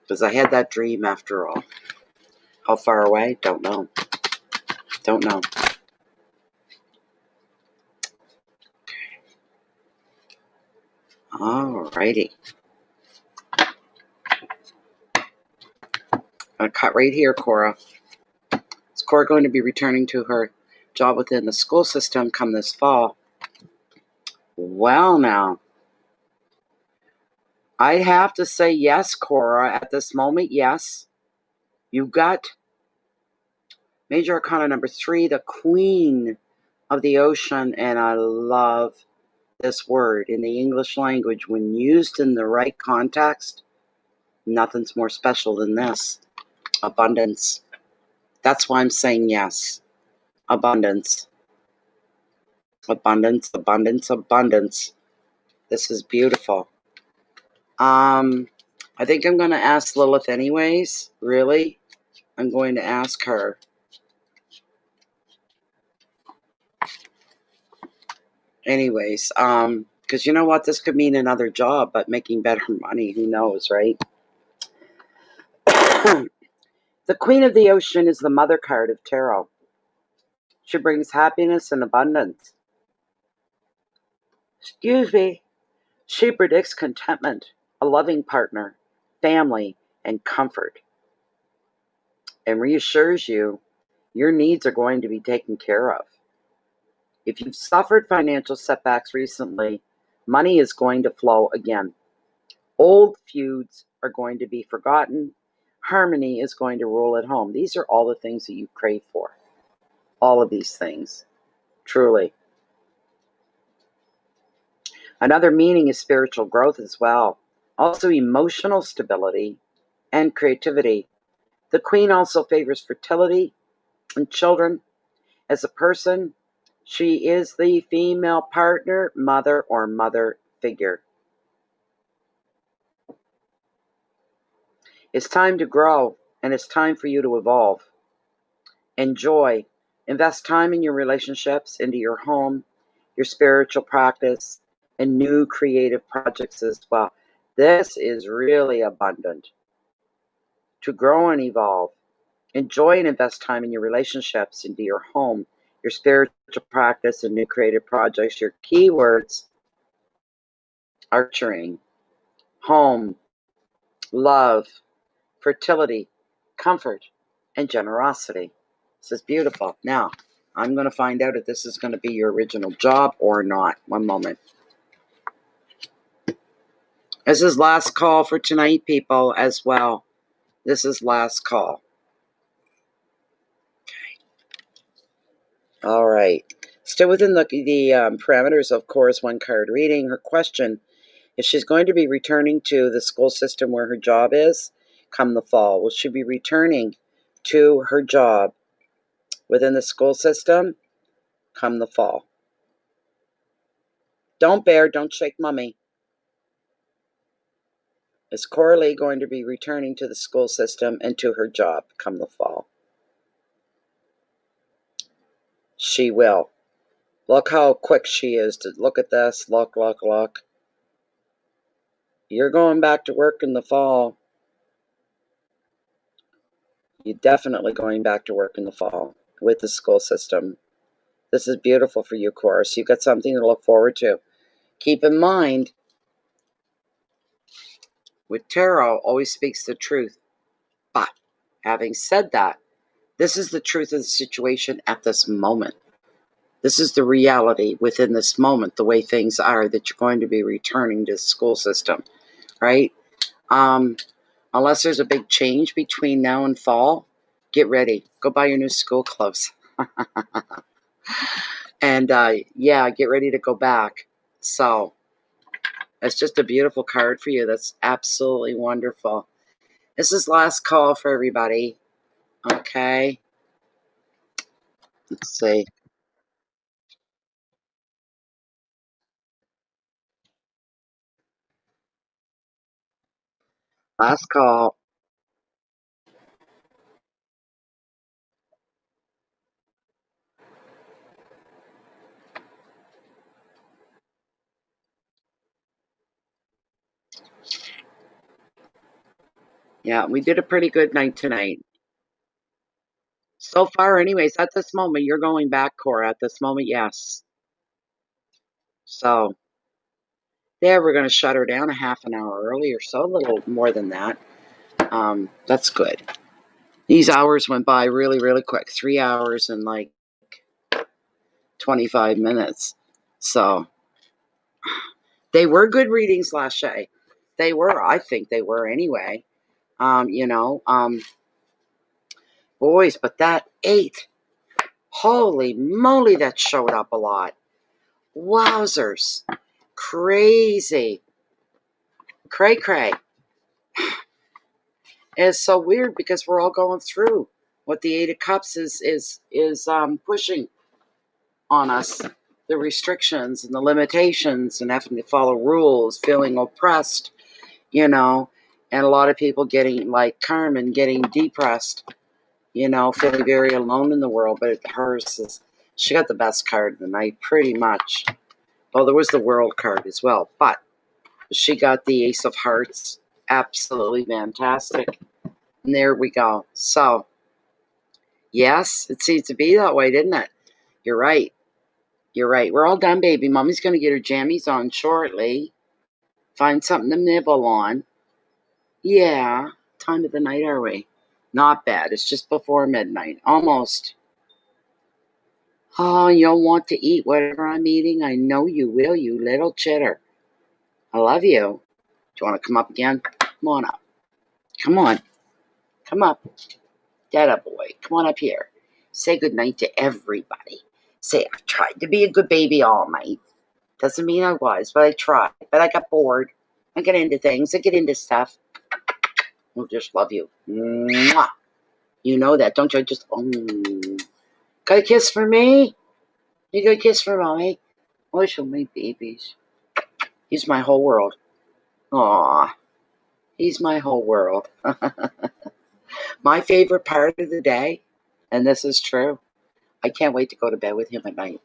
[SPEAKER 1] Because I had that dream after all. How far away? Don't know. Don't know. Alrighty. I'm going to cut right here, Cora. Is Cora going to be returning to her job within the school system come this fall? Well, now, I have to say yes, Cora. At this moment, yes. You've got Major Arcana number 3, the Queen of the Ocean. And I love this word in the English language. When used in the right context, nothing's more special than this. Abundance. That's why I'm saying yes. Abundance. Abundance, abundance, abundance. This is beautiful. I think I'm going to ask Lilith anyways. Really? I'm going to ask her. Anyways, because you know what? This could mean another job, but making better money. Who knows, right? The Queen of the Ocean is the mother card of tarot. She brings happiness and abundance. Excuse me. She predicts contentment, a loving partner, family, and comfort, and reassures you your needs are going to be taken care of. If you've suffered financial setbacks recently, money is going to flow again. Old feuds are going to be forgotten. Harmony is going to rule at home. These are all the things that you crave for. All of these things. Truly. Another meaning is spiritual growth as well. Also emotional stability and creativity. The Queen also favors fertility and children. As a person, she is the female partner, mother, or mother figure. It's time to grow, and it's time for you to evolve. Enjoy. Invest time in your relationships, into your home, your spiritual practice, and new creative projects as well. This is really abundant. To grow and evolve. Enjoy and invest time in your relationships, into your home, your spiritual practice, and new creative projects. Your keywords: nurturing, home, love, fertility, comfort, and generosity. This is beautiful. Now, I'm going to find out if this is going to be your original job or not. One moment. This is last call for tonight, people, as well. This is last call. All right. Still within the parameters of Cora's one-card reading. Her question: if she's going to be returning to the school system where her job is come the fall, will she be returning to her job within the school system come the fall? Don't bear, don't shake mummy. Is Coralie going to be returning to the school system and to her job come the fall? She will. Look how quick she is to look at this. Look, look, look. You're going back to work in the fall. You're definitely going back to work in the fall with the school system. This is beautiful for you, Cora. So you've got something to look forward to. Keep in mind, with tarot, always speaks the truth. But having said that, this is the truth of the situation at this moment. This is the reality within this moment, the way things are, that you're going to be returning to the school system, right? Unless there's a big change between now and fall, get ready. Go buy your new school clothes. And yeah, get ready to go back. So it's just a beautiful card for you. That's absolutely wonderful. This is last call for everybody. Okay. Let's see. Last call. Yeah, we did a pretty good night tonight. So far, anyways, at this moment, you're going back, Cora. At this moment, yes. So, there, we're going to shut her down a half an hour early or so, a little more than that. That's good. These hours went by really, really quick. 3 hours and like 25 minutes. So, they were good readings, Lachey. They were. I think they were anyway. You know, boys, but that 8. Holy moly, that showed up a lot. Wowzers. Crazy. Cray cray. And it's so weird because we're all going through what the 8 of Cups is pushing on us. The restrictions and the limitations and having to follow rules, feeling oppressed, and a lot of people getting, like Carmen, getting depressed, feeling very alone in the world. But hers is, she got the best card of the night, pretty much. Well, there was the World card as well, but she got the Ace of Hearts. Absolutely fantastic. And there we go. So, yes, it seems to be that way, didn't it? You're right. You're right. We're all done, baby. Mommy's going to get her jammies on shortly. Find something to nibble on. Yeah. Time of the night are we? Not bad. It's just before midnight. Almost. Oh, you'll want to eat whatever I'm eating. I know you will, you little chitter. I love you. Do you want to come up again? Come on up. Come on. Come up. Dada boy. Come on up here. Say goodnight to everybody. Say, I tried to be a good baby all night. Doesn't mean I was, but I tried. But I got bored. I get into things. I get into stuff. I'll just love you. Mwah. You know that, don't you? Got a kiss for me? You got a kiss for mommy? Oh, show my babies. He's my whole world. Aw. He's my whole world. My favorite part of the day, and this is true, I can't wait to go to bed with him at night.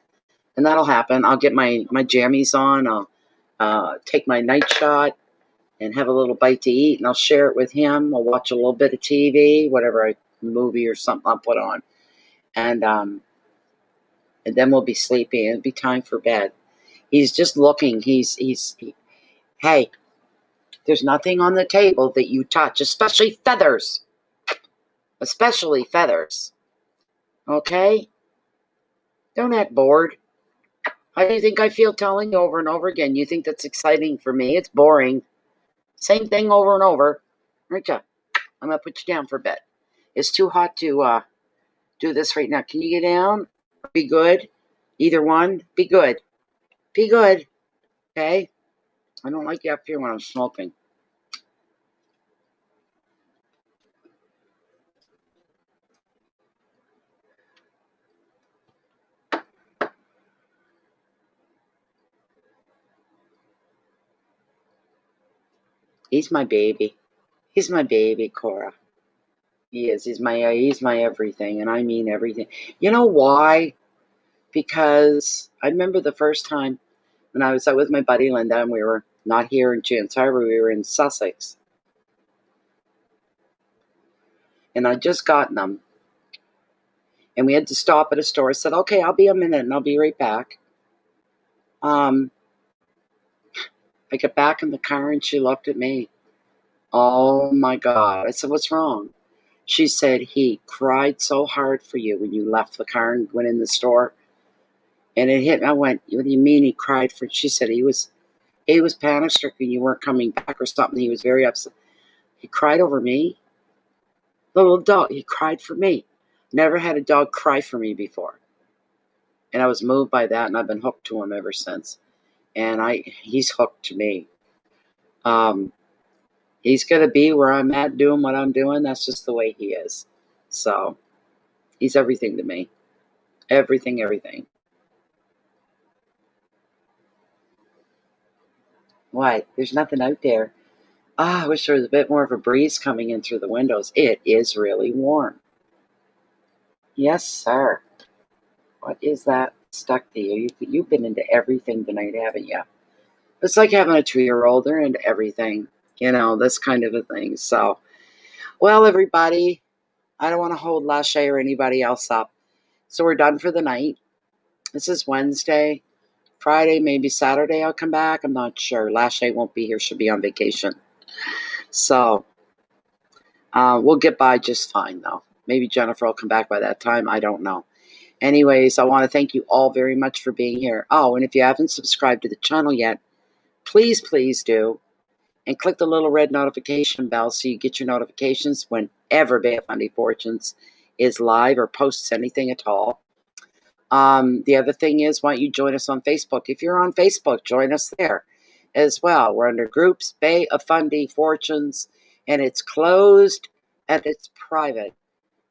[SPEAKER 1] And that'll happen. I'll get my jammies on. I'll take my night shot and have a little bite to eat, and I'll share it with him. I'll watch a little bit of TV, whatever movie or something I'll put on. And then we'll be sleepy, and it'll be time for bed. He's just looking. Hey, there's nothing on the table that you touch, especially feathers. Especially feathers. Okay? Don't act bored. How do you think I feel telling you over and over again? You think that's exciting for me? It's boring. Same thing over and over. Right, I'm going to put you down for a bit. It's too hot to do this right now. Can you get down? Be good. Either one. Be good. Be good. Okay? I don't like you up here when I'm smoking. He's my baby. He's my baby, Cora. He is. He's my everything, and I mean everything. You know why? Because I remember the first time when I was out with my buddy Linda, and we were not here in Chance Harbor, we were in Sussex. And I'd just gotten them. And we had to stop at a store. I said, okay, I'll be a minute and I'll be right back. I got back in the car and she looked at me. Oh my God. I said, what's wrong? She said, he cried so hard for you when you left the car and went in the store. And it hit me. I went, what do you mean he cried for? She said he was panic stricken. You weren't coming back or something. He was very upset. He cried over me. The little dog, he cried for me. Never had a dog cry for me before. And I was moved by that, and I've been hooked to him ever since. And he's hooked to me. He's going to be where I'm at doing what I'm doing. That's just the way he is. So he's everything to me. Everything, everything. What? There's nothing out there. I wish there was a bit more of a breeze coming in through the windows. It is really warm. Yes, sir. What is that stuck to you? You've been into everything tonight, haven't you? It's like having a 2-year-old. They're into everything, this kind of a thing. So, well, everybody, I don't want to hold Lachey or anybody else up. So we're done for the night. This is Wednesday. Friday, maybe Saturday I'll come back. I'm not sure. Lachey won't be here. She'll be on vacation. So we'll get by just fine, though. Maybe Jennifer will come back by that time. I don't know. Anyways, I want to thank you all very much for being here. Oh, and if you haven't subscribed to the channel yet, please, please do. And click the little red notification bell so you get your notifications whenever Bay of Fundy Fortunes is live or posts anything at all. The other thing is, why don't you join us on Facebook? If you're on Facebook, join us there as well. We're under Groups, Bay of Fundy Fortunes, and it's closed and it's private.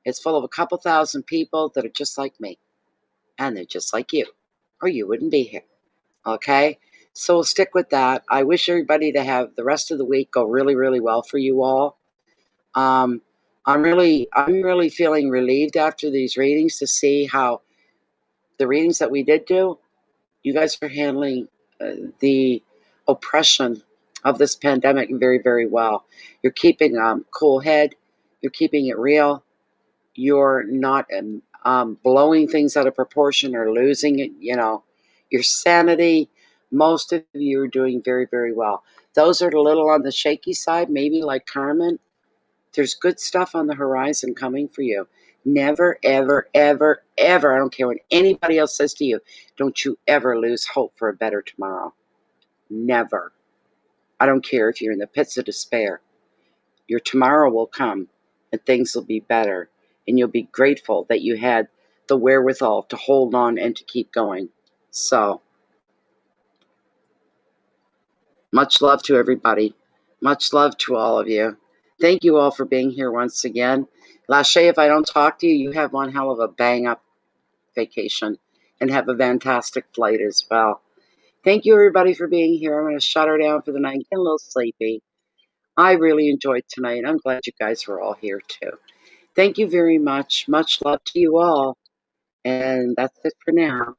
[SPEAKER 1] It's full of a couple thousand people that are just like me, and they're just like you, or you wouldn't be here. Okay? So we'll stick with that. I wish everybody to have the rest of the week go really, really well for you all. I'm really feeling relieved after these readings to see how the readings that we did do, you guys are handling the oppression of this pandemic very, very well. You're keeping cool head. You're keeping it real. You're not blowing things out of proportion or losing it, your sanity. Most of you are doing very, very well. Those are a little on the shaky side, maybe like Carmen. There's good stuff on the horizon coming for you. Never, ever, ever, ever, I don't care what anybody else says to you, don't you ever lose hope for a better tomorrow. Never. I don't care if you're in the pits of despair. Your tomorrow will come and things will be better. And you'll be grateful that you had the wherewithal to hold on and to keep going. So, much love to everybody. Much love to all of you. Thank you all for being here once again. Lachey, if I don't talk to you, you have one hell of a bang-up vacation and have a fantastic flight as well. Thank you, everybody, for being here. I'm going to shut her down for the night. Get a little sleepy. I really enjoyed tonight. I'm glad you guys were all here, too. Thank you very much. Much love to you all. And that's it for now.